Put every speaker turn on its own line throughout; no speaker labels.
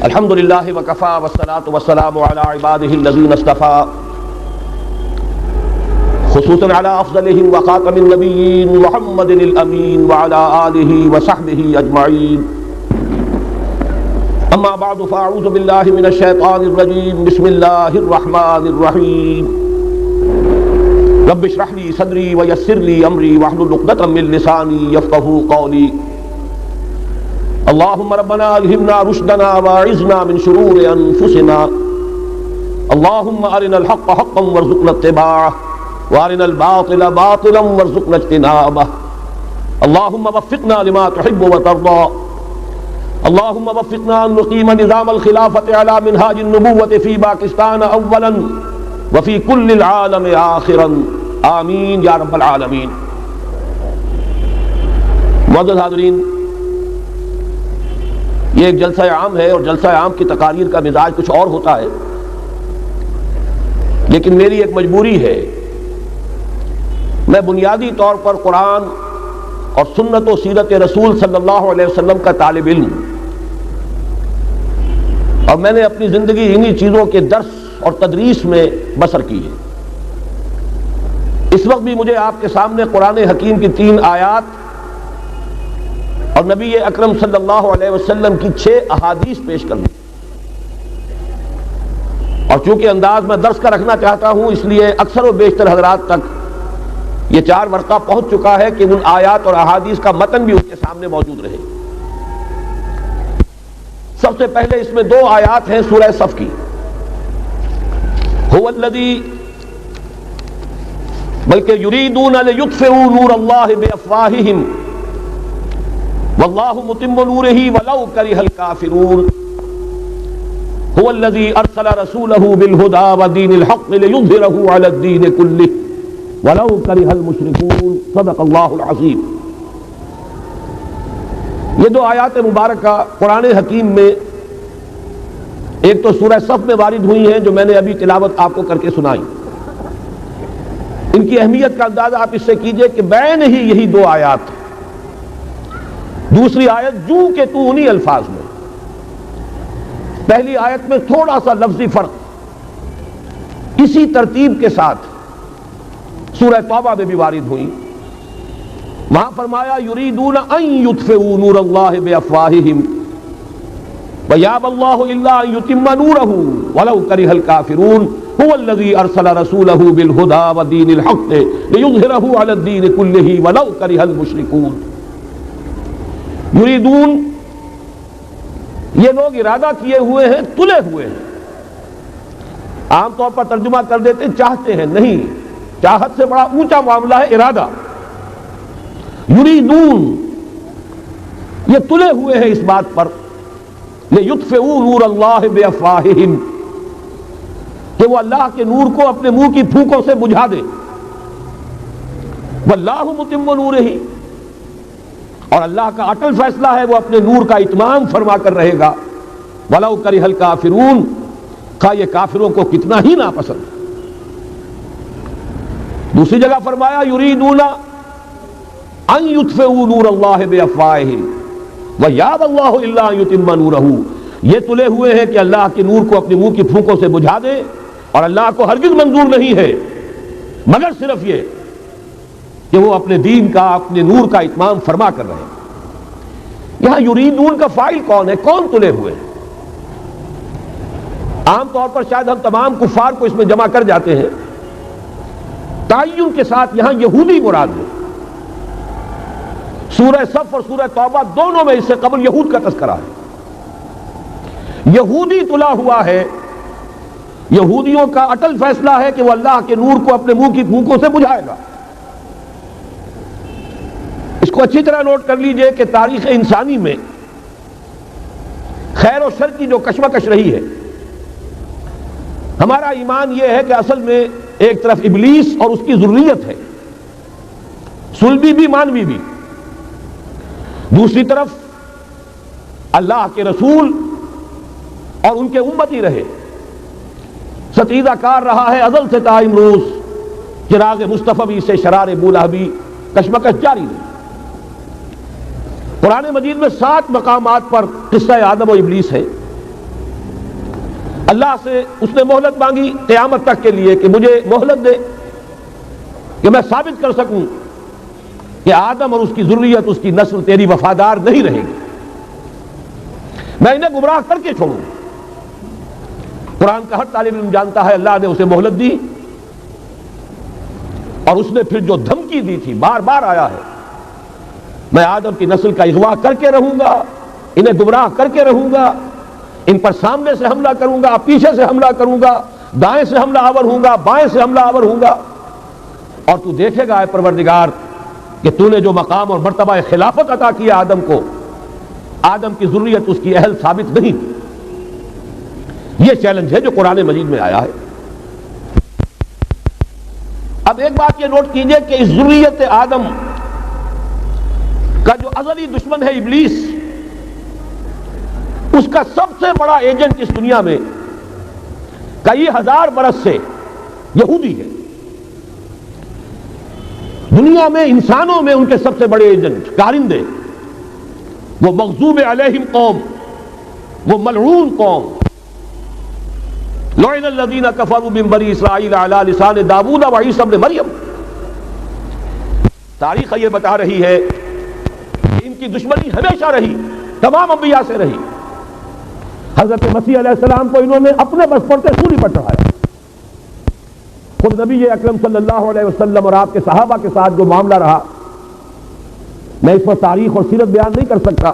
الحمد للہ وکفا والصلاة والسلام علی عباده الذین اصطفى خصوصا علی افضلهم وخاتم النبیین محمد الامین وعلی آلہ وصحبہ اجمعین. اما بعد فاعوذ باللہ من الشیطان الرجیم. بسم اللہ الرحمن الرحیم. رب اشرح لي صدری ویسر لي امری واحلل عقدۃ من لسانی یفقهوا قولی. اللهم ربنا الهمنا رشدنا واعذنا من شرور انفسنا. اللهم ارنا الحق حقا وارزقنا اتباعه وارنا الباطل باطلا وارزقنا اجتنابه. اللهم وفقنا لما تحب وترضى. اللهم وفقنا ان نقيم نظام الخلافة على منهاج النبوة في باكستان اولا وفي كل العالم آخرا. آمین یا رب العالمین. معزز حاضرین، یہ ایک جلسہ عام ہے اور جلسہ عام کی تقاریر کا مزاج کچھ اور ہوتا ہے، لیکن میری ایک مجبوری ہے. میں بنیادی طور پر قرآن اور سنت و سیرت رسول صلی اللہ علیہ وسلم کا طالب علم ہوں، اور میں نے اپنی زندگی انہی چیزوں کے درس اور تدریس میں بسر کی ہے. اس وقت بھی مجھے آپ کے سامنے قرآن حکیم کی 3 آیات اور نبی اکرم صلی اللہ علیہ وسلم کی 6 احادیث پیش کرنی، اور چونکہ انداز میں درس کا رکھنا چاہتا ہوں، اس لیے اکثر و بیشتر حضرات تک یہ 4 ورقہ پہنچ چکا ہے کہ ان آیات اور احادیث کا متن بھی ان کے سامنے موجود رہے. سب سے پہلے اس میں 2 آیات ہیں سورہ صف کی. هو الذی، بلکہ یریدون لیطفئوا نور اللہ بافواہہم واللہ متم نورہ ولو کرہ الکافرون. هو الذی ارسل رسولہ بالہدی ودین الحق لیظہرہ علی الدین کلہ ولو کرہ المشرکون. صدق اللہ العظیم. یہ 2 آیات مبارکہ قرآن حکیم میں ایک تو سورہ صف میں وارد ہوئی ہیں جو میں نے ابھی تلاوت آپ کو کر کے سنائی. ان کی اہمیت کا اندازہ آپ اس سے کیجئے کہ بین ہی یہی 2 آیات. دوسری آیت جو کہ تو انہی الفاظ میں. پہلی آیت میں تھوڑا سا لفظی فرق اسی ترتیب کے ساتھ سورہ توبہ میں بھی وارد ہوئی. وہاں فرمایا یریدون ان یطفئوا نور اللہ بافواہہم ویابی اللہ الا ان یتم نورہ ولو کرہ الکافرون. هو الذی ارسل رسولہ بالہدی ودین الحق لیظہرہ علی الدین کلہ ولو کرہ المشرکون. یریدون، یہ لوگ ارادہ کیے ہوئے ہیں، تلے ہوئے ہیں. عام طور پر ترجمہ کر دیتے چاہتے ہیں، نہیں، چاہت سے بڑا اونچا معاملہ ہے ارادہ. یریدون، یہ تلے ہوئے ہیں اس بات پر لیطفئوا نور اللہ بافواہہم، کہ وہ اللہ کے نور کو اپنے منہ کی پھونکوں سے بجھا دے. واللہ متم نورہ، اور اللہ کا اٹل فیصلہ ہے وہ اپنے نور کا اتمام فرما کر رہے گا. ولو کرہ الکافرون، خواہ یہ کافروں کو کتنا ہی ناپسند. دوسری جگہ فرمایا یریدون ان یطفئوا نور اللہ بافواہہم ویابی اللہ الا ان یتم نورہ. یہ تلے ہوئے ہیں کہ اللہ کے نور کو اپنے منہ کی پھونکوں سے بجھا دے، اور اللہ کو ہرگز منظور نہیں ہے مگر صرف یہ کہ وہ اپنے دین کا، اپنے نور کا اتمام فرما کر رہے ہیں. یہاں یریدون کا فاعل کون ہے؟ کون تلے ہوئے ہیں؟ عام طور پر شاید ہم تمام کفار کو اس میں جمع کر جاتے ہیں. تعین کے ساتھ یہاں یہودی مراد ہے. سورہ صف اور سورہ توبہ دونوں میں اس سے قبل یہود کا تذکرہ ہے. یہودی تلا ہوا ہے. یہودیوں کا اٹل فیصلہ ہے کہ وہ اللہ کے نور کو اپنے منہ کی پھونکوں سے بجھائے گا. اس کو اچھی طرح نوٹ کر لیجئے کہ تاریخ انسانی میں خیر و شر کی جو کشمکش رہی ہے، ہمارا ایمان یہ ہے کہ اصل میں ایک طرف ابلیس اور اس کی ذریت ہے، صلبی بھی مانوی بھی، دوسری طرف اللہ کے رسول اور ان کے امتی رہے. ستیزہ کار رہا ہے ازل سے تا امروز، چراغ مصطفی سے شرار بولہبی کشمکش جاری رہی. قرآن مجید میں 7 مقامات پر قصہ آدم و ابلیس ہے. اللہ سے اس نے مہلت مانگی قیامت تک کے لیے کہ مجھے مہلت دے کہ میں ثابت کر سکوں کہ آدم اور اس کی ذریت، اس کی نسل تیری وفادار نہیں رہے گی، میں انہیں گمراہ کر کے چھوڑوں۔ قرآن کا ہر طالب علم جانتا ہے اللہ نے اسے مہلت دی، اور اس نے پھر جو دھمکی دی تھی بار بار آیا ہے، میں آدم کی نسل کا اغوا کر کے رہوں گا، انہیں گمراہ کر کے رہوں گا، ان پر سامنے سے حملہ کروں گا، پیچھے سے حملہ کروں گا، دائیں سے حملہ آور ہوں گا، بائیں سے حملہ آور ہوں گا، اور تو دیکھے گا اے پروردگار کہ تو نے جو مقام اور مرتبہ خلافت عطا کیا آدم کو، آدم کی ذریت اس کی اہل ثابت نہیں۔ یہ چیلنج ہے جو قرآن مجید میں آیا ہے۔ اب ایک بات یہ نوٹ کیجئے کہ اس ذریت آدم کا جو ازلی دشمن ہے ابلیس، اس کا سب سے بڑا ایجنٹ اس دنیا میں کئی ہزار برس سے یہودی ہے۔ دنیا میں انسانوں میں ان کے سب سے بڑے ایجنٹ کارندے، وہ مغضوب علیہم قوم، وہ ملعون قوم، لعن الذین کفروا من بنی اسرائیل علی لسان داؤد و عیسی ابن مریم۔ تاریخ یہ بتا رہی ہے کہ ان کی دشمنی ہمیشہ رہی، تمام انبیاء سے رہی۔ حضرت مسیح علیہ السلام کو انہوں نے اپنے بس پڑتے سولی پر چڑھایا۔ خود نبی اکرم صلی اللہ علیہ وسلم اور آپ کے صحابہ کے ساتھ جو معاملہ رہا، میں اس پر تاریخ اور سیرت بیان نہیں کر سکتا،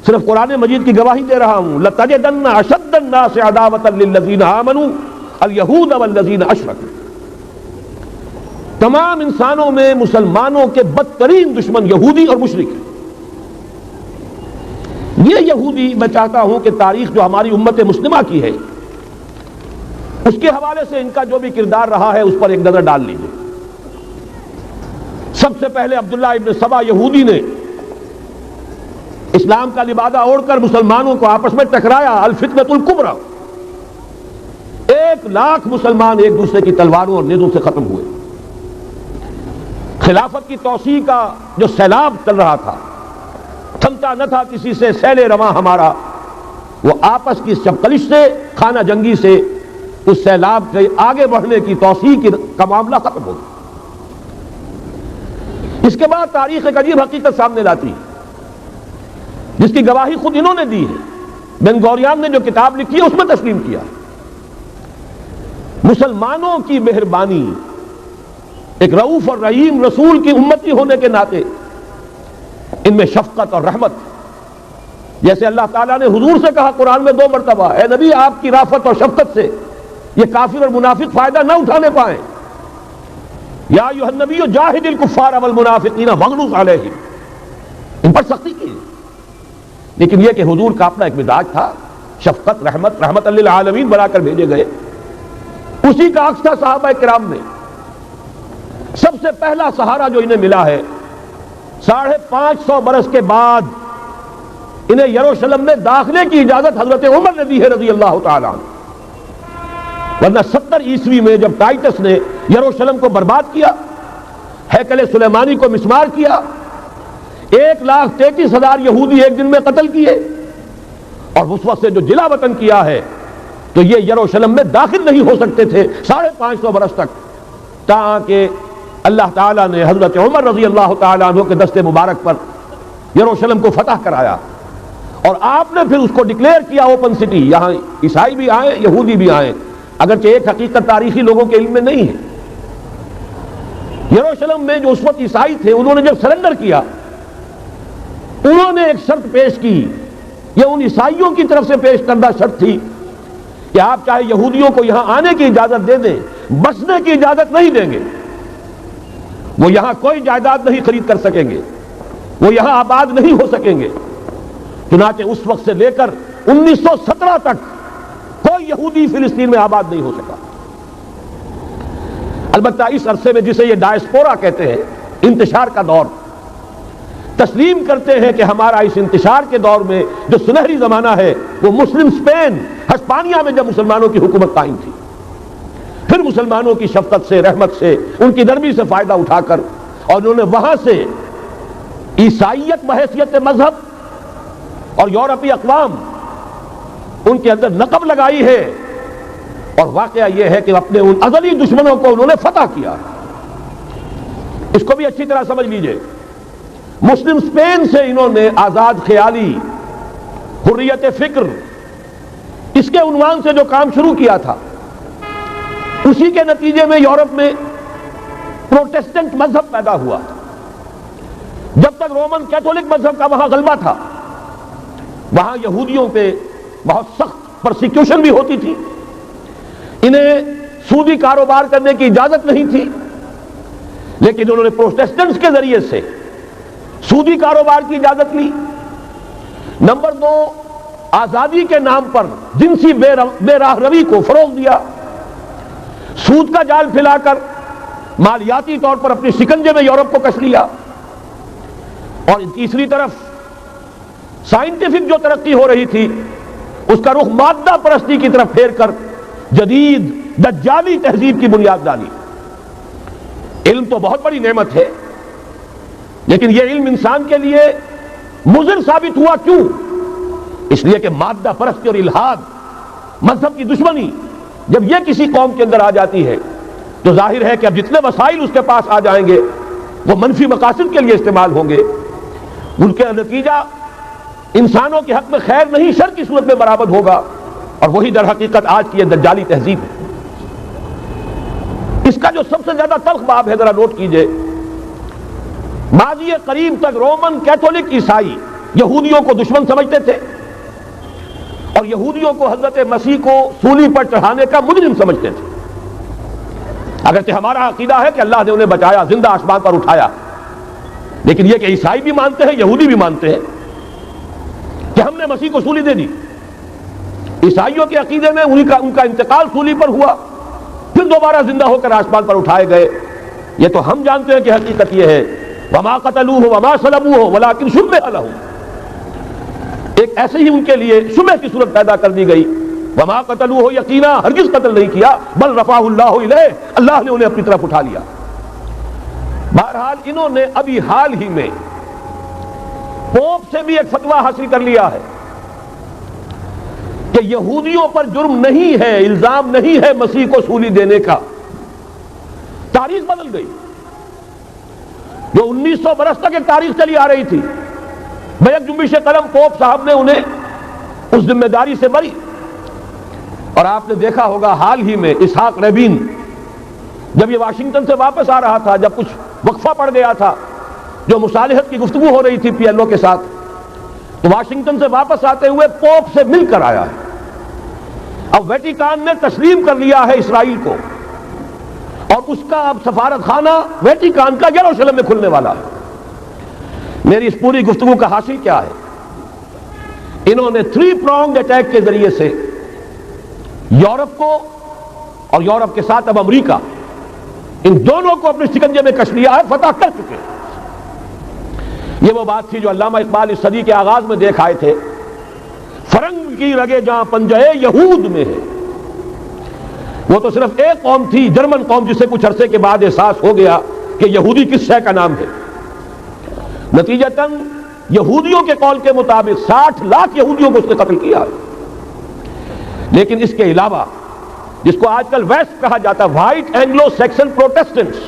صرف قرآن مجید کی گواہی دے رہا ہوں۔ لَتَجِدَنَّ أَشَدَّ النَّاسِ عَدَاوَةً لِلَّذِينَ آمَنُوا الْيَهُودَ وَالَّذِينَ أَشْرَكُوا۔ تمام انسانوں میں مسلمانوں کے بدترین دشمن یہودی اور مشرک ہیں۔ یہ یہودی، میں چاہتا ہوں کہ تاریخ جو ہماری امت مسلمہ کی ہے اس کے حوالے سے ان کا جو بھی کردار رہا ہے اس پر ایک نظر ڈال لیجیے۔ سب سے پہلے عبداللہ ابن سبا یہودی نے اسلام کا لبادہ اوڑھ کر مسلمانوں کو آپس میں ٹکرایا، الفتنۃ الکبریٰ۔ 1,00,000 مسلمان ایک دوسرے کی تلواروں اور نیزوں سے ختم ہوئے۔ خلافت کی توسیع کا جو سیلاب چل رہا تھا، تھمتا نہ تھا کسی سے سیل رواں ہمارا، وہ آپس کی چپقلش سے، خانہ جنگی سے اس سیلاب کے آگے بڑھنے کی توسیع کا معاملہ ختم ہو گیا۔ اس کے بعد تاریخ ایک عجیب حقیقت سامنے لاتی ہے جس کی گواہی خود انہوں نے دی ہے۔ بن گوریان نے جو کتاب لکھی ہے اس میں تسلیم کیا۔ مسلمانوں کی مہربانی، ایک رؤوف اور رحیم رسول کی امتی ہونے کے ناطے ان میں شفقت اور رحمت، جیسے اللہ تعالیٰ نے حضور سے کہا قرآن میں 2 مرتبہ، اے نبی آپ کی رافت اور شفقت سے یہ کافر اور منافق فائدہ نہ اٹھانے پائیں۔ یا ایھا النبی جاہد الکفار والمنافقین واغلظ علیہم، ان پر سختی کی۔ لیکن یہ کہ حضور کا اپنا ایک مزاج تھا، شفقت، رحمت للعالمین بنا کر بھیجے گئے۔ اسی کا عکس تھا صحابہ کرام میں۔ سب سے پہلا سہارا جو انہیں ملا ہے 550 برس کے بعد انہیں یروشلم میں داخلے کی اجازت حضرت عمر نے دی ہے رضی اللہ تعالیٰ عنہ۔ ورنہ 70 عیسوی میں جب ٹائٹس نے یروشلم کو برباد کیا، ہیکل سلیمانی کو مسمار کیا، 1,33,000 یہودی ایک دن میں قتل کیے، اور اس وقت سے جو جلا وطن کیا ہے تو یہ یروشلم میں داخل نہیں ہو سکتے تھے 550 برس تک، تاکہ اللہ تعالیٰ نے حضرت عمر رضی اللہ تعالیٰ عنہ کے دست مبارک پر یروشلم کو فتح کرایا، اور آپ نے پھر اس کو ڈکلیئر کیا اوپن سٹی۔ یہاں عیسائی بھی آئے، یہودی بھی آئے، اگرچہ ایک حقیقت تاریخی لوگوں کے علم میں نہیں ہے۔ یروشلم میں جو اس وقت عیسائی تھے، انہوں نے جب سرنڈر کیا، انہوں نے ایک شرط پیش کی، یہ ان عیسائیوں کی طرف سے پیش کردہ شرط تھی کہ آپ چاہے یہودیوں کو یہاں آنے کی اجازت دے دیں، بسنے کی اجازت نہیں دیں گے، وہ یہاں کوئی جائیداد نہیں خرید کر سکیں گے، وہ یہاں آباد نہیں ہو سکیں گے۔ چنانچہ اس وقت سے لے کر 1917 تک کوئی یہودی فلسطین میں آباد نہیں ہو سکا۔ البتہ اس عرصے میں جسے یہ ڈائسپورا کہتے ہیں، انتشار کا دور، تسلیم کرتے ہیں کہ ہمارا اس انتشار کے دور میں جو سنہری زمانہ ہے وہ مسلم اسپین، ہسپانیہ میں جب مسلمانوں کی حکومت قائم تھی، پھر مسلمانوں کی شفقت سے، رحمت سے، ان کی نرمی سے فائدہ اٹھا کر، اور انہوں نے وہاں سے عیسائیت بحیثیت مذہب اور یورپی اقوام ان کے اندر نقب لگائی ہے، اور واقعہ یہ ہے کہ اپنے ان ازلی دشمنوں کو انہوں نے فتح کیا۔ اس کو بھی اچھی طرح سمجھ لیجئے، مسلم اسپین سے انہوں نے آزاد خیالی، حریت فکر، اس کے عنوان سے جو کام شروع کیا تھا، اسی کے نتیجے میں یورپ میں پروٹیسٹنٹ مذہب پیدا ہوا۔ جب تک رومن کیتھولک مذہب کا وہاں غلبہ تھا، وہاں یہودیوں پہ بہت سخت پرسیکیوشن بھی ہوتی تھی، انہیں سودی کاروبار کرنے کی اجازت نہیں تھی، لیکن انہوں نے پروٹیسٹنٹس کے ذریعے سے سودی کاروبار کی اجازت لی۔ نمبر 2، آزادی کے نام پر جنسی بے راہ روی کو فروغ دیا، سود کا جال پھیلا کر مالیاتی طور پر اپنی شکنجے میں یورپ کو کس لیا۔ اور تیسری طرف سائنٹیفک جو ترقی ہو رہی تھی، اس کا رخ مادہ پرستی کی طرف پھیر کر جدید دجالی تہذیب کی بنیاد ڈالی۔ علم تو بہت بڑی نعمت ہے، لیکن یہ علم انسان کے لیے مضر ثابت ہوا۔ کیوں؟ اس لیے کہ مادہ پرستی اور الحاد، مذہب کی دشمنی جب یہ کسی قوم کے اندر آ جاتی ہے تو ظاہر ہے کہ اب جتنے وسائل اس کے پاس آ جائیں گے وہ منفی مقاصد کے لیے استعمال ہوں گے، ان کے نتیجہ انسانوں کے حق میں خیر نہیں شر کی صورت میں برآمد ہوگا، اور وہی در حقیقت آج کی یہ دجالی تہذیب ہے۔ اس کا جو سب سے زیادہ تلخ باب ہے، ذرا نوٹ کیجئے، ماضی قریب تک رومن کیتھولک عیسائی یہودیوں کو دشمن سمجھتے تھے، اور یہودیوں کو حضرت مسیح کو سولی پر چڑھانے کا مجرم سمجھتے تھے۔ اگرچہ ہمارا عقیدہ ہے کہ اللہ نے انہیں بچایا، زندہ آسمان پر اٹھایا، لیکن یہ کہ عیسائی بھی مانتے ہیں، یہودی بھی مانتے ہیں کہ ہم نے مسیح کو سولی دے دی۔ عیسائیوں کے عقیدے میں ان کا انتقال سولی پر ہوا، پھر دوبارہ زندہ ہو کر آسمان پر اٹھائے گئے۔ یہ تو ہم جانتے ہیں کہ حقیقت یہ ہے، وما قتلوہ وما صلبوہ ولکن شبہ لہم، ایک ایسے ہی ان کے لیے شبہ کی صورت پیدا کر دی گئی۔ وما قتلوہ، یقینا ہرگز قتل نہیں کیا، بل رفعہ اللہ الیہ، اللہ نے انہیں اپنی طرف اٹھا لیا۔ بہرحال انہوں نے ابھی حال ہی میں پوپ سے بھی ایک فتویٰ حاصل کر لیا ہے کہ یہودیوں پر جرم نہیں ہے، الزام نہیں ہے مسیح کو سولی دینے کا۔ تاریخ بدل گئی، جو 1900 برس تک ایک تاریخ چلی آ رہی تھی، بیک جنبش قلم پوپ صاحب نے انہیں اس ذمہ داری سے بری۔ اور آپ نے دیکھا ہوگا حال ہی میں اسحاق ریبین جب یہ واشنگٹن سے واپس آ رہا تھا، جب کچھ وقفہ پڑ گیا تھا، جو مصالحت کی گفتگو ہو رہی تھی پی ایل او کے ساتھ، تو واشنگٹن سے واپس آتے ہوئے پوپ سے مل کر آیا ہے۔ اب ویٹیکان نے تسلیم کر لیا ہے اسرائیل کو، اور اس کا اب سفارت خانہ ویٹیکان کا یروشلم میں کھلنے والا ہے۔ میری اس پوری گفتگو کا حاصل کیا ہے؟ انہوں نے 3 pronged اٹیک کے ذریعے سے یورپ کو اور یورپ کے ساتھ اب امریکہ، ان دونوں کو اپنے شکنجے میں کش لیا ہے، فتح کر چکے۔ یہ وہ بات تھی جو علامہ اقبال اس صدی کے آغاز میں دیکھ آئے تھے، فرنگ کی رگے جہاں پنجے یہود میں ہے۔ وہ تو صرف ایک قوم تھی، جرمن قوم، جسے کچھ عرصے کے بعد احساس ہو گیا کہ یہودی کس شے کا نام ہے۔ نتیجتاً یہودیوں کے قول کے مطابق 60 لاکھ یہودیوں کو اس نے قتل کیا۔ لیکن اس کے علاوہ جس کو آج کل ویسٹ کہا جاتا ہے، وائٹ اینگلو سیکسن پروٹیسٹنٹس،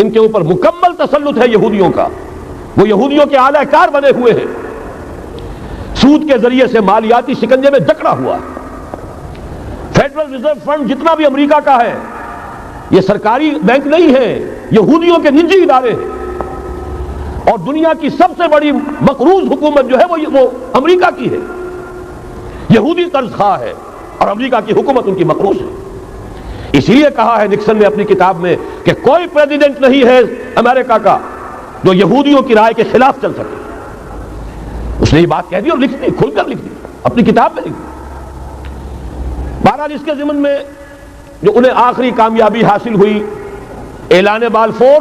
ان کے اوپر مکمل تسلط ہے یہودیوں کا۔ وہ یہودیوں کے اعلی کار بنے ہوئے ہیں، سود کے ذریعے سے مالیاتی شکنجے میں جکڑا ہوا۔ فیڈرل ریزرو فنڈ جتنا بھی امریکہ کا ہے، یہ سرکاری بینک نہیں ہے، یہودیوں کے نجی ادارے ہیں، اور دنیا کی سب سے بڑی مقروض حکومت جو ہے وہ امریکہ کی ہے، یہودی قرض خواہ ہے، اور امریکہ کی حکومت ان کی مقروض ہے۔ اسی لیے کہا ہے نکسن نے اپنی کتاب میں کہ کوئی پریزیڈنٹ نہیں ہے امریکہ کا جو یہودیوں کی رائے کے خلاف چل سکے۔ اس نے یہ بات کہہ دی اور لکھ دی، کھل کر لکھ دی، اپنی کتاب میں لکھ دی۔ بہرحال اس کے ضمن میں جو انہیں آخری کامیابی حاصل ہوئی، اعلان بالفور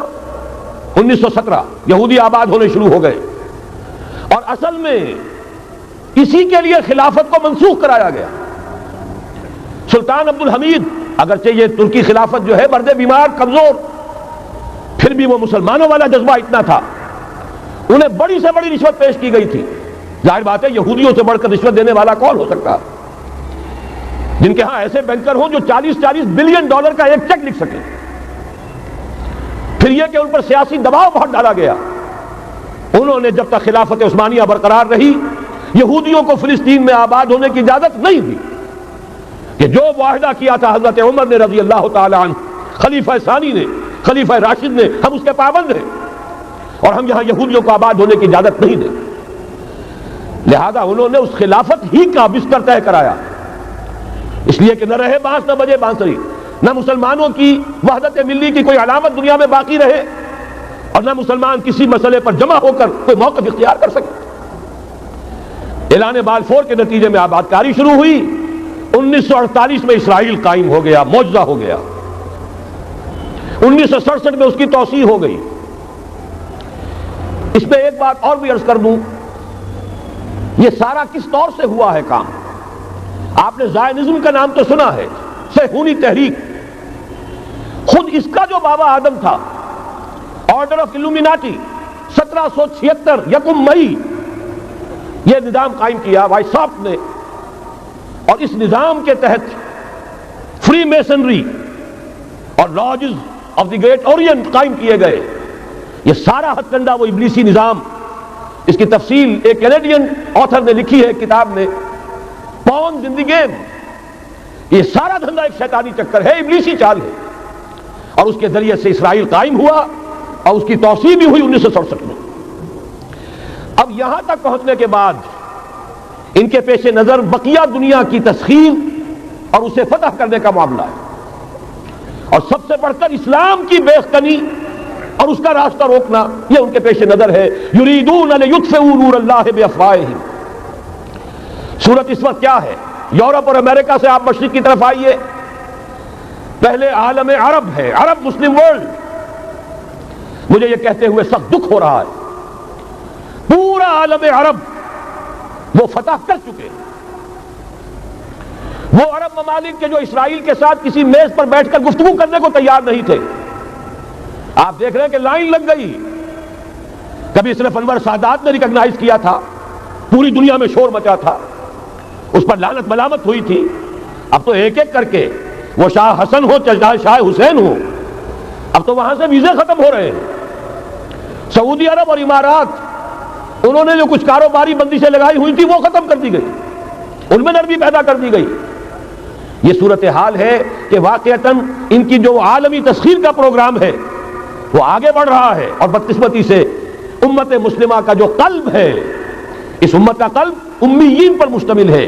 1917، یہودی آباد ہونے شروع ہو گئے، اور اصل میں اسی کے لیے خلافت کو منسوخ کرایا گیا۔ سلطان عبد الحمید، اگرچہ یہ ترکی خلافت جو ہے مرد بیمار کمزور، پھر بھی وہ مسلمانوں والا جذبہ اتنا تھا، انہیں بڑی سے بڑی رشوت پیش کی گئی تھی، ظاہر بات ہے یہودیوں سے بڑھ کر رشوت دینے والا کون ہو سکتا، جن کے ہاں ایسے بینکر ہوں جو 40 بلین ڈالر کا ایک چیک لکھ سکیں۔ پھر یہ کہ ان پر سیاسی دباؤ بہت ڈالا گیا، انہوں نے جب تک خلافت عثمانیہ برقرار رہی یہودیوں کو فلسطین میں آباد ہونے کی اجازت نہیں دی، کہ جو معاہدہ کیا تھا حضرت عمر نے رضی اللہ تعالی عنہ، خلیفہ ثانی نے، خلیفہ راشد نے، ہم اس کے پابند ہیں اور ہم یہاں یہودیوں کو آباد ہونے کی اجازت نہیں دیں۔ لہذا انہوں نے اس خلافت ہی کا بستر طے کرایا، اس لیے کہ نہ رہے بانس نہ بجے بانسری، نہ مسلمانوں کی وحدت ملی کی کوئی علامت دنیا میں باقی رہے اور نہ مسلمان کسی مسئلے پر جمع ہو کر کوئی موقف اختیار کر سکے۔ اعلان بالفور کے نتیجے میں آباد کاری شروع ہوئی، 1948 میں اسرائیل قائم ہو گیا، معجزہ ہو گیا، 1967 میں اس کی توسیع ہو گئی۔ اس میں ایک بات اور بھی عرض کر دوں، یہ سارا کس طور سے ہوا ہے کام؟ آپ نے زائنزم کا نام تو سنا ہے، صہیونی تحریک، خود اس کا جو بابا آدم تھا، آرڈر آف الومیناٹی، 1776 یکم مئی یہ نظام قائم کیا وائساپ نے، اور اس نظام کے تحت فری میسنری اور lodges of the great Orient قائم کیے گئے۔ یہ سارا ہتھ کنڈا وہ ابلیسی نظام، اس کی تفصیل ایک کینیڈین آتھر نے لکھی ہے کتاب میں، پاونز ان دی گیم۔ یہ سارا دھندا ایک شیطانی چکر ہے، ابلیسی چال ہے، اور اس کے ذریعے سے اسرائیل قائم ہوا اور اس کی توسیع بھی ہوئی 1967 میں۔ اب یہاں تک پہنچنے کے بعد ان کے پیش نظر بقیہ دنیا کی تسخیر اور اسے فتح کرنے کا معاملہ ہے، اور سب سے بڑھ کر اسلام کی بیخکنی اور اس کا راستہ روکنا یہ ان کے پیش نظر ہے۔ یریدون لیطفئوا نور اللہ بافواہہم۔ صورت اس وقت کیا ہے؟ یورپ اور امریکہ سے آپ مشرق کی طرف آئیے، پہلے عالم عرب ہے، عرب مسلم ورلڈ۔ مجھے یہ کہتے ہوئے سخت دکھ ہو رہا ہے، پورا عالم عرب وہ فتح کر چکے، وہ عرب ممالک کے جو اسرائیل کے ساتھ کسی میز پر بیٹھ کر گفتگو کرنے کو تیار نہیں تھے۔ آپ دیکھ رہے ہیں کہ لائن لگ گئی۔ کبھی صرف انور سادات نے ریکگنائز کیا تھا، پوری دنیا میں شور مچا تھا، اس پر لعنت ملامت ہوئی تھی۔ اب تو ایک ایک کر کے، وہ شاہ حسن ہو چاہے شاہ حسین ہو، اب تو وہاں سے ویزے ختم ہو رہے ہیں۔ سعودی عرب اور امارات، انہوں نے جو کچھ کاروباری بندشیں لگائی ہوئی تھی وہ ختم کر دی گئی، ان میں نرمی پیدا کر دی گئی۔ یہ صورتحال ہے کہ واقعتاً ان کی جو عالمی تسخیر کا پروگرام ہے وہ آگے بڑھ رہا ہے، اور بدقسمتی سے امت مسلمہ کا جو قلب ہے، اس امت کا قلب امیین پر مشتمل ہے۔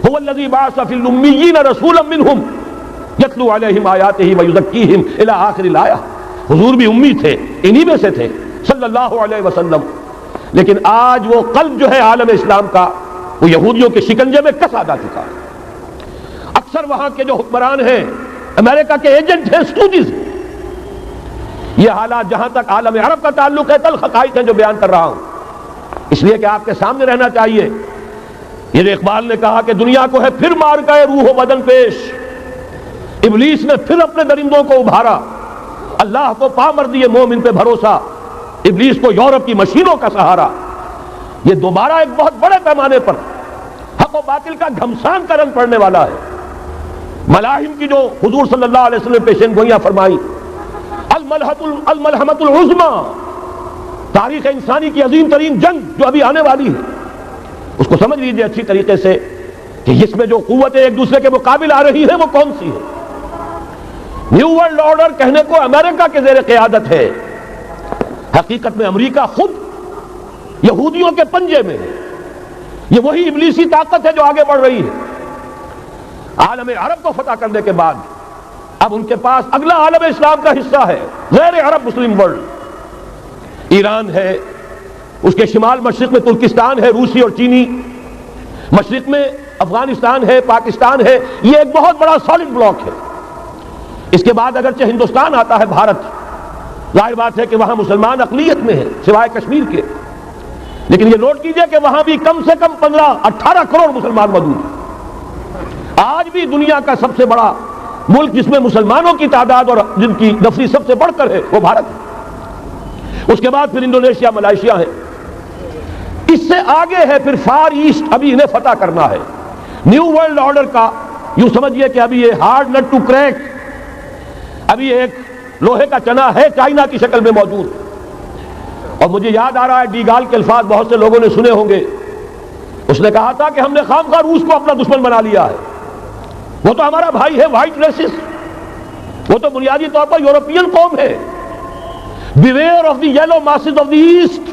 هو الذی بعث فی الامیین رسولا منہم یتلو علیہم آیاتہ ویزکیہم الی آخر الآیہ۔ حضور بھی امی تھے، انہی میں سے تھے صلی اللہ علیہ وسلم، لیکن آج وہ قلب جو ہے عالم اسلام کا وہ یہودیوں کے شکنجے میں کسا جا چکا ہے۔ اکثر وہاں کے جو حکمران ہیں امریکہ کے ایجنٹ ہیں، سٹوڈیز ہیں۔ یہ حالات جہاں تک عالم عرب کا تعلق ہے تلخ حقائق ہیں جو بیان کر رہا ہوں، اس لیے کہ آپ کے سامنے رہنا چاہیے۔ یہ اقبال نے کہا کہ دنیا کو ہے پھر مار گئے روح و بدن پیش، ابلیس نے پھر اپنے درندوں کو ابھارا، اللہ کو پا مر دیے مومن پہ بھروسہ، ابلیس کو یورپ کی مشینوں کا سہارا۔ یہ دوبارہ ایک بہت بڑے پیمانے پر حق و باطل کا گھمسان کا رنگ پڑنے والا ہے۔ ملاحم کی جو حضور صلی اللہ علیہ وسلم پیشین گوئیاں فرمائی، الملحمۃ العظمیٰ، تاریخ انسانی کی عظیم ترین جنگ جو ابھی آنے والی ہے، اس کو سمجھ لیجیے اچھی طریقے سے کہ اس میں جو قوتیں ایک دوسرے کے مقابل آ رہی ہیں وہ کون سی ہے۔ نیو ورلڈ آرڈر کہنے کو امریکہ کے زیر قیادت ہے، حقیقت میں امریکہ خود یہودیوں کے پنجے میں ہے۔ یہ وہی ابلیسی طاقت ہے جو آگے بڑھ رہی ہے۔ عالم عرب کو فتح کرنے کے بعد اب ان کے پاس اگلا عالم اسلام کا حصہ ہے، غیر عرب مسلم ورلڈ۔ ایران ہے، اس کے شمال مشرق میں ترکستان ہے، روسی اور چینی، مشرق میں افغانستان ہے، پاکستان ہے۔ یہ ایک بہت بڑا سالڈ بلاک ہے۔ اس کے بعد اگرچہ ہندوستان آتا ہے، بھارت، ظاہر بات ہے کہ وہاں مسلمان اقلیت میں ہے سوائے کشمیر کے، لیکن یہ نوٹ کیجئے کہ وہاں بھی کم سے کم 15-18 کروڑ مسلمان موجود ہیں۔ آج بھی دنیا کا سب سے بڑا ملک جس میں مسلمانوں کی تعداد اور جن کی نفری سب سے بڑھ کر ہے وہ بھارت ہے۔ اس کے بعد پھر انڈونیشیا، ملائیشیا ہے۔ اس سے آگے ہے پھر فار ایسٹ، ابھی انہیں فتح کرنا ہے نیو ورلڈ آرڈر کا. یوں سمجھیے کہ ابھی یہ ہارڈ نٹ ٹو کریک، ابھی ایک لوہے کا چنا ہے چائنا کی شکل میں موجود. اور مجھے یاد آ رہا ہے ڈی گال کے الفاظ بہت سے لوگوں نے سنے ہوں گے. اس نے کہا تھا کہ ہم نے خامخواہ روس کو اپنا دشمن بنا لیا ہے، وہ تو ہمارا بھائی ہے، وائٹ ریسس، وہ تو بنیادی طور پر یورپین قوم ہے. Beware of the yellow masses of the East,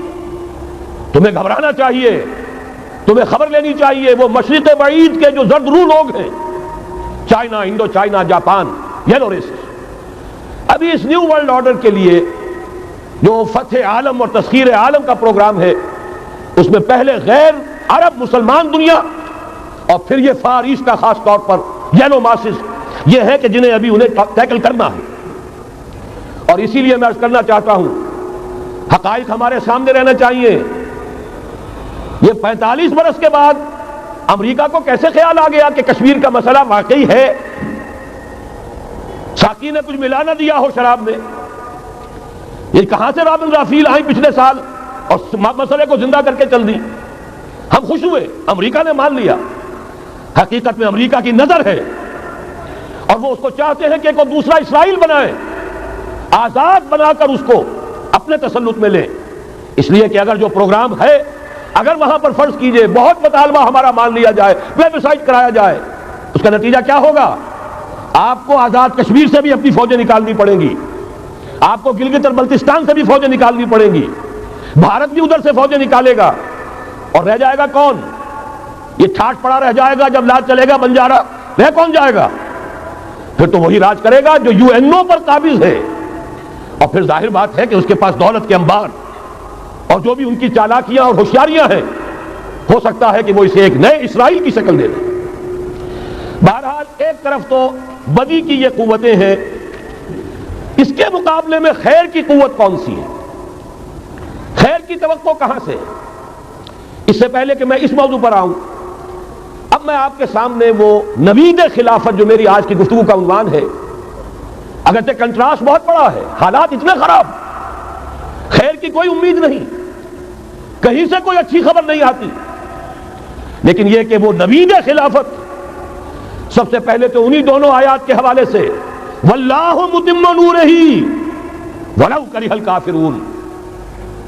تمہیں گھبرانا چاہیے، تمہیں خبر لینی چاہیے. وہ مشرق بعید کے جو زرد رو لوگ ہیں، China, Indo China, Japan, yellow races. ابھی اس نیو ورلڈ آرڈر کے لیے جو فتح عالم اور تسخیر عالم کا پروگرام ہے، اس میں پہلے غیر عرب مسلمان دنیا اور پھر یہ فار ایسٹ کا خاص طور پر یلو ماسز، یہ ہے کہ جنہیں ابھی انہیں ٹیکل کرنا ہے. اور اسی لیے میں عرض کرنا چاہتا ہوں، حقائق ہمارے سامنے رہنا چاہیے. یہ 45 برس کے بعد امریکہ کو کیسے خیال آ گیا کہ کشمیر کا مسئلہ واقعی ہے؟ ساقی نے کچھ ملا نہ دیا ہو شراب میں. یہ کہاں سے رابن رافیل آئی پچھلے سال اور مسئلے کو زندہ کر کے چل دی. ہم خوش ہوئے، امریکہ نے مان لیا. حقیقت میں امریکہ کی نظر ہے اور وہ اس کو چاہتے ہیں کہ کوئی دوسرا اسرائیل بنائے، آزاد بنا کر اس کو اپنے تسلط میں لیں. اس لیے کہ اگر جو پروگرام ہے، اگر وہاں پر فرض کیجئے بہت مطالبہ ہمارا مان لیا جائے، پلیبسائٹ کرایا جائے، اس کا نتیجہ کیا ہوگا؟ آپ کو آزاد کشمیر سے بھی اپنی فوجیں نکالنی پڑیں گی، آپ کو گلگت اور بلتستان سے بھی فوجیں نکالنی پڑیں گی، بھارت بھی ادھر سے فوجیں نکالے گا. اور رہ جائے گا کون؟ یہ ٹھاٹ پڑا رہ جائے گا. جب لاج چلے گا بنجارا، رہ کون جائے گا؟ پھر تو وہی راج کرے گا جو یو این او پر قابض ہے. اور پھر ظاہر بات ہے کہ اس کے پاس دولت کے انبار اور جو بھی ان کی چالاکیاں اور ہوشیاریاں ہیں، ہو سکتا ہے کہ وہ اسے ایک نئے اسرائیل کی شکل دے دیں. بہرحال ایک طرف تو بدی کی یہ قوتیں ہیں، اس کے مقابلے میں خیر کی قوت کون سی ہے؟ خیر کی توقع کہاں سے؟ اس سے پہلے کہ میں اس موضوع پر آؤں، اب میں آپ کے سامنے وہ نوید خلافت جو میری آج کی گفتگو کا عنوان ہے، اگرچہ کنٹراسٹ بہت بڑا ہے، حالات اتنے خراب، خیر کی کوئی امید نہیں، کہیں سے کوئی اچھی خبر نہیں آتی، لیکن یہ کہ وہ نوید خلافت سب سے پہلے تو انہی دونوں آیات کے حوالے سے واللہ متم نورہ ولو کرہ الکافرون،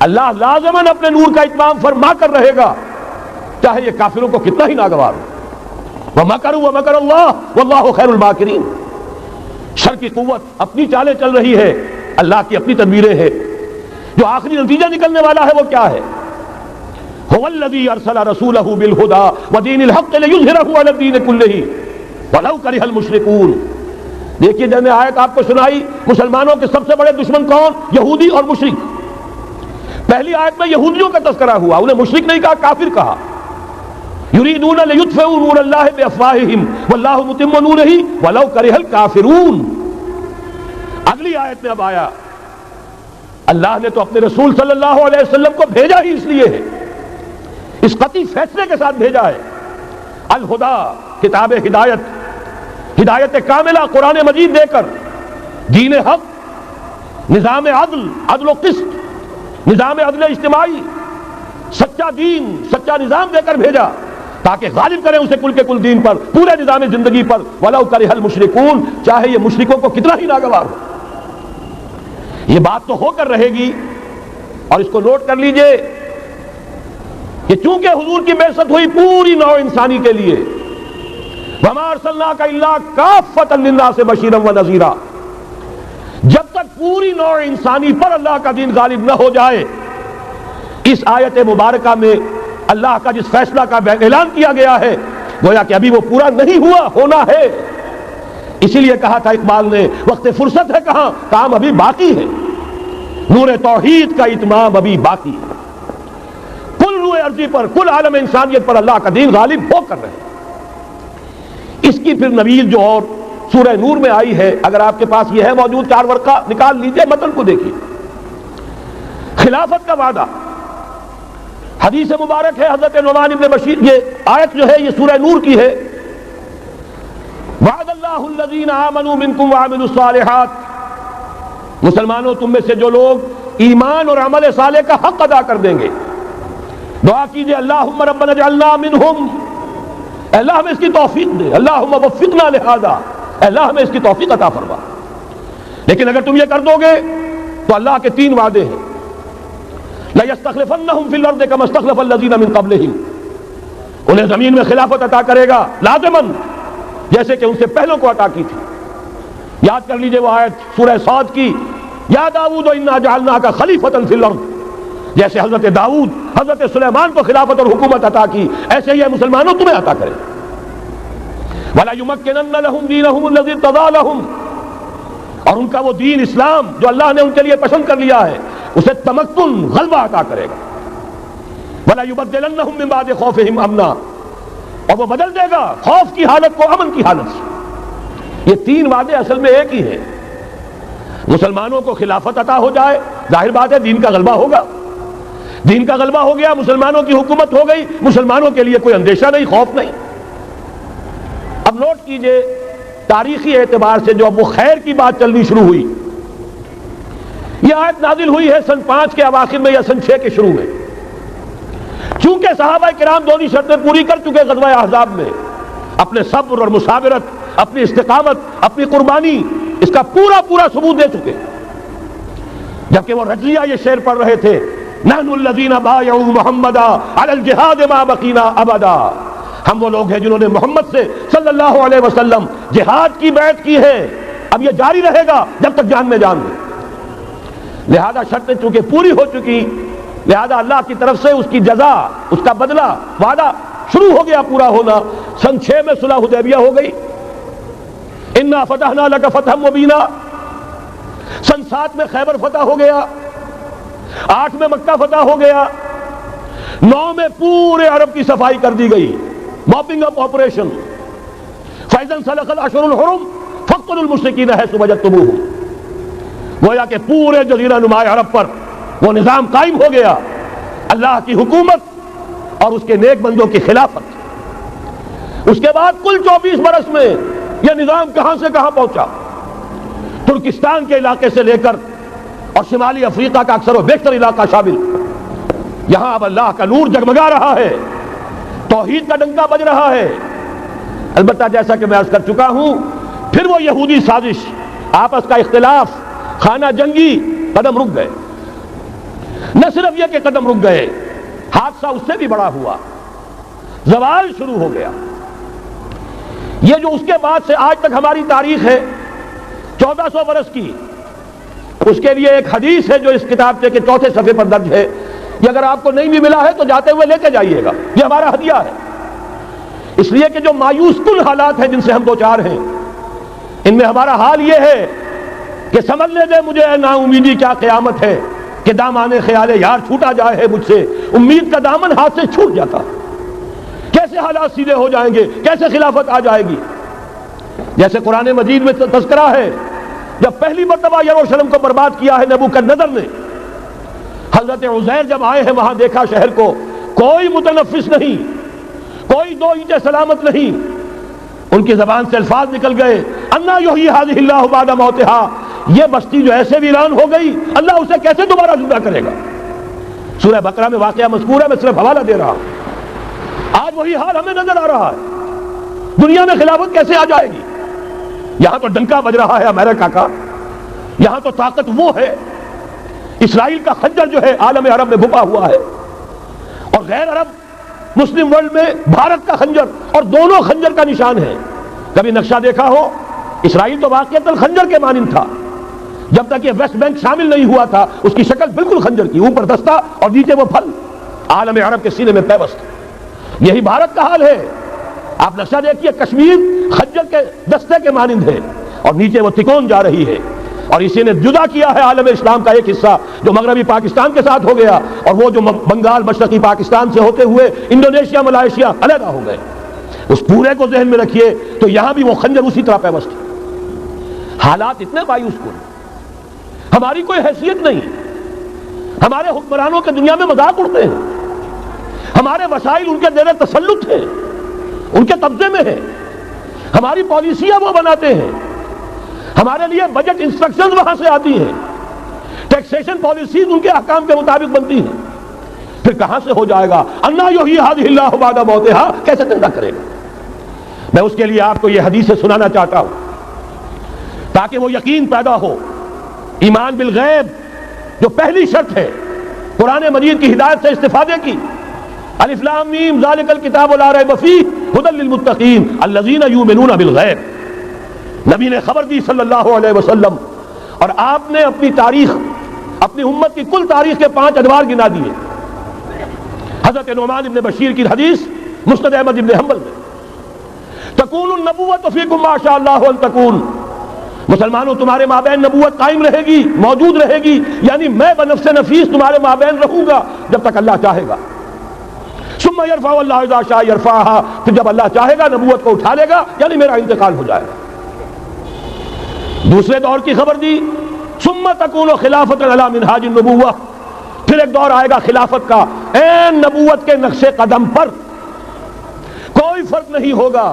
اللہ لازماً اپنے نور کا اتمام فرما کر رہے گا چاہے یہ کافروں کو کتنا ہی ناگوار ہو. وَمَكَرُوا وَمَكَرَ اللَّهُ وَاللَّهُ خَيْرُ الْمَاكِرِينَ. شر کی قوت اپنی چالیں چل رہی ہے، اللہ کی اپنی تدبیریں ہیں. جو آخری نتیجہ نکلنے والا ہے وہ کیا ہے؟ هُوَ الَّذِي أَرْسَلَ رَسُولَهُ بِالْهُدَى وَدِينِ الْحَقِّ لِيُظْهِرَهُ عَلَى الدِّينِ كُلِّهِ وَلَوْ كَرِهَ الْمُشْرِكُونَ. دیکھیے جب میں آیت آپ کو سنائی، مسلمانوں کے سب سے بڑے دشمن کون؟ یہودی اور مشرک. پہلی آیت میں یہودیوں کا تذکرہ ہوا، انہیں مشرک نہیں کہا، کافر کہا. یریدون لیطفئوا نور اللہ بافواہہم واللہ متم نورہ ولو کرہ الکافرون. اگلی آیت میں اب آیا، اللہ نے تو اپنے رسول صلی اللہ علیہ وسلم کو بھیجا ہی اس لیے ہے، اس قطعی فیصلے کے ساتھ بھیجا ہے. الہدیٰ، کتاب ہدایت، ہدایت کاملہ قرآن مجید دے کر، دین حق، نظام عدل، عدل و قسط، نظام عدل اجتماعی، سچا دین، سچا نظام دے کر بھیجا تاکہ غالب کریں اسے کل کے کل دین پر، پورے نظام زندگی پر. وَلَوْ كَرِهَ الْمُشْرِكُونَ، چاہے یہ مشرکوں کو کتنا ہی ناگوار ہو. یہ بات تو ہو کر رہے گی، اور اس کو نوٹ کر لیجئے کہ چونکہ حضور کی بعثت ہوئی پوری نوع انسانی کے لیے، وَمَا أَرْسَلْنَاكَ إِلَّا كَافَّةً لِلنَّاسِ بَشِيرًا وَنَذِيرًا، جب تک پوری نوع انسانی پر اللہ کا دین غالب نہ ہو جائے. اس آیت مبارکہ میں اللہ کا جس فیصلہ کا اعلان کیا گیا ہے، گویا کہ ابھی وہ پورا نہیں ہوا، ہونا ہے. اسی لیے کہا تھا اقبال نے، وقت فرصت ہے کہاں، کام ابھی باقی ہے. نور توحید کا اتمام ابھی باقی ہے. کل روئے ارضی پر، کل عالم انسانیت پر اللہ کا دین غالب ہو کر رہے. اس کی پھر نوید جو اور سورہ نور میں آئی ہے، اگر آپ کے پاس یہ ہے موجود 4 ورقہ نکال لیجئے، متن کو دیکھیے. خلافت کا وعدہ، حدیث مبارک ہے حضرت نعمان بن بشیر، یہ آیت جو ہے یہ سورہ نور کی ہے. وعد اللہ الذین آمنوا منکم وعملوا الصالحات، مسلمانوں تم میں سے جو لوگ ایمان اور عمل صالح کا حق ادا کر دیں گے، دعا کیجئے اللہم ربنا اجعلنا منہم، اے اللہ ہمیں اس کی توفیق دے، اللہم وفقنا لہذا، اے اللہ ہمیں اس کی توفیق عطا فرما۔ لیکن اگر تم یہ کر دو گے تو اللہ کے 3 وعدے ہیں، لَيَسْتَخْلِفَنَّهُمْ فِي الْأَرْضِ كَمَا اسْتَخْلَفَ الَّذِينَ مِن قَبْلِهِمْ، انہیں زمین میں خلافت عطا کرے گا لازماً، جیسے کہ ان سے پہلوں کو عطا کی تھی۔ یاد کر لیجئے وہ آیت سورہ صاد کی، یا داؤد انا جعلناک خلیفۃ فی الارض، جیسے حضرت داؤد حضرت سلیمان کو خلافت اور حکومت عطا کی، ایسے ہی مسلمانوں تمہیں عطا کرے۔ وَلَا يُمَكِّنَنَّ لَهُمْ دِينَهُمُ الَّذِي ارْتَضَىٰ لَهُمْ، اور ان کا وہ دین اسلام جو اللہ نے ان کے لیے پسند کر لیا ہے اسے تمکن غلبہ عطا کرے گا۔ وَلَا يُبَدِّلَنَّهُمْ مِن بَعْدِ خَوْفِهِمْ أَمْنًا، اور وہ بدل دے گا خوف کی حالت کو امن کی حالت سے۔ یہ 3 وعدے اصل میں ایک ہی ہیں۔ مسلمانوں کو خلافت عطا ہو جائے، ظاہر بات ہے دین کا غلبہ ہوگا، دین کا غلبہ ہو گیا، مسلمانوں کی حکومت ہو گئی، مسلمانوں کے لیے کوئی اندیشہ نہیں، خوف نہیں۔ اب نوٹ کیجئے تاریخی اعتبار سے جو اب وہ خیر کی بات چلنی شروع ہوئی، یہ آیت نازل ہوئی ہے سن 5 کے اواخر میں یا سن 6 کے شروع میں۔ چونکہ صحابہ کرام دونوں شرطیں پوری کر چکے غزوہ احزاب میں، اپنے صبر اور مثابرت، اپنی استقامت، اپنی قربانی، اس کا پورا ثبوت دے چکے، جبکہ وہ رضیہ یہ شعر پڑھ رہے تھے، نحن الذین بایعوا محمدا علی الجہاد ما بقینا ابدا، ہم وہ لوگ ہیں جنہوں نے محمد سے صلی اللہ علیہ وسلم جہاد کی بیعت کی ہے، اب یہ جاری رہے گا جب تک جان میں جان ہے۔ لہذا شرطیں چونکہ پوری ہو چکی، لہذا اللہ کی طرف سے اس کی جزا، اس کا بدلہ، وعدہ شروع ہو گیا پورا ہونا۔ سن 6 میں صلح حدیبیہ ہو گئی، انا فتحنا لک فتحا مبینا، سن 7 میں خیبر فتح ہو گیا، 8 میں مکہ فتح ہو گیا، 9 میں پورے عرب کی صفائی کر دی گئی، موپنگ اپ آپریشن، فَإِذَا انْسَلَخَ الْأَشْهُرُ الْحُرُمُ فَاقْتُلُوا الْمُشْرِكِينَ حَيْثُ وَجَدتُّمُوهُمْ، گویا کہ پورے جزیرہ نما عرب پر وہ نظام قائم ہو گیا، اللہ کی حکومت اور اس کے نیک بندوں کی خلافت۔ اس کے بعد کل 24 برس میں یہ نظام کہاں سے کہاں پہنچا، ترکستان کے علاقے سے لے کر اور شمالی افریقہ کا اکثر و بیشتر علاقہ شامل، یہاں اب اللہ کا نور جگمگا رہا ہے، توحید کا ڈنکا بج رہا ہے۔ البتہ جیسا کہ میں عرض کر چکا ہوں، پھر وہ یہودی سازش، آپس کا اختلاف، خانہ جنگی قدم رک گئے۔ نہ صرف یہ کہ قدم رک گئے، حادثہ اس سے بھی بڑا ہوا، زوال شروع ہو گیا۔ یہ جو اس کے بعد سے آج تک ہماری تاریخ ہے 1400 برس کی، اس کے لیے ایک حدیث ہے جو اس کتاب کے 4 صفحے پر درج ہے، یہ اگر آپ کو نہیں بھی ملا ہے تو جاتے ہوئے لے کے جائیے گا، یہ ہمارا ہدیہ ہے۔ اس لیے کہ جو مایوس کن حالات ہیں جن سے ہم دوچار ہیں، ان میں ہمارا حال یہ ہے کہ سمجھنے دے مجھے اے نا امیدی کیا قیامت ہے، کہ دامانے خیال یار چھوٹا جائے ہے مجھ سے، امید کا دامن ہاتھ سے چھوٹ جاتا، کیسے حالات سیدھے ہو جائیں گے، کیسے خلافت آ جائے گی۔ جیسے قرآن مجید میں تذکرہ ہے، جب پہلی مرتبہ یروشلم کو برباد کیا ہے نبوکدنضر نے، حضرت عزیر جب آئے ہیں وہاں دیکھا شہر کو، کوئی متنفس نہیں، کوئی 2 اینٹیں سلامت نہیں، ان کی زبان سے الفاظ نکل گئے، انا یحیی ھذہ اللہ بعد موتھا، یہ بستی جو ایسے ویران ہو گئی اللہ اسے کیسے دوبارہ زندہ کرے گا۔ سورہ بقرہ میں واقعہ مذکور ہے، میں صرف حوالہ دے رہا ہوں۔ آج وہی حال ہمیں نظر آ رہا ہے، دنیا میں خلافت کیسے آ جائے گی؟ یہاں تو ڈنکا بج رہا ہے امریکہ کا، یہاں تو طاقت وہ ہے، اسرائیل کا خنجر جو ہے عالم عرب میں بھپا ہوا ہے، اور غیر عرب مسلم ورلڈ میں بھارت کا خنجر، اور دونوں خنجر کا نشان ہے۔ کبھی نقشہ دیکھا ہو، اسرائیل تو واقعتاً خنجر کے مانند تھا، جب تک یہ ویسٹ بینک شامل نہیں ہوا تھا اس کی شکل بالکل خنجر کی، اوپر دستہ اور نیچے وہ پھل، عالم عرب کے سینے میں پیوست۔ یہی بھارت کا حال ہے، آپ نقشہ دیکھیے، کشمیر خنجر کے دستے کے مانند ہے اور نیچے وہ تکون جا رہی ہے، اور اسی نے جدا کیا ہے عالم اسلام کا ایک حصہ جو مغربی پاکستان کے ساتھ ہو گیا، اور وہ جو بنگال مشرقی پاکستان سے ہوتے ہوئے انڈونیشیا ملائیشیا علیحدہ ہو گئے۔ اس پورے کو ذہن میں رکھیے تو یہاں بھی وہ خنجر اسی طرح پیوست ہے۔ حالات اتنے مایوس کن، ہماری کوئی حیثیت نہیں، ہمارے حکمرانوں کے دنیا میں مذاق اڑتے ہیں، ہمارے وسائل ان کے زیر تسلط ہیں، ان کے قبضے میں ہیں، ہماری پالیسیاں وہ بناتے ہیں، ہمارے لیے بجٹ انسٹرکشنز وہاں سے آتی ہیں، ٹیکسیشن پالیسیز ان کے احکام کے مطابق بنتی ہیں، پھر کہاں سے ہو جائے گا؟ انا یحیی ھذہ اللہ بعد موتھا، کیسے زندہ کرے گا؟ میں اس کے لیے آپ کو یہ حدیث سنانا چاہتا ہوں تاکہ وہ یقین پیدا ہو۔ ایمان بالغیب جو پہلی شرط ہے قرآن مجید کی ہدایت سے استفادے کی، الف لام میم ذالک الکتاب لا ریب فیہ ھدی للمتقین الذین یؤمنون بالغیب۔ نبی نے خبر دی صلی اللہ علیہ وسلم، اور آپ نے اپنی تاریخ، اپنی امت کی کل تاریخ کے 5 ادوار گنا دیے۔ حضرت نعمان بن بشیر کی حدیث مسند احمد بن حنبل میں، تکون النبوۃ فیکم ما شاء اللہ ان تکون، مسلمانوں تمہارے مابین نبوت قائم رہے گی، موجود رہے گی، یعنی میں بنفس نفیس تمہارے مابین رہوں گا جب تک اللہ چاہے گا۔ ثم یرفع اللہ اذا شاء یرفعها، پھر جب اللہ چاہے گا نبوت کو اٹھا لے گا، یعنی میرا انتقال ہو جائے گا۔ دوسرے دور کی خبر دی، ثم تکون خلافۃ علی منہاج النبوۃ، پھر ایک دور آئے گا خلافت کا عین نبوت کے نقش قدم پر، کوئی فرق نہیں ہوگا،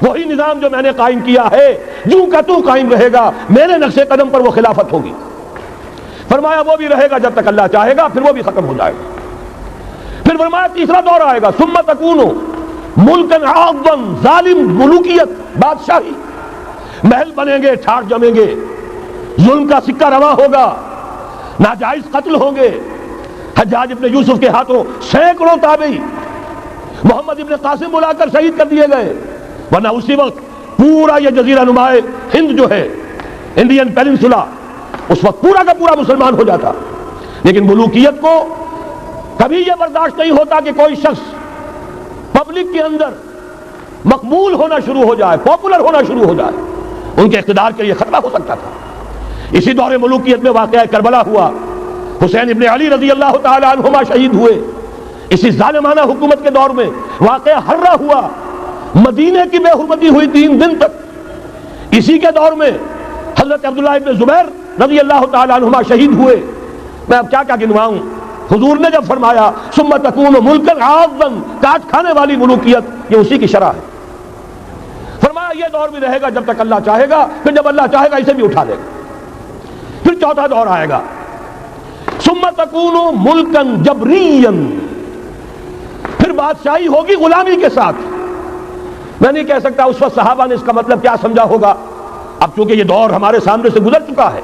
وہی نظام جو میں نے قائم کیا ہے جو کا تو قائم رہے گا، میرے نقش قدم پر وہ خلافت ہوگی۔ فرمایا وہ بھی رہے گا جب تک اللہ چاہے گا، پھر وہ بھی ختم ہو جائے گا۔ پھر فرمایا تیسرا دور آئے گا، ثم تکون ملکن عاضا، ظالم ملوکیت، بادشاہی، محل بنیں گے، ٹھاٹ جمیں گے، ظلم کا سکہ رواں ہوگا، ناجائز قتل ہوں گے۔ حجاج ابن یوسف کے ہاتھوں سینکڑوں تابعی محمد ابن قاسم بلا کر شہید کر دیے گئے، ورنہ اسی وقت پورا یہ جزیرہ نما ہند جو ہے، انڈین پیننسولا، اس وقت پورا کا پورا مسلمان ہو جاتا۔ لیکن ملوکیت کو کبھی یہ برداشت نہیں ہوتا کہ کوئی شخص پبلک کے اندر مقبول ہونا شروع ہو جائے، پاپولر ہونا شروع ہو جائے، ان کے اقتدار کے لیے خطرہ ہو سکتا تھا۔ اسی دور ملوکیت میں واقعہ کربلا ہوا، حسین ابن علی رضی اللہ تعالی عنہما شہید ہوئے۔ اسی ظالمانہ حکومت کے دور میں واقعہ ہررا ہوا، مدینے کی بے حرمتی ہوئی 3 دن تک۔ اسی کے دور میں حضرت عبداللہ ابن زبیر رضی اللہ تعالی عنہما شہید ہوئے۔ میں اب کیا کیا گنواؤں؟ حضور نے جب فرمایا ثم تکون ملکا عاضا، کاٹ کھانے والی ملوکیت، یہ اسی کی شرح ہے۔ فرمایا یہ دور بھی رہے گا جب تک اللہ چاہے گا، پھر جب اللہ چاہے گا اسے بھی اٹھا لے گا۔ پھر چوتھا دور آئے گا، ثم تکون ملکا جبریا، پھر بادشاہی ہوگی غلامی کے ساتھ۔ میں نہیں کہہ سکتا اس وقت صحابہ نے اس کا مطلب کیا سمجھا ہوگا، اب چونکہ یہ دور ہمارے سامنے سے گزر چکا ہے،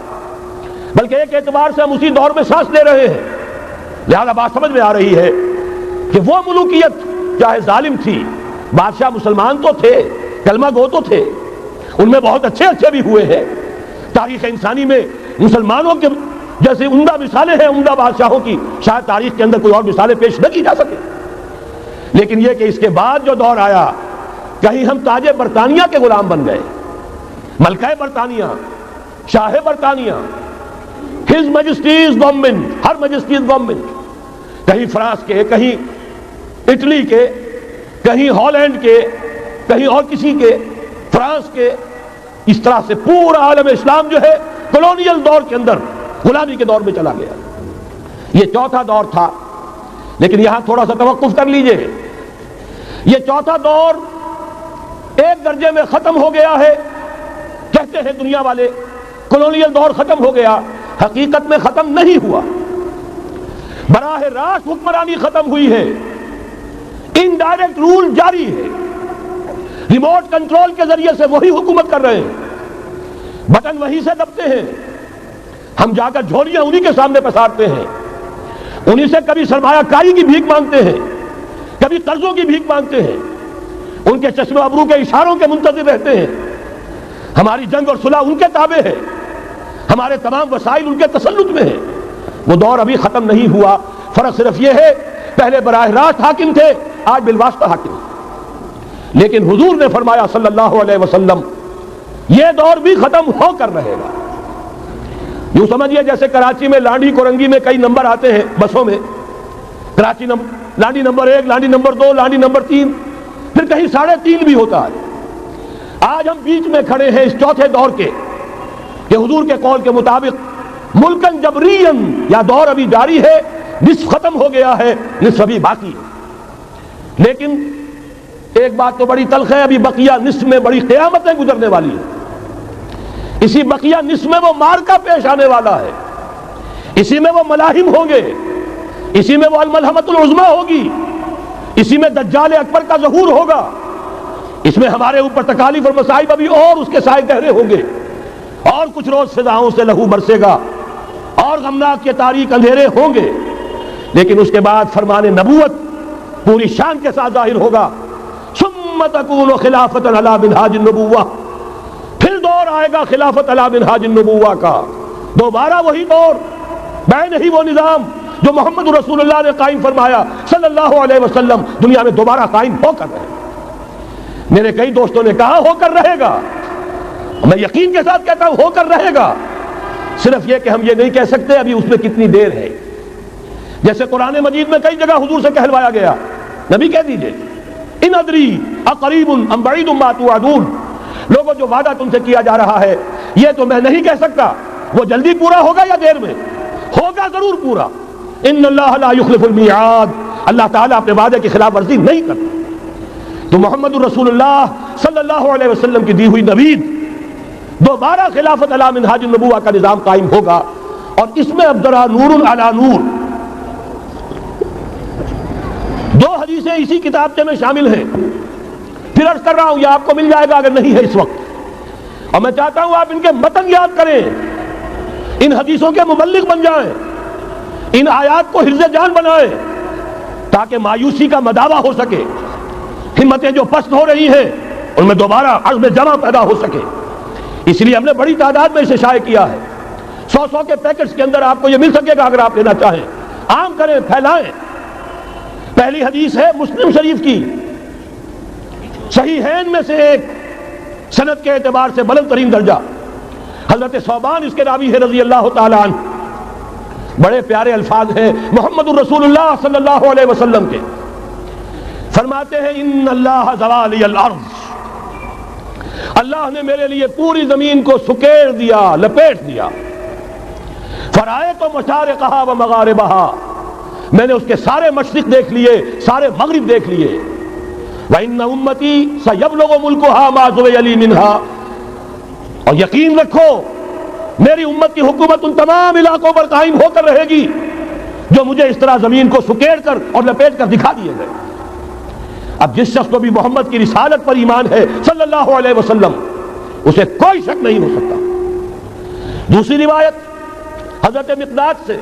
بلکہ ایک اعتبار سے ہم اسی دور میں سانس لے رہے ہیں، لہذا بات سمجھ میں آ رہی ہے کہ وہ ملوکیت چاہے ظالم تھی، بادشاہ مسلمان تو تھے، کلمہ گو تو تھے، ان میں بہت اچھے اچھے بھی ہوئے ہیں۔ تاریخ انسانی میں مسلمانوں کے جیسے عمدہ مثالیں ہیں عمدہ بادشاہوں کی، شاید تاریخ کے اندر کوئی اور مثالیں پیش نہ کی جا سکے۔ لیکن یہ کہ اس کے بعد جو دور آیا، کہیں ہم تاج برطانیہ کے غلام بن گئے، ملکہ برطانیہ، شاہ برطانیہ، ہز میجسٹیز گورنمنٹ، ہر میجسٹیز گورنمنٹ، کہیں فرانس کے، کہیں اٹلی کے، کہیں ہالینڈ کے، کہیں اور کسی کے، فرانس کے، اس طرح سے پورا عالم اسلام جو ہے کولونیل دور کے اندر غلامی کے دور میں چلا گیا۔ یہ چوتھا دور تھا، لیکن یہاں تھوڑا سا توقف کر لیجئے۔ یہ چوتھا دور ایک درجے میں ختم ہو گیا ہے، کہتے ہیں دنیا والے کولونیل دور ختم ہو گیا، حقیقت میں ختم نہیں ہوا۔ براہ راست حکمرانی ختم ہوئی ہے، انڈائریکٹ رول جاری ہے، ریموٹ کنٹرول کے ذریعے سے وہی حکومت کر رہے ہیں، بٹن وہی سے دبتے ہیں، ہم جا کر جھولیاں انہی کے سامنے پسارتے ہیں، انہی سے کبھی سرمایہ کاری کی بھیک مانگتے ہیں، کبھی قرضوں کی بھیک مانگتے ہیں، ان کے چشم ابرو کے اشاروں کے منتظر رہتے ہیں۔ ہماری جنگ اور صلح ان کے تابع ہے، ہمارے تمام وسائل ان کے تسلط میں ہیں۔ وہ دور ابھی ختم نہیں ہوا، فرق صرف یہ ہے پہلے براہ راست حاکم تھے، آج بالواسطہ حاکم۔ لیکن حضور نے فرمایا صلی اللہ علیہ وسلم یہ دور بھی ختم ہو کر رہے گا۔ یوں سمجھیے جیسے کراچی میں لانڈی کورنگی میں کئی نمبر آتے ہیں بسوں میں، Karachi Landhi number 1، Landhi number 2، Landhi number 3، پھر کہیں 3.5 بھی ہوتا ہے۔ آج ہم بیچ میں کھڑے ہیں اس چوتھے دور کے، کہ حضور کے قول کے مطابق ملکن جبرین، یا دور ابھی جاری ہے، نصف ختم ہو گیا ہے، نصف ابھی باقی ہے۔ لیکن ایک بات تو بڑی تلخ ہے، ابھی بقیہ نصف میں بڑی قیامتیں گزرنے والی ہیں۔ اسی بقیہ نصف میں وہ مارکا پیش آنے والا ہے، اسی میں وہ ملاحم ہوں گے، اسی میں وہ الملحمۃ العظمیٰ ہوگی، اسی میں دجال اکبر کا ظہور ہوگا، اس میں ہمارے اوپر تکالیف اور مصائب ابھی اور اس کے سائے گہرے ہوں گے، اور کچھ روز فضاؤں سے لہو برسے گا، اور غمناک کے تاریک اندھیرے ہوں گے، لیکن اس کے بعد فرمان نبوت پوری شان کے ساتھ ظاہر ہوگا۔ ثم تکون خلافۃ علی منہاج النبوہ، پھر دور آئے گا خلافت علی منہاج النبوہ کا، دوبارہ وہی دور، بین ہی وہ نظام جو محمد رسول اللہ نے قائم فرمایا صلی اللہ علیہ وسلم، دنیا میں دوبارہ قائم ہو کر رہے گا۔ میرے کئی دوستوں نے کہا ہو کر رہے گا، میں یقین کے ساتھ کہتا ہوں ہو کر رہے گا، صرف یہ کہ ہم یہ نہیں کہہ سکتے ابھی اس میں کتنی دیر ہے۔ جیسے قرآن مجید میں کئی جگہ حضور سے کہلوایا گیا، نبی کہہ دیجئے ان ادری اقریب ام بعید ما توعدون، لوگوں جو وعدہ تم سے کیا جا رہا ہے یہ تو میں نہیں کہہ سکتا وہ جلدی پورا ہوگا یا دیر میں، ہوگا ضرور پورا۔ ان اللہ لا یخلف المیعاد، اللہ تعالیٰ اپنے وعدے کی خلاف ورزی نہیں کرتا۔ تو محمد رسول اللہ صلی اللہ علیہ وسلم کی دی ہوئی نوید، دوبارہ خلافت علی منہاج النبوہ کا نظام قائم ہوگا، اور اس میں اب ذرا نور علی نور، دو حدیثیں اسی کتابچے میں شامل ہیں، پھر عرض کر رہا ہوں یہ آپ کو مل جائے گا اگر نہیں ہے اس وقت، اور میں چاہتا ہوں آپ ان کے متن یاد کریں، ان حدیثوں کے مبلغ بن جائیں، ان آیات کو حفظ جان بنائیں، تاکہ مایوسی کا مداوع ہو سکے، ہمتیں جو پست ہو رہی ہیں ان میں دوبارہ عزم جمع پیدا ہو سکے۔ اس لیے ہم نے بڑی تعداد میں اسے شائع کیا ہے، 100 کے پیکٹس کے اندر آپ کو یہ مل سکے گا اگر آپ لینا چاہیں، عام کریں، پھیلائیں۔ پہلی حدیث ہے مسلم شریف کی، صحیحین میں سے ایک، سند کے اعتبار سے بلند ترین درجہ، حضرت ثوبان اس کے راوی ہے رضی اللہ تعالیٰ عنہ، بڑے پیارے الفاظ ہیں محمد الرسول اللہ صلی اللہ علیہ وسلم کے، فرماتے ہیں ان اللہ زوالی الارض، اللہ نے میرے لیے پوری زمین کو سکیڑ دیا، لپیٹ دیا، فرائیت مشارقہا و مغاربہا، میں نے اس کے سارے مشرق دیکھ لیے، سارے مغرب دیکھ لیے، وَإِنَّ أُمَّتِي سَيَبْلُغُ مُلْكُهَا مَا زُوِيَ لِي مِنْهَا، اور یقین رکھو میری امت کی حکومت ان تمام علاقوں پر قائم ہو کر رہے گی جو مجھے اس طرح زمین کو سکیڑ کر اور لپیٹ کر دکھا دیے گئے۔ اب جس شخص کو بھی محمد کی رسالت پر ایمان ہے صلی اللہ علیہ وسلم، اسے کوئی شک نہیں ہو سکتا۔ دوسری روایت حضرت مقداد سے،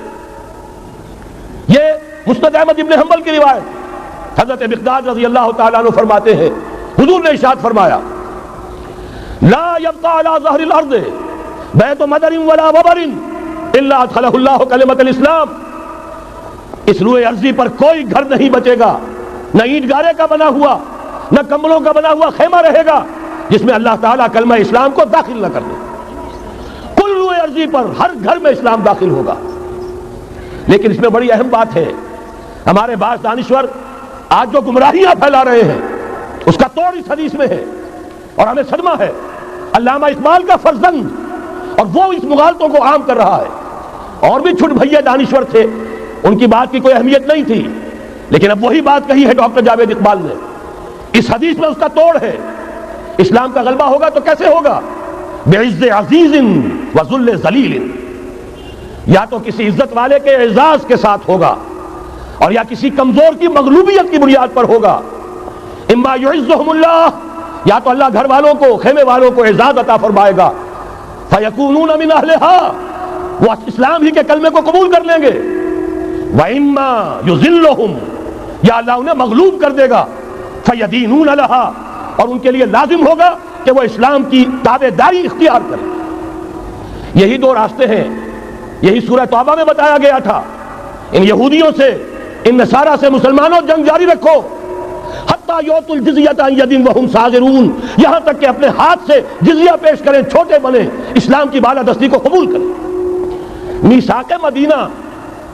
یہ مسند احمد ابن حنبل کی روایت، حضرت مقداد رضی اللہ تعالیٰ عنہ فرماتے ہیں حضور نے ارشاد فرمایا لا يبقى على ظہر الارض بیت مدر ولا وبر الا ادخلہ اللہ کلمۃ الاسلام، اس روئے ارضی پر کوئی گھر نہیں بچے گا، نہ اینٹ گارے کا بنا ہوا نہ کمبلوں کا بنا ہوا خیمہ رہے گا جس میں اللہ تعالیٰ کلمہ اسلام کو داخل نہ کر دے، کل روئے ارضی پر ہر گھر میں اسلام داخل ہوگا۔ لیکن اس میں بڑی اہم بات ہے، ہمارے بعض دانشور آج جو گمراہیاں پھیلا رہے ہیں اس کا توڑ اس حدیث میں ہے، اور ہمیں صدمہ ہے، علامہ اقبال کا فرزند، اور وہ اس مغالطوں کو عام کر رہا ہے، اور بھی چھٹ بھئیے دانشور تھے، ان کی بات کی کوئی اہمیت نہیں تھی، لیکن اب وہی بات کہی ہے ڈاکٹر جاوید اقبال نے، اس حدیث میں اس کا توڑ ہے، اسلام کا غلبہ ہوگا تو کیسے ہوگا؟ بعز عزیز و ذل ذلیل، یا تو کسی عزت والے کے اعزاز کے ساتھ ہوگا، اور یا کسی کمزور کی مغلوبیت کی بنیاد پر ہوگا۔ اما یعزہم اللہ، یا تو اللہ گھر والوں کو، خیمے والوں کو اعزاز عطا فرمائے گا، فیکونون من اہلہا، وہ اسلام ہی کے کلمے کو قبول کر لیں گے، وَإِمَّا يُذِلُّهُمْ، یا اللہ انہیں مغلوب کر دے گا، فَيَدِينُونَ لَهَا، اور ان کے لیے لازم ہوگا کہ وہ اسلام کی تابعداری اختیار کریں۔ یہی دو راستے ہیں، یہی سورہ توبہ میں بتایا گیا تھا، ان یہودیوں سے، ان نصارہ سے مسلمانوں جنگ جاری رکھو، حتیٰ یؤتوا الجزیۃ عن ید وہم صاغرون، یہاں تک کہ اپنے ہاتھ سے جزیہ پیش کریں، چھوٹے بنیں، اسلام کی بالادستی کو قبول کریں۔ میثاق مدینہ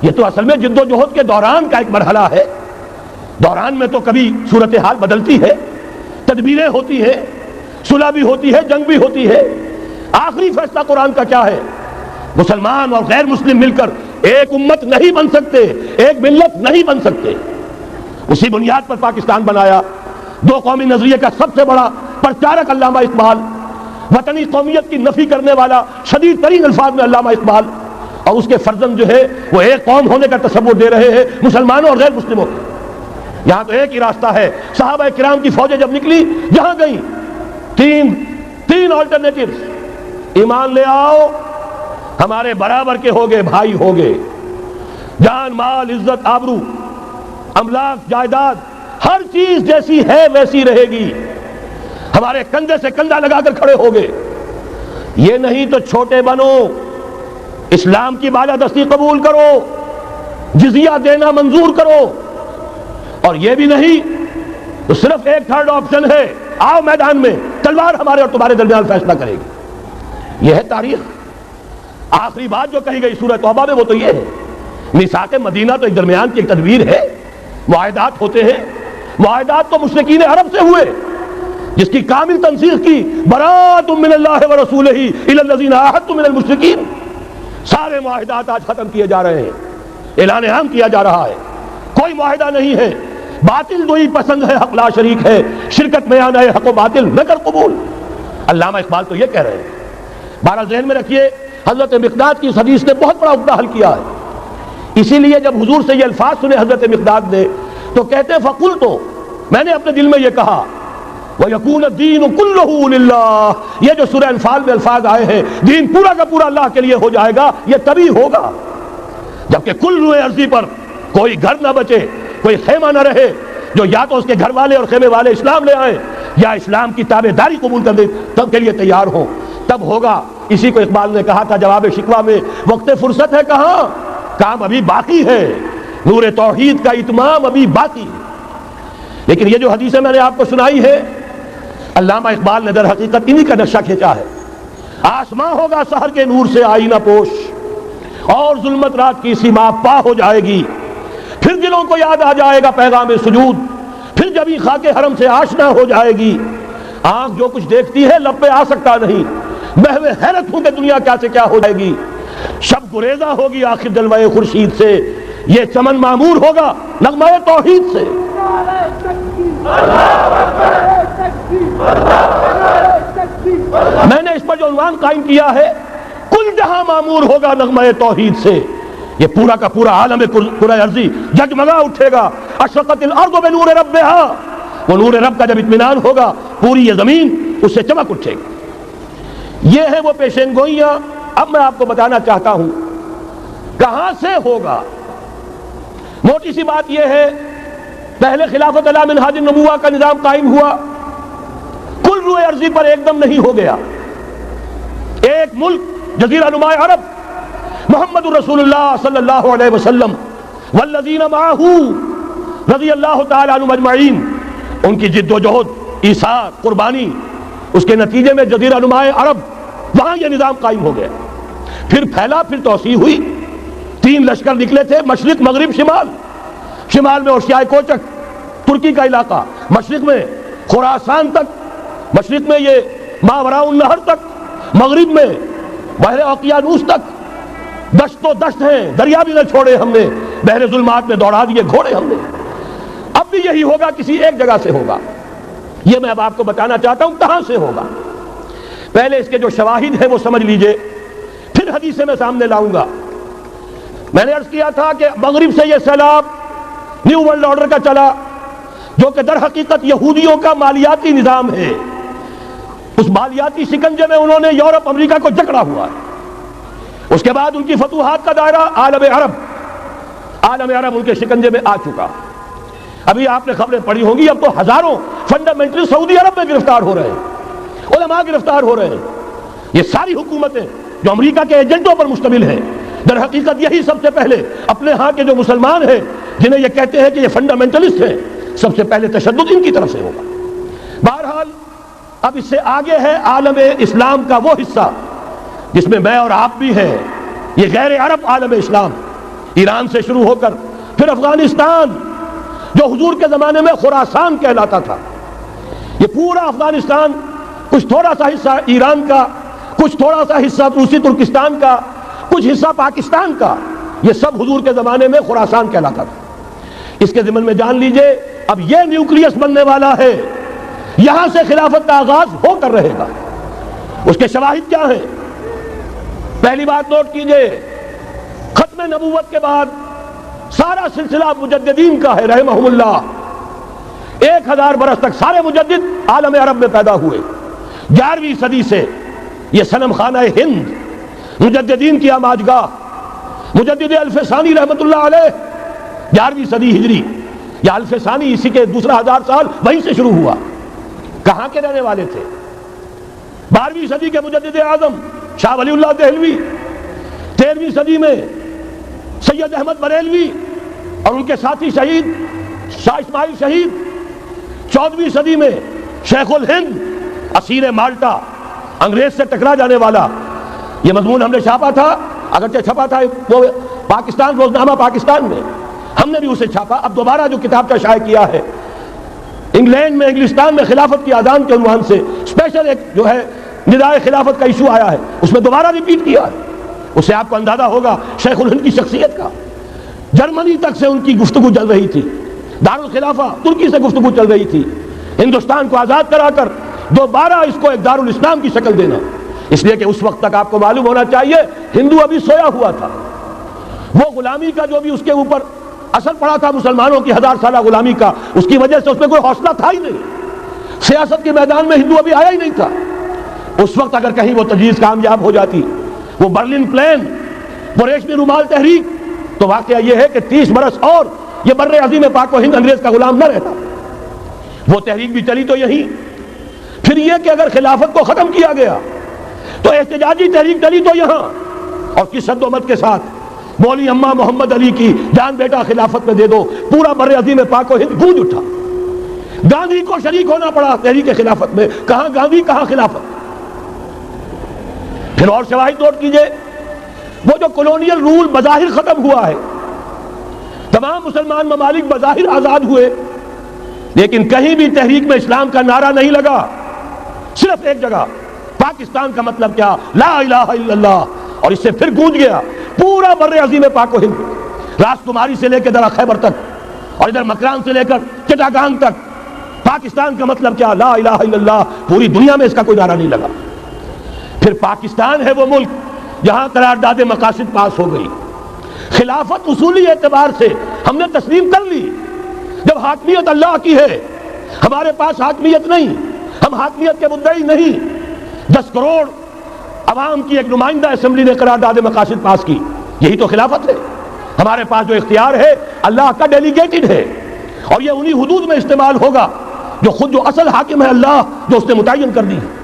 یہ تو اصل میں جد و جہد کے دوران کا ایک مرحلہ ہے، دوران میں تو کبھی صورتحال بدلتی ہے، تدبیریں ہوتی ہیں، صلح بھی ہوتی ہے، جنگ بھی ہوتی ہے، آخری فیصلہ قرآن کا کیا ہے؟ مسلمان اور غیر مسلم مل کر ایک امت نہیں بن سکتے، ایک ملت نہیں بن سکتے۔ اسی بنیاد پر پاکستان بنایا، دو قومی نظریے کا سب سے بڑا پرچارک علامہ اقبال، وطنی قومیت کی نفی کرنے والا شدید ترین الفاظ میں علامہ اقبال، اور اس کے فرزند جو ہے وہ ایک قوم ہونے کا تصور دے رہے ہیں مسلمانوں اور غیر مسلموں کو۔ یہاں تو ایک ہی راستہ ہے۔ صحابہ کرام کی فوجیں جب نکلی جہاں گئیں تین آلٹرنیٹیوز، ایمان لے آؤ ہمارے برابر کے ہوگے، بھائی ہوگے، جان مال عزت آبرو املاک جائیداد ہر چیز جیسی ہے ویسی رہے گی، ہمارے کندھے سے کندھا لگا کر کھڑے ہوگے، یہ نہیں تو چھوٹے بنو، اسلام کی بالادستی قبول کرو، جزیہ دینا منظور کرو، اور یہ بھی نہیں تو صرف ایک تھرڈ آپشن ہے، آؤ میدان میں، تلوار ہمارے اور تمہارے درمیان فیصلہ کرے گی۔ یہ ہے تاریخ۔ آخری بات جو کہی گئی سورہ توبہ میں وہ تو یہ ہے، میثاق مدینہ تو ایک درمیان کی ایک تدبیر ہے، معاہدات ہوتے ہیں، معاہدات تو مشرکین عرب سے ہوئے جس کی کامل تنسیخ کی، براءۃ من اللہ ورسولہ الی الذین عاہدتم من المشرکین۔ سارے معاہدات آج ختم کیے جا رہے ہیں، اعلان عام کیا جا رہا ہے، کوئی معاہدہ نہیں ہے، باطل دوئی پسند ہے، حق لا شریک ہے، شرکت میں آنا ہے حق و باطل نہ کر قبول۔ علامہ اقبال تو یہ کہہ رہے ہیں۔ بہرحال ذہن میں رکھیے حضرت مقداد کی اس حدیث نے بہت بڑا عقدہ حل کیا ہے، اسی لیے جب حضور سے یہ الفاظ سنے حضرت مقداد نے تو کہتے ہیں فقلت، میں نے اپنے دل میں یہ کہا وَيَكُونَ الدِّينُ كُلُّهُ لِلَّهِ، یہ جو سورہ انفال میں الفاظ آئے ہیں دین پورا کا پورا اللہ کے لیے ہو جائے گا، یہ تبھی ہوگا جبکہ کل روئے عرضی پر کوئی گھر نہ بچے، کوئی خیمہ نہ رہے جو یا تو اس کے گھر والے اور خیمے والے اسلام لے آئیں یا اسلام کی تابع داری قبول کرنے تب کے لیے تیار ہوں، تب ہوگا۔ اسی کو اقبال نے کہا تھا جواب شکوہ میں، وقت فرصت ہے کہاں، کام ابھی باقی ہے، نور توحید کا اتمام ابھی باقی ہے۔ لیکن یہ جو حدیثیں میں نے آپ کو سنائی ہے، علامہ اقبال نے در حقیقت انہی کا نقشہ کھینچا ہے۔ آسماں ہوگا سحر کے نور سے آئینہ پوش، اور ظلمت رات کی سیما پا ہو جائے گی، پھر دلوں کو یاد آ جائے گا پیغام سجود، پھر جبھی خاک حرم سے آشنا ہو جائے گی۔ آنکھ جو کچھ دیکھتی ہے لب پہ آ سکتا نہیں، محو حیرت ہوں کہ دنیا کیا سے کیا ہو جائے گی۔ شب گریزہ ہوگی آخر جلوہ خورشید سے، یہ چمن معمور ہوگا نغمہ توحید سے۔ میں نے اس پر جو عنوان قائم کیا ہے، کل جہاں معمور ہوگا نغمہ توحید سے، یہ پورا کا پورا عالم کرۂ ارضی جگمگا اٹھے گا۔ اشرقت الارض بنور ربہا، وہ نور رب کا جب اطمینان ہوگا پوری یہ زمین اس سے چمک اٹھے گی۔ یہ ہے وہ پیشین گوئیاں۔ اب میں آپ کو بتانا چاہتا ہوں کہاں سے ہوگا۔ موٹی سی بات یہ ہے، پہلے خلافت علی منہاج النبوہ کا نظام قائم ہوا، کل روئے ارضی پر ایک دم نہیں ہو گیا۔ ایک ملک جزیرہ نما عرب، محمد رسول اللہ صلی اللہ علیہ وسلم والذین معہ رضی اللہ تعالی عنہم اجمعین، ان کی جد و جہد، ایثار، قربانی، اس کے نتیجے میں جزیرہ نما عرب وہاں یہ نظام قائم ہو گیا۔ پھر پھیلا، پھر توسیع ہوئی، 3 لشکر نکلے تھے، مشرق مغرب شمال۔ شمال میں اوشیائے کوچک ترکی کا علاقہ، مشرق میں خراسان تک، مشرق میں یہ ماوراء النہر تک، مغرب میں بحر اوقیانوس تک۔ دشت و دشت ہیں، دریا بھی نہ چھوڑے ہم نے، بحر ظلمات میں دوڑا دیے گھوڑے ہم نے۔ اب بھی یہی ہوگا، کسی ایک جگہ سے ہوگا۔ یہ میں اب آپ کو بتانا چاہتا ہوں کہاں سے ہوگا۔ پہلے اس کے جو شواہد ہیں وہ سمجھ لیجئے، پھر حدیثیں میں سامنے لاؤں گا۔ میں نے عرض کیا تھا کہ مغرب سے یہ سیلاب نیو ورلڈ آرڈر کا چلا، جو کہ در حقیقت یہودیوں کا مالیاتی نظام ہے۔ اس مالیاتی شکنجے میں انہوں نے یورپ امریکہ کو جکڑا ہوا ہے۔ اس کے بعد ان کی فتوحات کا دائرہ عالم عرب ان کے شکنجے میں آ چکا۔ ابھی آپ نے خبریں پڑھی ہوں گی، اب تو ہزاروں فنڈامنٹل سعودی عرب میں گرفتار ہو رہے ہیں، علماء گرفتار ہو رہے ہیں۔ یہ ساری حکومتیں جو امریکہ کے ایجنٹوں پر مشتمل ہیں، در حقیقت یہی سب سے پہلے اپنے ہاں کے جو مسلمان ہیں جنہیں یہ کہتے ہیں کہ یہ فنڈامنٹلسٹ ہیں، سب سے پہلے تشدد ان کی طرف سے ہوگا۔ بہرحال اب اس سے آگے ہے عالم اسلام کا وہ حصہ جس میں میں اور آپ بھی ہیں، یہ غیر عرب عالم اسلام، ایران سے شروع ہو کر پھر افغانستان، جو حضور کے زمانے میں خراسان کہلاتا تھا۔ یہ پورا افغانستان، کچھ تھوڑا سا حصہ ایران کا، کچھ تھوڑا سا حصہ روسی ترکستان کا، کچھ حصہ پاکستان کا، یہ سب حضور کے زمانے میں خراسان کہلاتا تھا۔ اس کے ضمن میں جان لیجئے اب یہ نیوکلیس بننے والا ہے، یہاں سے خلافت کا آغاز ہو کر رہے گا۔ اس کے شواہد کیا ہیں؟ پہلی بات نوٹ کیجئے، ختم نبوت کے بعد سارا سلسلہ مجددین کا ہے رحمہم اللہ. 1000 برس تک سارے مجدد عالم عرب میں پیدا ہوئے. 11ویں صدی سے یہ صنم خانہ ہند مجددین کی آماجگاہ، مجدد الف ثانی رحمت اللہ علیہ 11ویں صدی ہجری یا الف ثانی، اسی کے دوسرا 1000 سال وہیں سے شروع ہوا. کہاں کے رہنے والے تھے؟ 12ویں صدی کے مجدد اعظم شاہ ولی اللہ دہلوی، 13ویں صدی میں سید احمد بریلوی اور ان کے ساتھی شہید شاہ اسماعیل شہید، 14ویں صدی میں شیخ الہند اسیر مالٹا، انگریز سے ٹکرا جانے والا. یہ مضمون ہم نے چھاپا تھا، اگرچہ چھپا تھا وہ پاکستان روزنامہ پاکستان میں، ہم نے بھی اسے چھاپا. اب دوبارہ جو کتاب کا شائع کیا ہے انگلینڈ میں، انگلستان میں خلافت کی اذان کے عنوان سے اسپیشل ایک جو ہے ندائے خلافت کا ایشو آیا ہے، اس میں دوبارہ ریپیٹ کیا ہے. اس سے آپ کو اندازہ ہوگا شیخ الہند کی شخصیت کا. جرمنی تک سے ان کی گفتگو چل رہی تھی، دارالخلافہ ترکی سے گفتگو چل رہی تھی، ہندوستان کو آزاد کرا کر دوبارہ اس کو ایک دارالاسلام کی شکل دینا. اس لیے کہ اس وقت تک آپ کو معلوم ہونا چاہیے ہندو ابھی سویا ہوا تھا. وہ غلامی کا جو بھی اس کے اوپر اثر پڑا تھا مسلمانوں کی 1000 سالہ غلامی کا، اس کی وجہ سے اس میں کوئی حوصلہ تھا ہی نہیں. سیاست کے میدان میں ہندو ابھی آیا ہی نہیں تھا. اس وقت اگر کہیں وہ تجویز کامیاب ہو جاتی، وہ برلن پلان، وہ ریشمی رومال تحریک، تو واقعہ یہ ہے کہ 30 برس اور یہ بر عظیم پاک و ہند انگریز کا غلام نہ رہتا. وہ تحریک بھی چلی تو یہی. پھر یہ کہ اگر خلافت کو ختم کیا گیا تو احتجاجی تحریک چلی تو یہاں، اور کس شد و مت کے ساتھ مولوی اماں محمد علی کی جان بیٹا خلافت میں دے دو. پورا بر عظیم پاک و ہند گونج اٹھا. گاندھی کو شریک ہونا پڑا تحریک خلافت میں. کہاں گاندھی کہاں خلافت. پھر اور شواہد نوٹ کیجئے، وہ جو کولونیل رول بظاہر ختم ہوا ہے، تمام مسلمان ممالک بظاہر آزاد ہوئے، لیکن کہیں بھی تحریک میں اسلام کا نعرہ نہیں لگا. صرف ایک جگہ، پاکستان کا مطلب کیا، لا الہ الا اللہ، اور اس سے پھر گونج گیا پورا بر عظیم پاک و ہند، راس کماری سے لے کے درہ خیبر تک، اور ادھر مکران سے لے کر چٹاگانگ تک. پاکستان کا مطلب کیا، لا الہ الا اللہ. پوری دنیا میں اس کا کوئی نعرہ نہیں لگا. پھر پاکستان ہے وہ ملک جہاں قرارداد مقاصد پاس ہو گئی. خلافت اصولی اعتبار سے ہم نے تسلیم کر لی. جب حاکمیت اللہ کی ہے، ہمارے پاس حاکمیت نہیں، ہم حاکمیت کے مدعی نہیں. 10 کروڑ عوام کی ایک نمائندہ اسمبلی نے قرارداد مقاصد پاس کی، یہی تو خلافت ہے. ہمارے پاس جو اختیار ہے اللہ کا ڈیلیگیٹڈ ہے، اور یہ انہی حدود میں استعمال ہوگا جو خود جو اصل حاکم ہے اللہ، جو اس نے متعین کر دی ہے.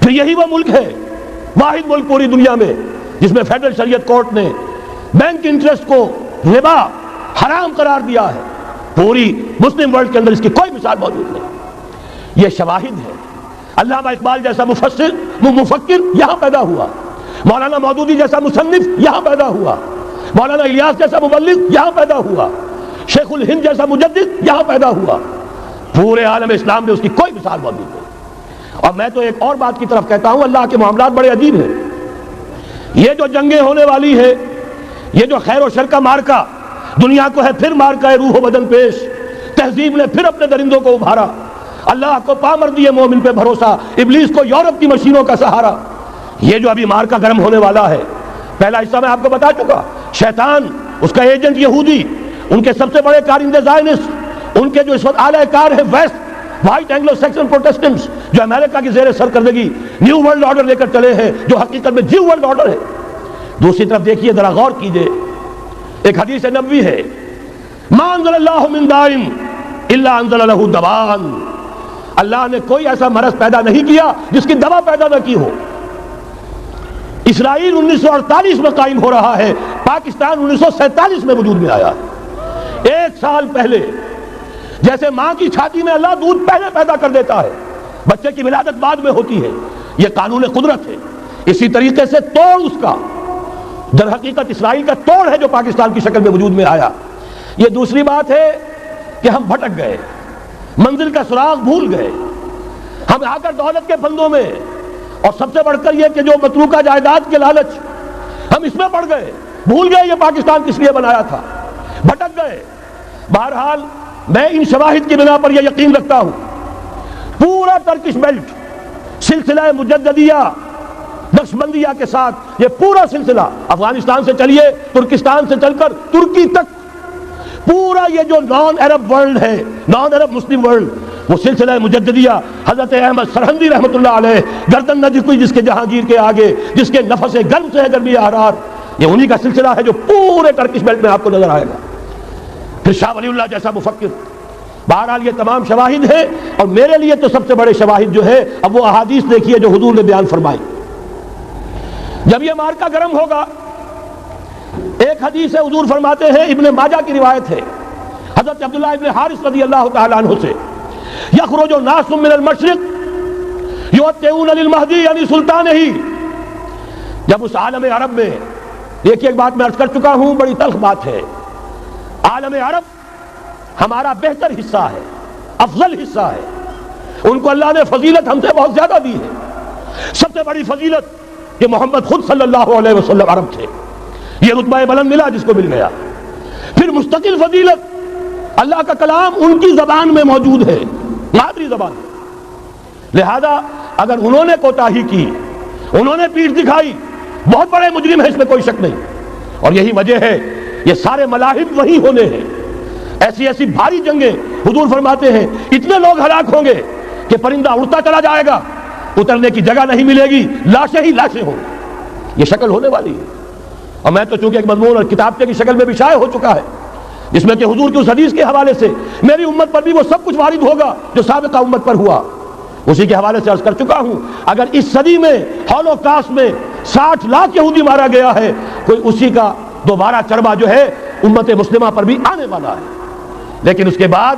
پھر یہی وہ ملک ہے، واحد ملک پوری دنیا میں جس میں فیڈرل شریعت کورٹ نے بینک انٹرسٹ کو ربا حرام قرار دیا ہے. پوری مسلم ورلڈ کے اندر اس کی کوئی مثال موجود نہیں. یہ شواہد ہے. علامہ اقبال جیسا مفکر یہاں پیدا ہوا، مولانا مودودی جیسا مصنف یہاں پیدا ہوا، مولانا الیاس جیسا مبلغ یہاں پیدا ہوا، شیخ الہند جیسا مجدد یہاں پیدا ہوا. پورے عالم اسلام میں اس کی کوئی مثال موجود نہیں. اور میں تو ایک اور بات کی طرف کہتا ہوں، اللہ کے معاملات بڑے عجیب ہیں. یہ جو جنگیں ہونے والی ہے، یہ جو خیر و شر کا مارکا دنیا کو ہے، پھر مارکا ہے روح و بدن پیش. تہذیب نے پھر اپنے درندوں کو ابھارا. اللہ کو پامر دیے مومن پہ بھروسہ، ابلیس کو یورپ کی مشینوں کا سہارا. یہ جو ابھی مارکا گرم ہونے والا ہے، پہلا حصہ میں آپ کو بتا چکا. شیطان، اس کا ایجنٹ یہودی، ان کے سب سے بڑے کارندے زائنسٹ، ان کے جو اس وقت اعلی کار ہیں west, white Anglo Saxon Protestants, جو امریکہ کی زیر سرکردگی نیو ورلڈ آرڈر لے کر چلے ہیں، جو حقیقت میں نیو ورلڈ آرڈر ہے. دوسری طرف دیکھیے، ذرا غور کیجئے، ایک حدیث نبوی ہے، ما انزل اللہ من دائن الا انزل له دوان. اللہ نے کوئی ایسا مرض پیدا نہیں کیا جس کی دوا پیدا نہ کی ہو. اسرائیل 1948 میں قائم ہو رہا ہے، پاکستان 1947 میں وجود میں آیا ہے. 1 سال پہلے جیسے ماں کی چھاتی میں اللہ دودھ پہلے پیدا کر دیتا ہے، بچے کی ولادت بعد میں ہوتی ہے. یہ قانون قدرت ہے. اسی طریقے سے توڑ اس کا در حقیقت اسرائیل کا توڑ ہے جو پاکستان کی شکل میں وجود میں آیا. یہ دوسری بات ہے کہ ہم بھٹک گئے، منزل کا سراغ بھول گئے. ہم آ کر دولت کے پھندوں میں، اور سب سے بڑھ کر یہ کہ جو متروکہ جائیداد کے لالچ، ہم اس میں پڑ گئے، بھول گئے یہ پاکستان کس لیے بنایا تھا، بھٹک گئے. بہرحال میں ان شواہد کی بنا پر یہ یقین رکھتا ہوں، پورا ٹرکش بیلٹ، سلسلہ مجددیہ نقشبندیہ کے ساتھ یہ پورا سلسلہ افغانستان سے چلیے ترکستان سے چل کر ترکی تک، پورا یہ جو نان عرب ورلڈ ہے، نان عرب مسلم ورلڈ، وہ سلسلہ مجددیہ حضرت احمد سرہندی رحمۃ اللہ علیہ، گردن نہ جھکی جس کے جہانگیر کے آگے، جس کے نفس گرم سے ہے گرمی احرار، یہ انہی کا سلسلہ ہے جو پورے ٹرکش بیلٹ میں آپ کو نظر آئے گا۔ پھر شاہ ولی اللہ جیسا مفکر۔ بہرحال یہ تمام شواہد ہیں، اور میرے لیے تو سب سے بڑے شواہد جو ہے اب وہ احادیث دیکھیے جو حضور نے بیان فرمائی۔ جب یہ مارکا گرم ہوگا، ایک حدیث ہے حضور فرماتے ہیں، ابن ماجہ کی روایت ہے حضرت عبداللہ ابن حارث رضی اللہ تعالیٰ عنہ سے، یخرج ناس من المشرق یؤتون للمہدی یعنی سلطان ہی۔ جب اس عالم عرب میں، دیکھیے ایک بات میں عرض کر چکا ہوں، بڑی تلخ بات ہے، عالم عرب ہمارا بہتر حصہ ہے، افضل حصہ ہے، ان کو اللہ نے فضیلت ہم سے بہت زیادہ دی ہے۔ سب سے بڑی فضیلت کہ محمد خود صلی اللہ علیہ وسلم عرب تھے، یہ رتبہ بلند ملا جس کو مل گیا۔ پھر مستقل فضیلت، اللہ کا کلام ان کی زبان میں موجود ہے، مادری زبان۔ لہذا اگر انہوں نے کوتاہی کی، انہوں نے پیٹھ دکھائی، بہت بڑے مجرم ہیں، اس میں کوئی شک نہیں۔ اور یہی وجہ ہے یہ سارے ملاحم وہی ہونے ہیں، ایسی ایسی بھاری جنگیں، حضور فرماتے ہیں اتنے لوگ ہلاک ہوں گے کہ پرندہ اڑتا چلا جائے گا، اترنے کی جگہ نہیں ملے گی، لاشیں ہی لاشیں ہوں گی، یہ شکل ہونے والی ہے۔ اور میں تو چونکہ ایک مضمون اور کتابچے کی شکل میں بھی شائع ہو چکا ہے، جس میں کہ حضور کی اس حدیث کے حوالے سے میری امت پر بھی وہ سب کچھ وارد ہوگا جو سابقہ امت پر ہوا، اسی کے حوالے سے عرض کر چکا ہوں۔ اگر اس صدی میں ہولوکاسٹ میں 60 لاکھ یہودی مارا گیا ہے، کوئی اسی کا دوبارہ چربہ جو ہے امت مسلمہ پر بھی آنے والا ہے۔ لیکن اس کے بعد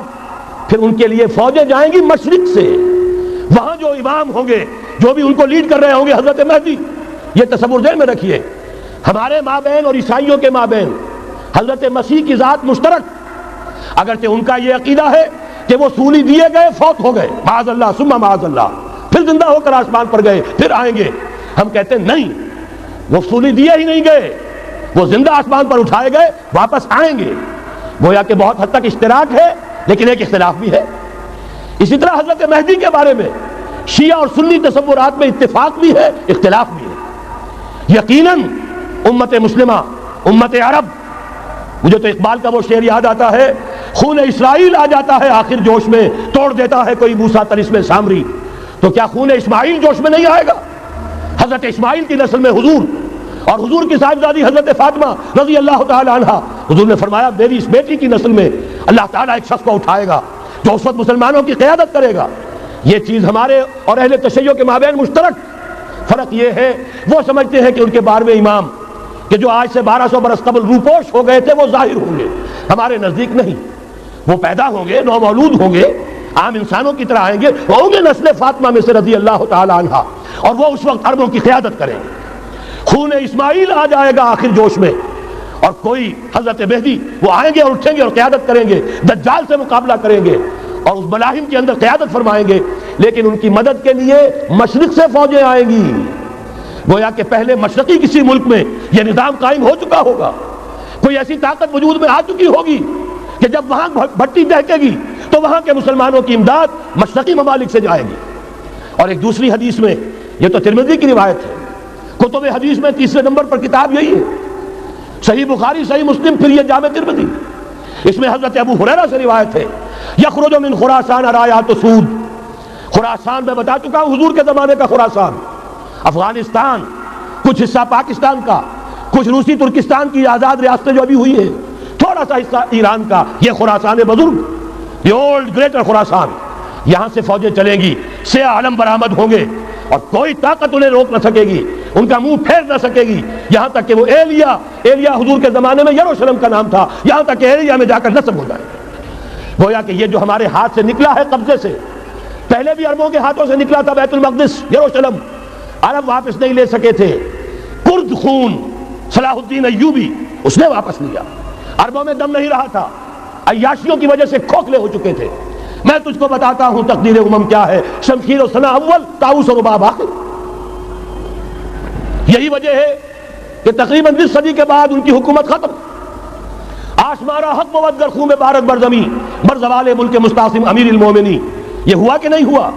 پھر ان کے لیے فوجیں جائیں گی مشرق سے، وہاں جو امام ہوں گے، جو بھی ان کو لیڈ کر رہے ہوں گے، حضرت مہدی۔ یہ تصور ذہن میں رکھیے، ہمارے مابین اور عیسائیوں کے مابین حضرت مسیح کی ذات مشترک، اگرچہ ان کا یہ عقیدہ ہے کہ وہ سولی دیے گئے فوت ہو گئے، معاذ اللہ ثم معاذ اللہ، پھر زندہ ہو کر آسمان پر گئے، پھر آئیں گے۔ ہم کہتے ہیں نہیں، وہ سولی دیے ہی نہیں گئے، وہ زندہ آسمان پر اٹھائے گئے، واپس آئیں گے۔ گویا کہ بہت حد تک اشتراک ہے، لیکن ایک اختلاف بھی ہے۔ اسی طرح حضرت مہدی کے بارے میں شیعہ اور سنی تصورات میں اتفاق بھی ہے، اختلاف بھی ہے۔ یقیناً امت مسلمہ، امت عرب، مجھے تو اقبال کا وہ شعر یاد آتا ہے، خون اسرائیل آ جاتا ہے آخر جوش میں، توڑ دیتا ہے کوئی موسیٰ طلسم سامری، تو کیا خون اسماعیل جوش میں نہیں آئے گا؟ حضرت اسماعیل کی نسل میں حضور، اور حضور کی صاحبزادی حضرت فاطمہ رضی اللہ تعالی عنہا، حضور نے فرمایا میری اس بیٹی کی نسل میں اللہ تعالیٰ ایک شخص کو اٹھائے گا جو اس وقت مسلمانوں کی قیادت کرے گا۔ یہ چیز ہمارے اور اہل تشیع کے مابین مشترک۔ فرق یہ ہے وہ سمجھتے ہیں کہ ان کے 12ویں امام کہ جو آج سے 1200 برس قبل روپوش ہو گئے تھے وہ ظاہر ہوں گے، ہمارے نزدیک نہیں، وہ پیدا ہوں گے، نو مولود ہوں گے، عام انسانوں کی طرح آئیں گے، ہوں گے نسل فاطمہ میں سے رضی اللہ تعالی عنہا، اور وہ اس وقت عربوں کی قیادت کریں گے۔ خون اسماعیل آ جائے گا آخر جوش میں، اور کوئی حضرت مہدی وہ آئیں گے اور اٹھیں گے اور قیادت کریں گے، دجال سے مقابلہ کریں گے اور اس ملاحم کے اندر قیادت فرمائیں گے، لیکن ان کی مدد کے لیے مشرق سے فوجیں آئیں گی۔ گویا کہ پہلے مشرقی کسی ملک میں یہ نظام قائم ہو چکا ہوگا، کوئی ایسی طاقت وجود میں آ چکی ہوگی کہ جب وہاں بھٹی دہکے گی تو وہاں کے مسلمانوں کی امداد مشرقی ممالک سے جائے گی۔ اور ایک دوسری حدیث میں، یہ تو ترمذی کی روایت ہے، کتب حدیث میں 3 نمبر پر کتاب یہی ہے، صحیح بخاری، صحیح مسلم، پھر یہ جامع ترمذی، اس میں حضرت ابو ہریرہ سے روایت ہے، یخرج من خراسان رایات سود۔ خراسان میں بتا چکا ہوں حضور کے زمانے کا خراسان، افغانستان، کچھ حصہ پاکستان کا، کچھ روسی ترکستان کی آزاد ریاستیں جو ابھی ہوئی ہیں، تھوڑا سا حصہ ایران کا، یہ خراسان بزرگ، دی اولڈ گریٹر خراسان، یہاں سے فوجیں چلیں گی، سیاہ علم برآمد ہوں گے اور کوئی طاقت انہیں روک نہ سکے گی، ان کا منہ پھیر نہ سکے گی، یہاں تک کہ وہ ایلیا حضور کے زمانے میں یروشلم کا نام تھا، یہاں تک کہ ایلیا میں جا کر نصب ہو جائے۔ گویا کہ یہ جو ہمارے ہاتھ سے نکلا ہے قبضے سے، پہلے بھی عربوں کے ہاتھوں سے نکلا تھا بیت المقدس، یروشلم، عرب واپس نہیں لے سکے تھے، کرد خون صلاح الدین ایوبی اس نے واپس لیا، عربوں میں دم نہیں رہا تھا، عیاشیوں کی وجہ سے کھوکھلے ہو چکے تھے۔ میں تجھ کو بتاتا ہوں تقدیر امم کیا ہے، شمشیر و ثنا اول، طاؤس و رباب آخر۔ یہی وجہ ہے کہ تقریباً 20 صدی کے بعد ان کی حکومت ختم، آشمارا حق بود گر خون بارت برزمین بر زوال ملک مستعصم امیر المومنین، یہ ہوا کہ نہیں ہوا؟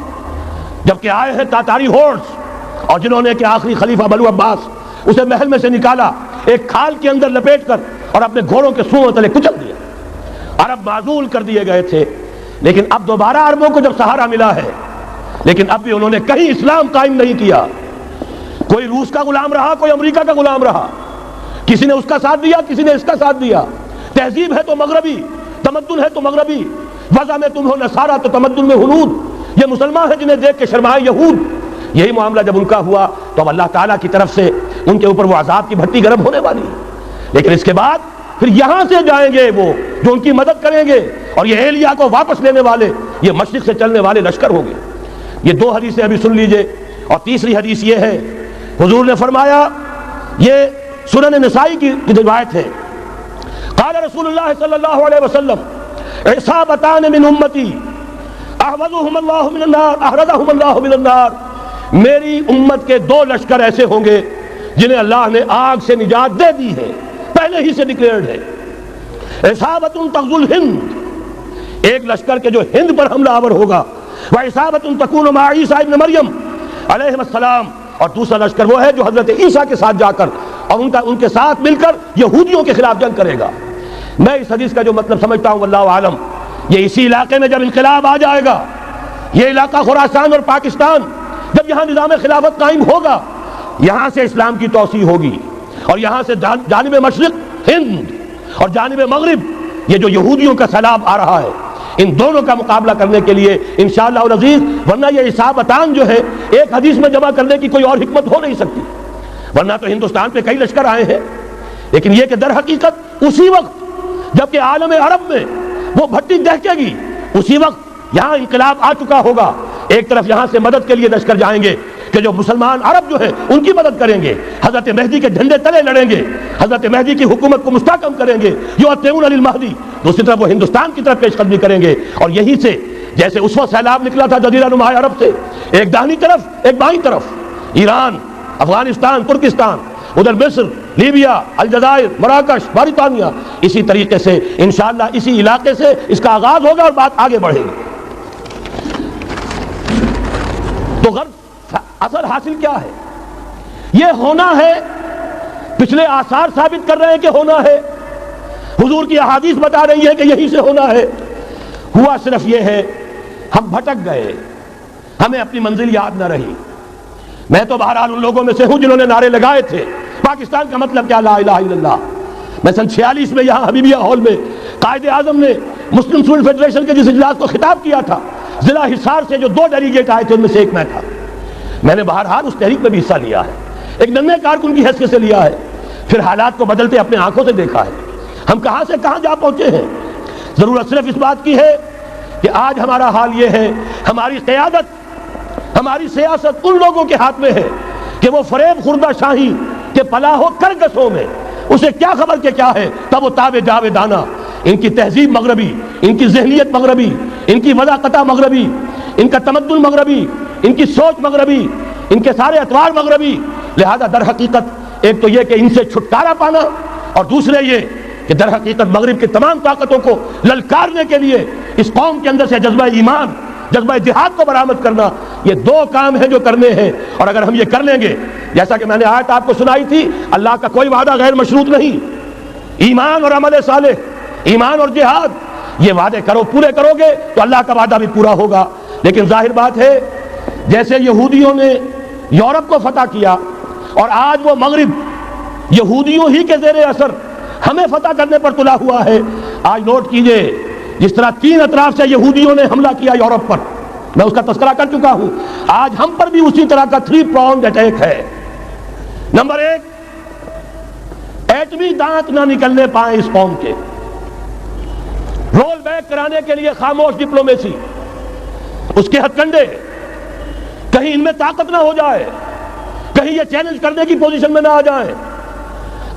جبکہ آئے ہیں تاتاری ہورس اور جنہوں نے کہ آخری خلیفہ بنو عباس اسے محل میں سے نکالا، ایک کھال کے اندر لپیٹ کر اور اپنے گھوڑوں کے سوؤں تلے کچل دیا۔ عرب معزول کر دیے گئے تھے، لیکن اب دوبارہ عربوں کو جب سہارا ملا ہے، لیکن اب بھی انہوں نے کہیں اسلام قائم نہیں کیا۔ کوئی روس کا غلام رہا، کوئی امریکہ کا غلام رہا، کسی نے اس کا ساتھ دیا، کسی نے اس کا ساتھ دیا۔ تہذیب ہے تو مغربی، تمدن ہے تو مغربی، وضع میں تم ہو نصارہ تو تمدن میں ہنود۔ یہ مسلمان ہیں جنہیں دیکھ کے شرمائے یہود۔ یہی معاملہ جب ان کا ہوا تو اب اللہ تعالیٰ کی طرف سے ان کے اوپر وہ عذاب کی بھٹی گرم ہونے والی ہے۔ لیکن اس کے بعد پھر یہاں سے جائیں گے وہ جو ان کی مدد کریں گے، اور یہ ایلیا کو واپس لینے والے، یہ مشرق سے چلنے والے لشکر ہوں گے۔ یہ دو حدیثیں ابھی سن لیجئے، اور تیسری حدیث یہ ہے، حضور نے فرمایا، یہ سنن نسائی کی روایت ہے، قال رسول اللہ صلی اللہ علیہ وسلم عصابتان من امتی احفظهم اللہ من النار احرزهم اللہ من النار، میری امت کے دو لشکر ایسے ہوں گے جنہیں اللہ نے آگ سے نجات دے دی ہے، پہلے ہی سے ڈکلیئرڈ ہے۔ عصابت تغزو الہند، ایک لشکر کے جو ہند پر حملہ آور ہوگا، وعصابت تکون مع عیسیٰ ابن مریم علیہ السلام، اور دوسرا لشکر وہ ہے جو حضرت عیسیٰ کے ساتھ جا کر اور ان کے ساتھ مل کر یہودیوں کے خلاف جنگ کرے گا۔ میں اس حدیث کا جو مطلب سمجھتا ہوں واللہ عالم، یہ اسی علاقے میں جب انقلاب آ جائے گا، یہ علاقہ خراسان اور پاکستان، جب یہاں نظام خلافت قائم ہوگا، یہاں سے اسلام کی توسیع ہوگی، اور یہاں سے جانب مشرق ہند اور جانب مغرب یہ جو یہودیوں کا سیلاب آ رہا ہے، ان دونوں کا مقابلہ کرنے کے لیے انشاءاللہ العزیز، ورنہ یہ عصابتان جو ہے ایک حدیث میں جمع کرنے کی کوئی اور حکمت ہو نہیں سکتی، ورنہ تو ہندوستان پہ کئی لشکر آئے ہیں، لیکن یہ کہ در حقیقت اسی وقت جبکہ عالم عرب میں وہ بھٹی دہکے گی، اسی وقت یہاں انقلاب آ چکا ہوگا۔ ایک طرف یہاں سے مدد کے لیے لشکر جائیں گے کہ جو مسلمان عرب جو ہیں ان کی مدد کریں گے، حضرت مہدی کے جھنڈے تلے لڑیں گے، حضرت مہدی کی حکومت کو مستحکم کریں گے، یؤتون للمہدی، دوسری طرف وہ ہندوستان کی طرف پیش قدمی کریں گے، اور یہیں سے جیسے اس وقت سیلاب نکلا تھا جزیرہ نما عرب سے، ایک داہنی طرف ایک بائیں طرف، ایران، افغانستان، ترکستان، ادھر مصر، لیبیا، الجزائر، مراکش، موریتانیہ، اسی طریقے سے انشاءاللہ اسی علاقے سے اس کا آغاز ہوگا اور بات آگے بڑھے گی۔ تو غرض اصل حاصل کیا ہے؟ یہ ہونا ہے، پچھلے آثار ثابت کر رہے ہیں کہ ہونا ہے، حضور کی احادیث بتا رہی ہے کہ یہی سے ہونا ہے۔ ہوا صرف یہ ہے ہم بھٹک گئے، ہمیں اپنی منزل یاد نہ رہی۔ میں تو بہرحال ان لوگوں میں سے ہوں جنہوں نے نعرے لگائے تھے پاکستان کا مطلب کیا، لا الہ الا اللہ۔ میں سن 46 میں یہاں حبیبیہ ہال میں قائد اعظم نے مسلم اسٹوڈنٹ فیڈریشن کے جس اجلاس کو خطاب کیا تھا، ضلع حصار سے جو 2 ڈیلیگیٹ آئے تھے ان میں سے ایک میں تھا۔ میں نے بہرحال اس تحریک میں بھی حصہ لیا ہے، ایک ننھے کارکن کی حیثیت سے لیا ہے، پھر حالات کو بدلتے اپنے آنکھوں سے دیکھا ہے، ہم کہاں سے کہاں جا پہنچے ہیں۔ ضرورت صرف اس بات کی ہے کہ آج ہمارا حال یہ ہے، ہماری قیادت، ہماری سیاست ان لوگوں کے ہاتھ میں ہے کہ وہ فریب خوردہ شاہی کے پلاح و کرکسوں میں اسے کیا خبر کہ کیا ہے، تب وہ تاب جاوے دانا، ان کی تہذیب مغربی، ان کی ذہنیت مغربی، ان کی وضاقتہ مغربی، ان کا تمدن مغربی، ان کی سوچ مغربی، ان کے سارے اطوار مغربی۔ لہذا در حقیقت ایک تو یہ کہ ان سے چھٹکارا پانا، اور دوسرے یہ کہ در حقیقت مغرب کی تمام طاقتوں کو للکارنے کے لیے اس قوم کے اندر سے جذبہ ایمان، جذبہ جہاد کو برآمد کرنا، یہ 2 کام ہیں جو کرنے ہیں۔ اور اگر ہم یہ کر لیں گے، جیسا کہ میں نے آیت آپ کو سنائی تھی، اللہ کا کوئی وعدہ غیر مشروط نہیں، ایمان اور عمل صالح، ایمان اور جہاد، یہ وعدے پورے کرو گے تو اللہ کا وعدہ بھی پورا ہوگا۔ لیکن ظاہر بات ہے جیسے یہودیوں نے یورپ کو فتح کیا اور آج وہ مغرب یہودیوں ہی کے زیر اثر ہمیں فتح کرنے پر تلا ہوا ہے۔ آج نوٹ کیجئے، جس طرح 3 اطراف سے یہودیوں نے حملہ کیا یورپ پر، میں اس کا تذکرہ کر چکا ہوں، آج ہم پر بھی اسی طرح کا 3 pronged اٹیک ہے۔ نمبر 1، ایٹمی دانت نہ نکلنے پائیں اس قوم کے، رول بیک کرانے کے لیے خاموش ڈپلومیسی، اس کے ہتھ کنڈے، کہیں ان میں طاقت نہ ہو جائے، کہیں یہ چیلنج کرنے کی پوزیشن میں نہ آ جائیں،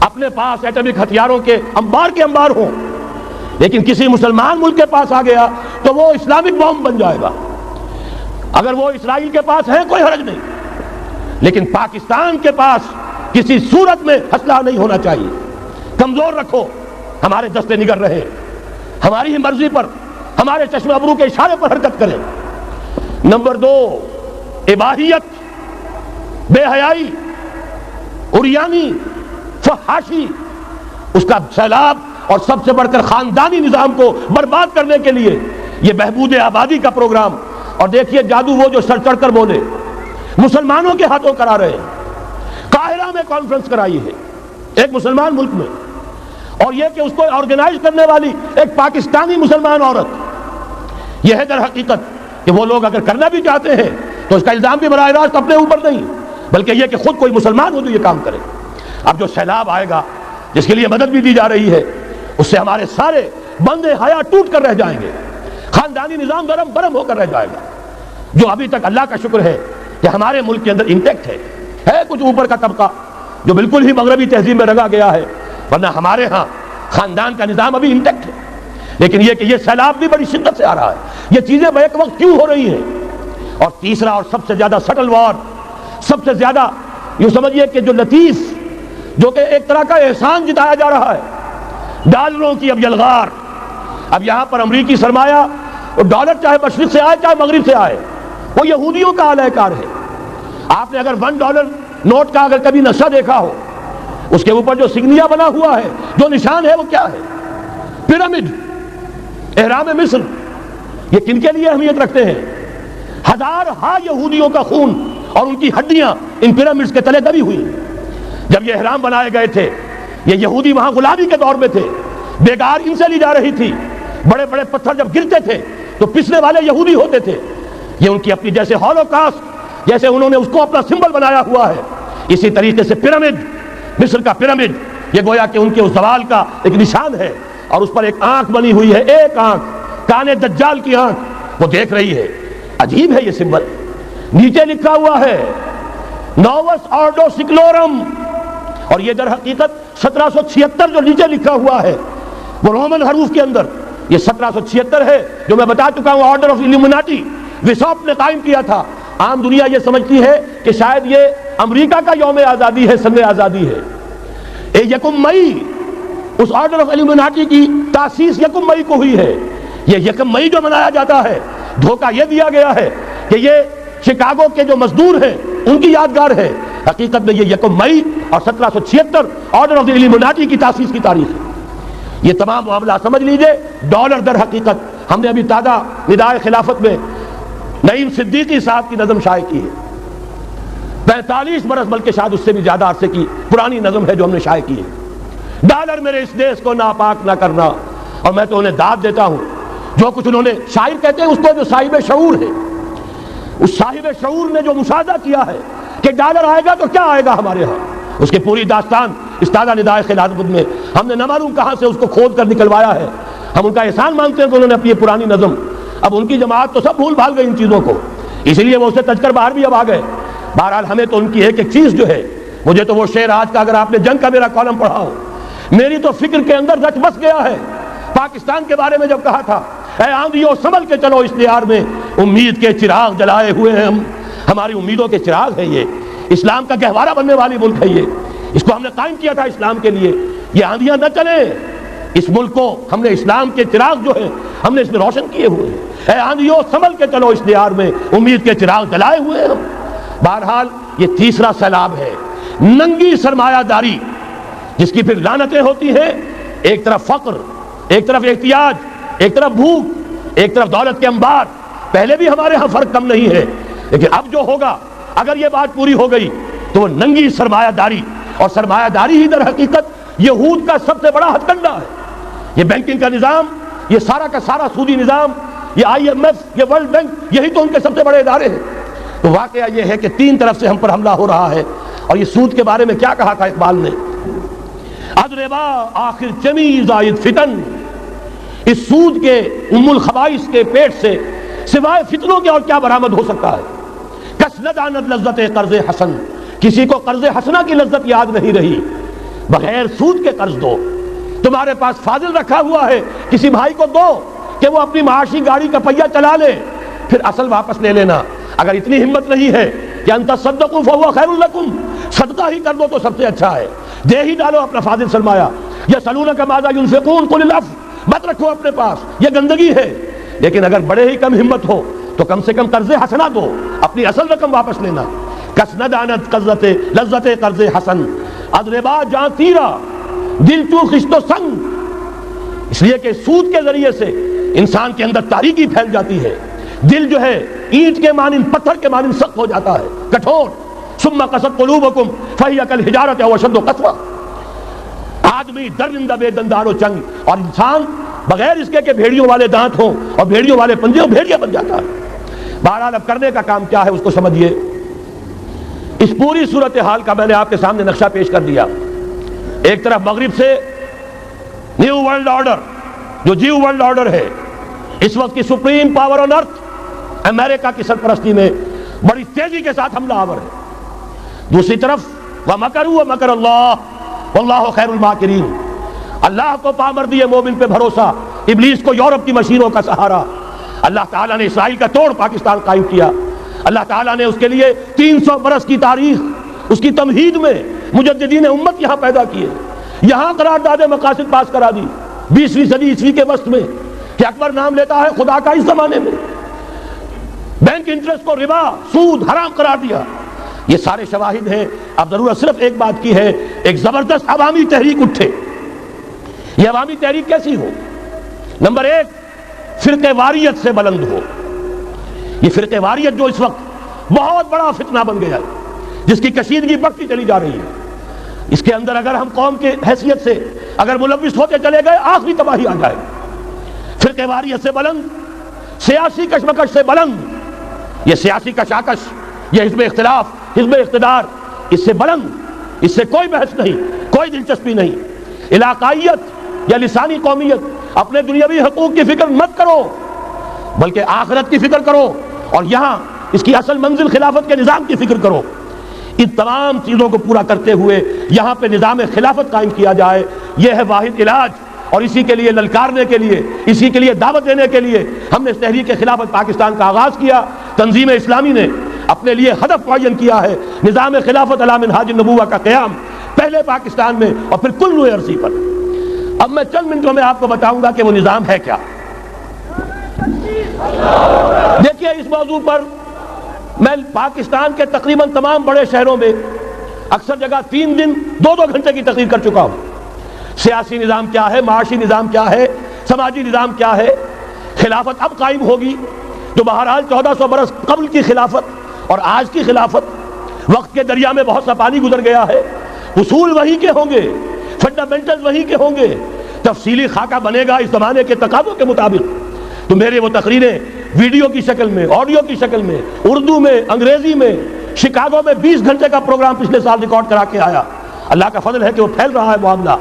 اپنے پاس ایٹمک ہتھیاروں کے انبار ہوں، لیکن کسی مسلمان ملک کے پاس آ گیا تو وہ اسلامک بم بن جائے گا۔ اگر وہ اسرائیل کے پاس ہے کوئی حرج نہیں، لیکن پاکستان کے پاس کسی صورت میں اسلحہ نہیں ہونا چاہیے۔ کمزور رکھو، ہمارے دستے نگر رہے، ہماری ہی مرضی پر، ہمارے چشم ابرو کے اشارے پر حرکت کریں۔ نمبر 2، اباحیت، بے حیائی، عریانی، فحاشی، اس کا سیلاب اور سب سے بڑھ کر خاندانی نظام کو برباد کرنے کے لیے یہ بہبود آبادی کا پروگرام. اور دیکھیے جادو وہ جو سر چڑھ کر بولے مسلمانوں کے ہاتھوں کرا رہے ہیں. قاہرہ میں کانفرنس کرائی ہے ایک مسلمان ملک میں، اور یہ کہ اس کو آرگنائز کرنے والی ایک پاکستانی مسلمان عورت. یہ ہے در حقیقت کہ وہ لوگ اگر کرنا بھی چاہتے ہیں تو اس کا الزام بھی براہ راست اپنے اوپر نہیں، بلکہ یہ کہ خود کوئی مسلمان ہو تو یہ کام کرے. اب جو سیلاب آئے گا جس کے لیے مدد بھی دی جا رہی ہے، اس سے ہمارے سارے بندے حیا ٹوٹ کر رہ جائیں گے، خاندانی نظام درم برم ہو کر رہ جائے گا. جو ابھی تک اللہ کا شکر ہے کہ ہمارے ملک کے اندر انٹیکٹ ہے کچھ اوپر کا طبقہ جو بالکل ہی مغربی تہذیب میں رگا گیا ہے، ورنہ ہمارے ہاں خاندان کا نظام ابھی انٹیکٹ ہے. لیکن یہ کہ یہ سیلاب بھی بڑی شدت سے آ رہا ہے، یہ چیزیں بیک وقت کیوں ہو رہی ہیں. اور تیسرا اور سب سے زیادہ سٹل وار، سب سے زیادہ یوں سمجھیے کہ جو لطیف، جو کہ ایک طرح کا احسان جتایا جا رہا ہے، ڈالروں کی اب یلغار. اب یہاں پر امریکی سرمایہ، ڈالر چاہے مشرق سے آئے چاہے مغرب سے آئے، وہ یہودیوں کا اعلی کار ہے. آپ نے اگر $1 نوٹ کا اگر کبھی نقشہ دیکھا ہو، اس کے اوپر جو سگنیا بنا ہوا ہے، جو نشان ہے، وہ کیا ہے؟ پیرامڈ، احرام مصر. یہ کن کے لیے اہمیت رکھتے ہیں؟ ہزارہا یہودیوں کا خون اور ان کی ہڈیاں ان پیرامڈز کے تلے دبی ہوئی. جب یہ احرام بنائے گئے تھے، یہ یہودی وہاں غلامی کے دور میں تھے، بیگار ان سے لی جا رہی تھی. بڑے بڑے پتھر جب گرتے تھے تو پسنے والے یہودی ہوتے تھے. یہ ان کی اپنی جیسے ہولوکاسٹ، جیسے انہوں نے اس کو اپنا سمبل بنایا ہوا ہے، اسی طریقے سے پیرامڈ، مصر کا پیرامڈ، یہ گویا کہ ان کے اس زوال کا ایک نشان ہے. اور اس پر ایک آنکھ بنی ہوئی ہے، ایک آنکھ، کانے دجال کی آنکھ، وہ دیکھ رہی ہے. عجیب ہے یہ سمبل. نیچے لکھا ہوا ہے نووس آرڈو سکلورم، اور یہ در حقیقت 1776 جو نیچے لکھا ہوا ہے وہ رومن حروف کے اندر یہ 1776 ہے، جو میں بتا چکا ہوں آرڈر آف ایلومیناٹی وسوپ نے قائم کیا تھا. عام دنیا یہ سمجھتی ہے کہ شاید یہ امریکہ کا یوم آزادی ہے، سن آزادی ہے. 1 مئی اس آرڈر آف ایلومیناٹی کی تاسیس 1 مئی کو ہوئی ہے. یہ 1 مئی جو منایا جاتا ہے، دھوکہ یہ دیا گیا ہے کہ یہ شکاگو کے جو مزدور ہیں ان کی یادگار ہے. حقیقت میں یہ 1 مئی اور 1776 آرڈر آف ایلومیناٹی کی تاسیس کی تاریخ ہے. یہ تمام معاملہ سمجھ لیجئے. ڈالر در حقیقت ہم نے ابھی تازہ ندائے خلافت میں نعیم صدیقی صاحب کی نظم شائع کی ہے. 45 برس بلکہ شاید اس سے بھی زیادہ عرصے کی پرانی نظم ہے جو ہم نے شائع کی ہے. ڈالر میرے اس دیش کو ناپاک نہ کرنا. اور میں تو انہیں داد دیتا ہوں جو کچھ انہوں نے، شاعر کہتے ہیں اس کو جو صاحب شعور ہے، اس صاحب شعور نے جو مشاہدہ کیا ہے کہ ڈالر آئے گا تو کیا آئے گا ہمارے ہاں، اس کی پوری داستان اس تازہ ندائے خلافت میں ہم نے نہ معلوم کہاں سے اس کو کھود کر نکلوایا ہے. ہم ان کا احسان مانتے ہیں کہ انہوں نے اپنی یہ پرانی نظم، اب ان کی جماعت تو سب بھول بھال گئی ان چیزوں کو، اس لیے وہ اسے تج کر باہر بھی اب آ گئے. بہرحال ہمیں تو ان کی ایک ایک چیز جو ہے، مجھے تو وہ شعر آج کا اگر آپ نے جنگ کا میرا کالم پڑھا ہو، میری تو فکر کے اندر رچ بس گیا ہے. پاکستان کے بارے میں جب کہا تھا اے آندھیوں سنبھل کے چلو اس دیار میں، امید کے چراغ جلائے ہوئے ہیں ہم، ہماری امیدوں کے چراغ ہے یہ، اسلام کا گہوارہ بننے والی ملک ہے یہ، اس کو ہم نے قائم کیا تھا اسلام کے لیے. یہ آندھیاں نہ چلیں، اس ملک کو ہم نے اسلام کے چراغ جو ہے ہم نے اس میں روشن کیے ہوئے ہیں. اے آندھیوں سنبھل کے چلو اس دیار میں، امید کے چراغ جلائے ہوئے ہیں ہم. بہرحال یہ تیسرا سیلاب ہے، ننگی سرمایہ داری، جس کی پھر لعنتیں ہوتی ہیں. ایک طرف فقر، ایک طرف احتیاج، ایک طرف بھوک، ایک طرف دولت کے انبار. پہلے بھی ہمارے ہاں فرق کم نہیں ہے، لیکن اب جو ہوگا اگر یہ بات پوری ہو گئی تو وہ ننگی سرمایہ داری. اور سرمایہ داری ہی در حقیقت یہود کا سب سے بڑا ہتھ کنڈا ہے. یہ بینکنگ کا نظام، یہ سارا کا سارا سودی نظام، یہ IMF، یہ ورلڈ بینک، یہی تو ان کے سب سے بڑے ادارے ہیں. تو واقعہ یہ ہے کہ 3 طرف سے ہم پر حملہ ہو رہا ہے. اور یہ سود کے بارے میں کیا کہا تھا اقبال نے؟ ادربا آخر چمی زائد فتن، اس سود کے ام الخبائث کے پیٹ سے سوائے فتنوں کے اور کیا برآمد ہو سکتا ہے؟ کس ندانت لذت قرض حسن، کسی کو قرض حسنہ کی لذت یاد نہیں رہی. بغیر سود کے قرض دو. تمہارے پاس فاضل رکھا ہوا ہے، کسی بھائی کو دو کہ وہ اپنی معاشی گاڑی کا پہیہ چلا لے، پھر اصل واپس لے لینا. اگر اتنی ہمت نہیں ہے کہ ان تصدقوا فهو خیر لکم، صدقہ ہی کر دو تو سب سے اچھا ہے، دے ہی ڈالو اپنا فاضل سرمایہ. یسألونک ماذا ينفقون قل العفو، مت رکھو اپنے پاس، یہ گندگی ہے. لیکن اگر بڑے ہی کم ہمت ہو تو کم سے کم قرض حسنہ دو، اپنی اصل رقم واپس لینا. کسندانت قزت لذت قرض حسن ادربا جاں تیرا دل تو خشت و سنگ. اس لیے کہ سود کے ذریعے سے انسان کے اندر تاریکی پھیل جاتی ہے، دل جو ہے اینٹ کے مانند پتھر کے مانند سخت ہو جاتا ہے، کٹھور. ثم قست قلوبکم فہی کالحجارۃ او اشد قسوہ. آدمی درندہ بے دندار و چنگ، اور انسان بغیر اس کے کہ بھیڑیوں والے دانت ہوں اور بھیڑیوں والے پنجے ہوں بھیڑیا بن جاتا ہے. بہرحال اب کرنے کا کام کیا ہے اس کو سمجھیے. اس پوری صورتحال کا میں نے آپ کے سامنے نقشہ پیش کر دیا. ایک طرف مغرب سے نیو ورلڈ آرڈر، جو جیو ورلڈ آرڈر ہے، اس وقت کی سپریم پاور آن ارتھ امریکہ کی سرپرستی میں بڑی تیزی کے ساتھ حملہ آور ہے. دوسری طرف وَمَكَرُوا وَمَكَرَ اللَّهُ وَاللَّهُ خَيْرُ الْمَاكِرِينَ. اللہ کو پامردی مومن پہ بھروسہ، ابلیس کو یورپ کی مشینوں کا سہارا. اللہ تعالیٰ نے اسرائیل کا توڑ پاکستان قائم کیا. اللہ تعالیٰ نے اس کے لیے 300 برس کی تاریخ، اس کی تمہید میں مجددین امت یہاں پیدا کیے، یہاں قرارداد مقاصد پاس کرا دی 20ویں صدی عیسوی کے وسط میں کہ اکبر نام لیتا ہے خدا کا. اس زمانے میں بینک انٹرسٹ کو ربا، سود، حرام قرار دیا. یہ سارے شواہد ہیں. اب ضرورت صرف ایک بات کی ہے، ایک زبردست عوامی تحریک اٹھے. یہ عوامی تحریک کیسی ہو؟ نمبر 1، فرقہ واریت سے بلند ہو. یہ فرقہ واریت جو اس وقت بہت بڑا فتنہ بن گیا ہے، جس کی کشیدگی بڑھتی چلی جا رہی ہے، اس کے اندر اگر ہم قوم کے حیثیت سے اگر ملوث ہوتے چلے گئے آخری تباہی آ جائے. فرقہ واریت سے بلند، سیاسی کشمکش سے بلند. یہ سیاسی کشاکش، یہ حزب اختلاف، حزب اقتدار، اس سے بلند، اس سے کوئی بحث نہیں، کوئی دلچسپی نہیں. علاقائیت یا لسانی قومیت، اپنے دنیاوی حقوق کی فکر مت کرو بلکہ آخرت کی فکر کرو، اور یہاں اس کی اصل منزل خلافت کے نظام کی فکر کرو. ان تمام چیزوں کو پورا کرتے ہوئے یہاں پہ نظام خلافت قائم کیا جائے. یہ ہے واحد علاج، اور اسی کے لیے للکارنے کے لیے، اسی کے لیے دعوت دینے کے لیے ہم نے تحریک خلافت پاکستان کا آغاز کیا. تنظیم اسلامی نے اپنے لیے ہدف معین کیا ہے نظام خلافت علی منہاج النبوہ کا قیام، پہلے پاکستان میں اور پھر کل روئے عرصی پر. اب میں چند منٹوں میں آپ کو بتاؤں گا کہ وہ نظام ہے کیا. دیکھیے اس موضوع پر میں پاکستان کے تقریباً تمام بڑے شہروں میں اکثر جگہ 3 دن 2 گھنٹے کی تقریر کر چکا ہوں. سیاسی نظام کیا ہے، معاشی نظام کیا ہے، سماجی نظام کیا ہے. خلافت اب قائم ہوگی تو بہرحال 1400 برس قبل کی خلافت اور آج کی خلافت، وقت کے دریا میں بہت سا پانی گزر گیا ہے. اصول وہی کے ہوں گے، فنڈامنٹل وہی کے ہوں گے، تفصیلی خاکہ بنے گا اس زمانے کے تقاضوں کے مطابق. تو میرے وہ تقریریں ویڈیو کی شکل میں، آڈیو کی شکل میں، اردو میں، انگریزی میں، شکاگو میں 20 گھنٹے کا پروگرام پچھلے سال ریکارڈ کرا کے آیا. اللہ کا فضل ہے کہ وہ پھیل رہا ہے معاملہ.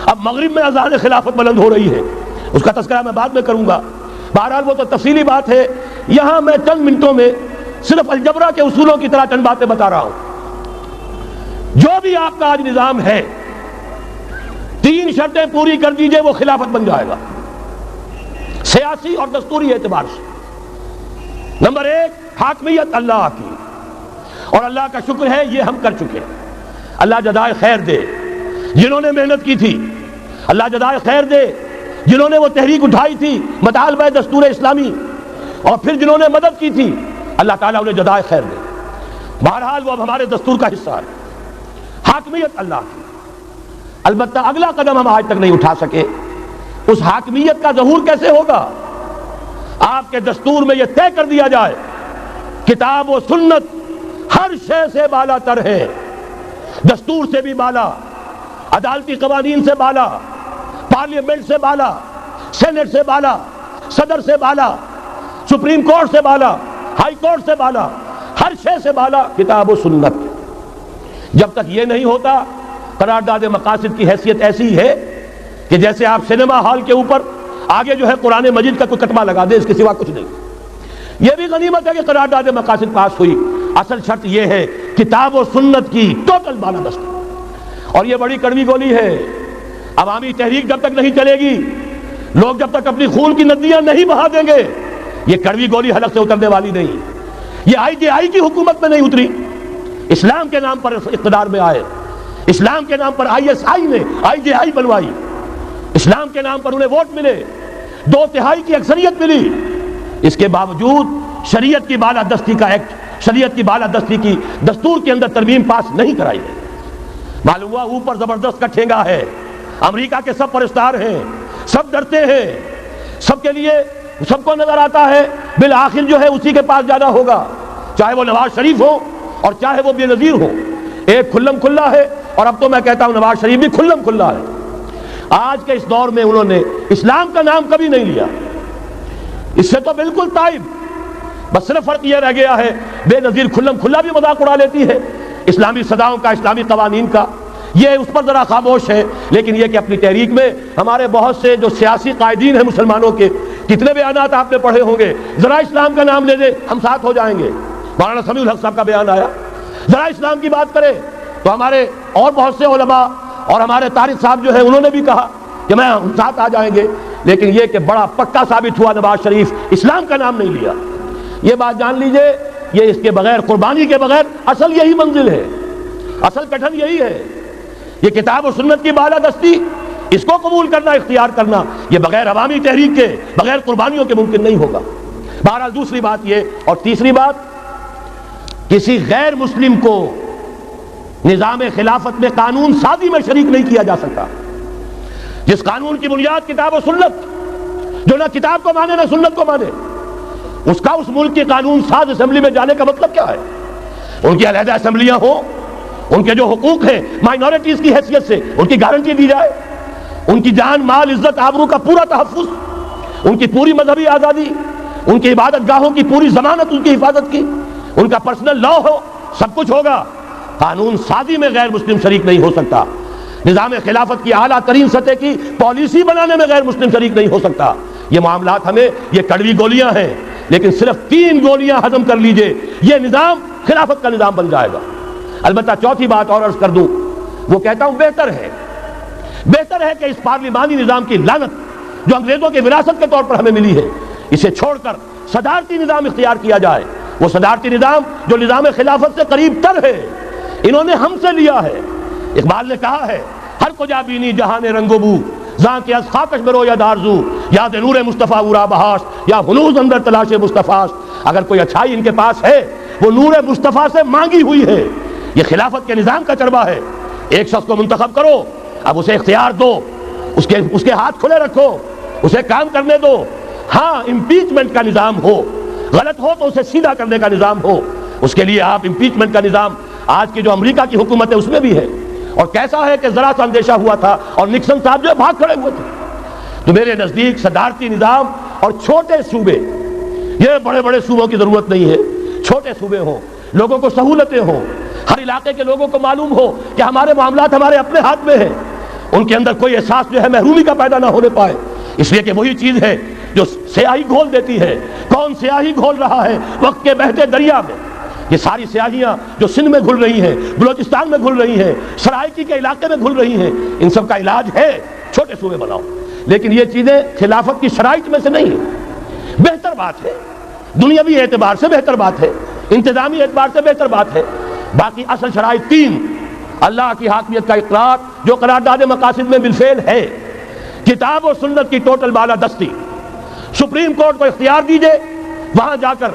اب مغرب میں اذان خلافت بلند ہو رہی ہے، اس کا تذکرہ میں بعد میں کروں گا. بہرحال وہ تو تفصیلی بات ہے. یہاں میں چند منٹوں میں صرف الجبرا کے اصولوں کی طرح چند باتیں بتا رہا ہوں. جو بھی آپ کا آج نظام ہے 3 شرطیں پوری کر دیجئے وہ خلافت بن جائے گا سیاسی اور دستوری اعتبار سے. نمبر 1، حاکمیت اللہ کی، اور اللہ کا شکر ہے یہ ہم کر چکے. اللہ جزائے خیر دے جنہوں نے محنت کی تھی، اللہ جزائے خیر دے جنہوں نے وہ تحریک اٹھائی تھی مطالبہ دستور اسلامی، اور پھر جنہوں نے مدد کی تھی، اللہ تعالیٰ انہیں جزائے خیر دے. بہرحال وہ اب ہمارے دستور کا حصہ ہے. حاکمیت اللہ کی. البتہ اگلا قدم ہم آج تک نہیں اٹھا سکے. اس حاکمیت کا ظہور کیسے ہوگا؟ آپ کے دستور میں یہ طے کر دیا جائے کتاب و سنت ہر شے سے بالا تر ہے، دستور سے بھی بالا، عدالتی قوانین سے بالا، پارلیمنٹ سے بالا، سینٹ سے بالا، صدر سے بالا، سپریم کورٹ سے بالا، ہائی کورٹ سے بالا، ہر شے سے بالا کتاب و سنت. جب تک یہ نہیں ہوتا قرارداد مقاصد کی حیثیت ایسی ہے کہ جیسے آپ سینما ہال کے اوپر آگے جو ہے قرآن مجید کا کوئی کتبہ لگا دے، اس کے سوا کچھ نہیں. یہ بھی غنیمت ہے کہ قرارداد مقاصد پاس ہوئی. اصل شرط یہ ہے کتاب و سنت کی ٹوٹل بالادستی. اور یہ بڑی کڑوی گولی ہے. عوامی تحریک جب تک نہیں چلے گی، لوگ جب تک اپنی خون کی ندیاں نہیں بہا دیں گے، یہ کڑوی گولی حلق سے اترنے والی نہیں. یہ IJI کی حکومت میں نہیں اتری، اسلام کے نام پر اقتدار میں آئے، اسلام کے نام پر ISI نے IJI بنوائی، اسلام کے نام پر انہیں ووٹ ملے، 2/3 کی اکثریت ملی. اس کے باوجود شریعت کی بالادستی کا ایکٹ شریعت کی بالادستی کی دستور کے اندر ترمیم پاس نہیں کرائی ہے۔ معلوم ہوا اوپر زبردست کا ٹھینگا ہے، امریکہ کے سب پرستار ہیں، سب ڈرتے ہیں، سب کے لیے سب کو نظر آتا ہے بالآخر جو ہے اسی کے پاس جانا ہوگا، چاہے وہ نواز شریف ہو اور چاہے وہ بے نظیر ہو۔ ایک کھلم کھلا ہے، اور اب تو میں کہتا ہوں نواز شریف بھی کھلم کھلا ہے۔ آج کے اس دور میں انہوں نے اسلام کا نام کبھی نہیں لیا، اس سے تو بالکل تائب، بس صرف فرق یہ رہ گیا ہے بے نظیر کھلم کھلا بھی مذاق اڑا لیتی ہے اسلامی صداؤں کا، اسلامی قوانین کا، یہ اس پر ذرا خاموش ہے۔ لیکن یہ کہ اپنی تحریک میں ہمارے بہت سے جو سیاسی قائدین ہیں مسلمانوں کے، کتنے بیانات آپ نے پڑھے ہوں گے، ذرا اسلام کا نام لے دے ہم ساتھ ہو جائیں گے۔ مولانا سمیع الحق صاحب کا بیان آیا، ذرا اسلام کی بات کرے تو ہمارے اور بہت سے علماء اور ہمارے طارق صاحب جو ہے انہوں نے بھی کہا کہ میں ہم ساتھ آ جائیں گے۔ لیکن یہ کہ بڑا پکا ثابت ہوا نواز شریف اسلام کا نام نہیں لیا۔ یہ بات جان لیجئے، یہ اس کے بغیر، قربانی کے بغیر اصل یہی منزل ہے، اصل کٹھن یہی ہے۔ یہ کتاب و سنت کی بالادستی، اس کو قبول کرنا، اختیار کرنا، یہ بغیر عوامی تحریک کے، بغیر قربانیوں کے ممکن نہیں ہوگا۔ بہرحال دوسری بات یہ، اور تیسری بات، کسی غیر مسلم کو نظام خلافت میں قانون سازی میں شریک نہیں کیا جا سکتا۔ جس قانون کی بنیاد کتاب و سنت، جو نہ کتاب کو مانے نہ سنت کو مانے، اس کا اس ملک کی قانون ساز اسمبلی میں جانے کا مطلب کیا ہے؟ ان کی علیحدہ اسمبلیاں ہوں، ان کے جو حقوق ہیں مائنورٹیز کی حیثیت سے ان کی گارنٹی دی جائے، ان کی جان، مال، عزت، آبرو کا پورا تحفظ، ان کی پوری مذہبی آزادی، ان کی عبادت گاہوں کی پوری ضمانت، ان کی حفاظت کی، ان کا پرسنل لا ہو، سب کچھ ہوگا۔ قانون سازی میں غیر مسلم شریک نہیں ہو سکتا، نظام خلافت کی اعلیٰ ترین سطح کی پالیسی بنانے میں غیر مسلم شریک نہیں ہو سکتا۔ یہ معاملات ہمیں، یہ کڑوی گولیاں ہیں، لیکن صرف 3 گولیاں ہضم کر لیجئے، یہ نظام خلافت کا نظام بن جائے گا۔ البتہ چوتھی بات اور عرض کر دوں، وہ کہتا ہوں بہتر ہے کہ اس پارلیمانی نظام کی لعنت جو انگریزوں کی وراثت کے طور پر ہمیں ملی ہے، اسے چھوڑ کر صدارتی نظام اختیار کیا جائے۔ وہ صدارتی نظام جو نظام خلافت سے قریب تر ہے، انہوں نے ہم سے لیا ہے۔ اقبال نے کہا ہے، ہر کجا بینی جہان رنگ و بو، زاں کے از خاکش برو یا دارزو، یاد نور مصطفیٰ اورا بہاش، یا ہنوز اندر تلاش مصطفیٰ۔ اگر کوئی اچھائی ان کے پاس ہے وہ نور مصطفیٰ سے مانگی ہوئی ہے۔ یہ خلافت کے نظام کا چربا ہے۔ ایک شخص کو منتخب کرو، اب اسے اختیار دو، اس کے ہاتھ کھلے رکھو، اسے کام کرنے دو۔ ہاں امپیچمنٹ کا نظام ہو، غلط ہو تو اسے سیدھا کرنے کا نظام ہو، اس کے لیے آپ امپیچمنٹ کا نظام آج کی جو امریکہ کی حکومت ہے اس میں بھی ہے۔ اور کیسا ہے کہ ذرا سا اندیشہ ہوا تھا اور نکسن صاحب جو بھاگ کھڑے ہوئے تھے۔ تو میرے نزدیک صدارتی نظام اور چھوٹے صوبے، یہ بڑے بڑے صوبوں کی ضرورت نہیں ہے، چھوٹے صوبے ہوں، لوگوں کو سہولتیں ہوں، ہر علاقے کے لوگوں کو معلوم ہو کہ ہمارے معاملات ہمارے اپنے ہاتھ میں ہیں، ان کے اندر کوئی احساس جو ہے محرومی کا پیدا نہ ہونے پائے۔ اس لیے کہ وہی چیز ہے جو سیاہی گھول دیتی ہے۔ کون سیاہی گھول رہا ہے وقت کے بہتے دریا میں؟ یہ ساری سیاہیاں جو سندھ میں گھل رہی ہیں، بلوچستان میں گھل رہی ہیں، سرائکی کے علاقے میں گھل رہی ہیں، ان سب کا علاج ہے چھوٹے صوبے بناؤ۔ لیکن یہ چیزیں خلافت کی شرائط میں سے نہیں ہیں۔ بہتر بات ہے، دنیاوی اعتبار سے بہتر بات ہے، انتظامی اعتبار سے بہتر بات ہے۔ باقی اصل شرائط 3: اللہ کی حاکمیت کا اقرار جو قرارداد مقاصد میں بالفعل ہے، کتاب و سنت کی ٹوٹل بالادستی، سپریم کورٹ کو اختیار دیجئے، وہاں جا کر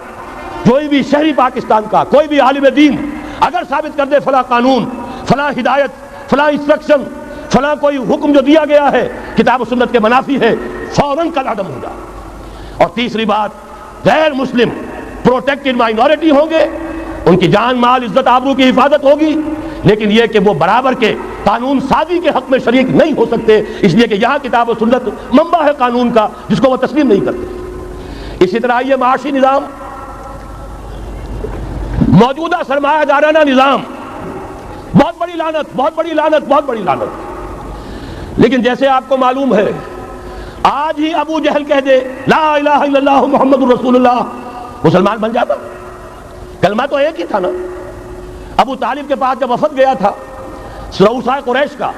کوئی بھی شہری پاکستان کا کوئی بھی عالم دین اگر ثابت کر دے فلاں قانون، فلاں ہدایت، فلاں انسٹرکشن، فلاں کوئی حکم جو دیا گیا ہے کتاب و سنت کے منافی ہے، فوراً کل عدم ہوگا۔ اور تیسری بات، غیر مسلم پروٹیکٹڈ مائنورٹی ہوں گے، ان کی جان، مال، عزت، آبرو کی حفاظت ہوگی، لیکن یہ کہ وہ برابر کے قانون سازی کے حق میں شریک نہیں ہو سکتے، اس لیے کہ یہاں کتاب و سنت منبع ہے قانون کا جس کو وہ تسلیم نہیں کرتے۔ اسی طرح یہ معاشی نظام، موجودہ سرمایہ دارانہ نظام، بہت بڑی لعنت، بہت بڑی لعنت، بہت بڑی لعنت۔ لیکن جیسے آپ کو معلوم ہے، آج ہی ابو جہل کہہ دے لا الہ الا اللہ محمد رسول اللہ، مسلمان بن جاتا؟ کلمہ تو ایک ہی تھا نا۔ ابو طالب کے پاس جب وفد گیا تھا رؤسائے قریش کا،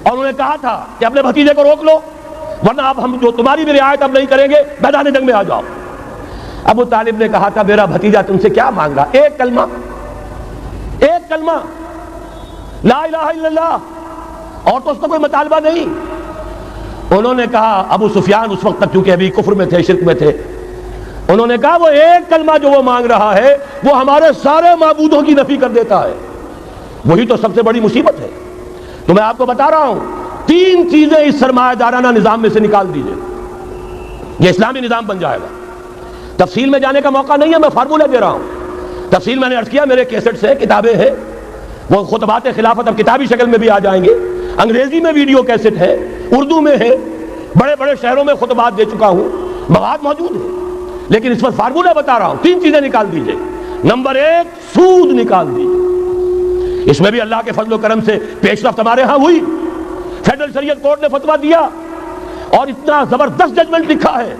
اور انہوں نے کہا تھا کہ اپنے بھتیجے کو روک لو ورنہ اب ہم جو تمہاری بھی رعایت اب نہیں کریں گے، میدان جنگ میں آ جاؤ۔ ابو طالب نے کہا تھا میرا بھتیجا تم سے کیا مانگ رہا؟ ایک کلمہ، ایک کلمہ لا الہ الا اللہ، اور تو اس کا کوئی مطالبہ نہیں۔ انہوں نے کہا، ابو سفیان اس وقت تک چونکہ ابھی کفر میں تھے، شرک میں تھے، انہوں نے کہا وہ ایک کلمہ جو وہ مانگ رہا ہے وہ ہمارے سارے معبودوں کی نفی کر دیتا ہے. وہی تو سب سے بڑی مصیبت ہے. تو میں آپ کو بتا رہا ہوں 3 چیزیں اس سرمایہ دارانہ نظام میں سے نکال دیجئے، یہ اسلامی نظام بن جائے گا. تفصیل میں جانے کا موقع نہیں ہے، میں فارمولہ دے رہا ہوں. تفصیل میں نے عرض کیا، میرے کیسٹس ہیں، کتابیں ہیں، وہ خطبات خلافت اب کتابی شکل میں بھی آ جائیں گے. انگریزی میں ویڈیو کیسٹ ہے، اردو میں ہے، بڑے بڑے شہروں میں خطبات دے چکا ہوں، مواد موجود ہے. لیکن اس پر فارمولہ بتا رہا ہوں، 3 چیزیں نکال دیجئے. نمبر 1 سود نکال دیجئے. اس میں بھی اللہ کے فضل و کرم سے پیش رفت ہمارے ہاں ہوئی. فیڈرل شریعت کورٹ نے فتویٰ دیا اور اتنا زبردست ججمنٹ لکھا ہے،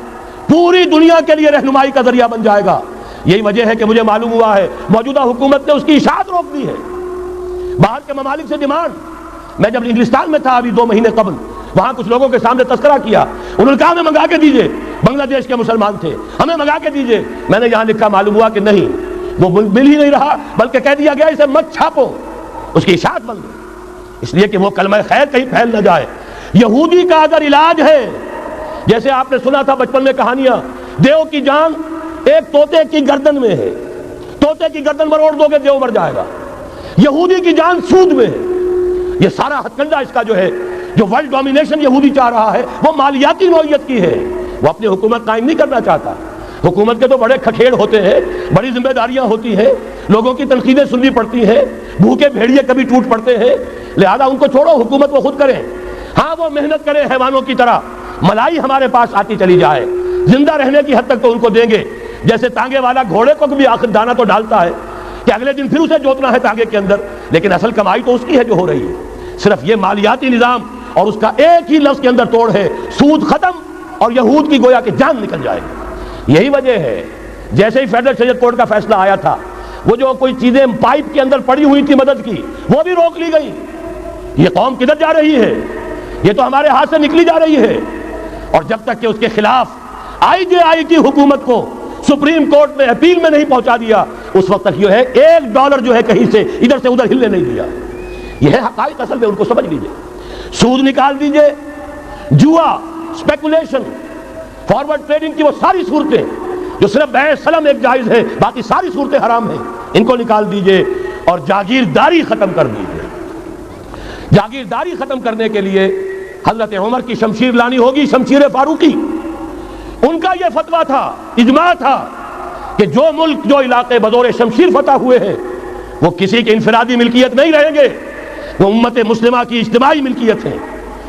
پوری دنیا کے لیے رہنمائی کا ذریعہ بن جائے گا. یہی وجہ ہے کہ مجھے معلوم ہوا ہے موجودہ حکومت نے اس کی اشاعت روک دی ہے. باہر کے ممالک سے ڈیمانڈ. میں جب انگلستان میں تھا ابھی 2 مہینے قبل، وہاں کچھ لوگوں کے سامنے تذکرہ کیا. انہوں نے کہا ہمیں منگا کے دیجئے، بنگلہ دیش کے مسلمان تھے، ہمیں منگا کے دیجئے. میں نے یہاں لکھا، معلوم ہوا کہ نہیں، وہ مل ہی نہیں رہا، بلکہ کہہ دیا گیا اسے مت چھاپو، اس کی اشاعت بند ہے، اس لیے کہ وہ کلمہ خیر کہیں پھیل نہ جائے. یہودی کا اگر علاج ہے، جیسے آپ نے سنا تھا بچپن میں کہانیاں، دیو کی جان ایک طوطے کی گردن میں ہے، طوطے کی گردن مروڑ دو گے دیو مر جائے گا. یہودی کی جان سود میں ہے. یہ سارا ہتھ کنڈا اس کا جو ہے، جو ورلڈ ڈومینیشن یہودی چاہ رہا ہے، وہ مالیاتی نوعیت کی ہے. وہ اپنی حکومت قائم نہیں کرنا چاہتا. حکومت کے تو بڑے کھکھیڑ ہوتے ہیں، بڑی ذمہ داریاں ہوتی ہیں، لوگوں کی تنقیدیں سننی پڑتی ہیں، بھوکے بھیڑیے کبھی ٹوٹ پڑتے ہیں. لہذا ان کو چھوڑو، حکومت وہ خود کریں. ہاں وہ محنت کریں حیوانوں کی طرح، ملائی ہمارے پاس آتی چلی جائے، زندہ رہنے کی حد تک تو ان کو دیں گے. جیسے تانگے والا گھوڑے کو بھی آخر دانہ تو ڈالتا ہے کہ اگلے دن پھر اسے جوتنا ہے تانگے کے اندر، لیکن اصل کمائی تو اس کی ہے جو ہو رہی ہے. صرف یہ مالیاتی نظام اور اس کا ایک ہی لفظ کے اندر توڑ ہے، سود ختم اور یہود کی گویا کہ جان نکل جائے گی. یہی وجہ ہے جیسے ہی فیڈرل شریعت کورٹ کا فیصلہ آیا تھا، وہ جو کوئی چیزیں پائپ کے اندر پڑی ہوئی تھی مدد کی، وہ بھی روک لی گئی. یہ قوم کدھر جا رہی ہے؟ یہ تو ہمارے ہاتھ سے نکلی جا رہی ہے. اور جب تک کہ اس کے خلاف IJI کی حکومت کو سپریم کورٹ میں اپیل میں نہیں پہنچا دیا، اس وقت تک یہ ہے $1 جو ہے کہیں سے ادھر سے ادھر ہلنے نہیں دیا. یہ ہے حقائق، اصل میں ان کو سمجھ لیجئے. سود نکال دیجئے، جوا، اسپیکولیشن، فارورڈ ٹریڈنگ کی وہ ساری صورتیں جو صرف بیع سلم ایک جائز ہے، باقی ساری صورتیں حرام ہیں، ان کو نکال دیجئے. اور جاگیرداری ختم کر دیجئے. جاگیرداری ختم کرنے کے لیے حضرت عمر کی شمشیر لانی ہوگی، شمشیر فاروقی. ان کا یہ فتویٰ تھا، اجماع تھا کہ جو ملک، جو علاقے بدور شمشیر فتح ہوئے ہیں وہ کسی کی انفرادی ملکیت نہیں رہیں گے، وہ امت مسلمہ کی اجتماعی ملکیت ہے.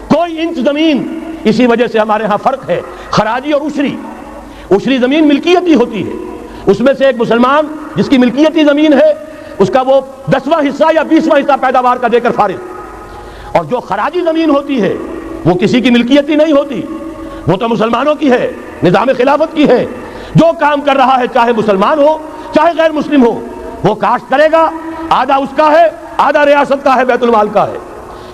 کوئی انچ زمین، اسی وجہ سے ہمارے ہاں فرق ہے خراجی اور عشری. عشری زمین ملکیتی ہوتی ہے، اس میں سے ایک مسلمان جس کی ملکیتی زمین ہے اس کا وہ 10واں حصہ یا 20واں حصہ پیداوار کا دے کر فارغ. اور جو خراجی زمین ہوتی ہے وہ کسی کی ملکیتی نہیں ہوتی، وہ تو مسلمانوں کی ہے، نظام خلافت کی ہے. جو کام کر رہا ہے چاہے مسلمان ہو چاہے غیر مسلم ہو، وہ کاشت کرے گا، آدھا اس کا ہے، آدھا ریاست کا ہے، بیت المال کا ہے.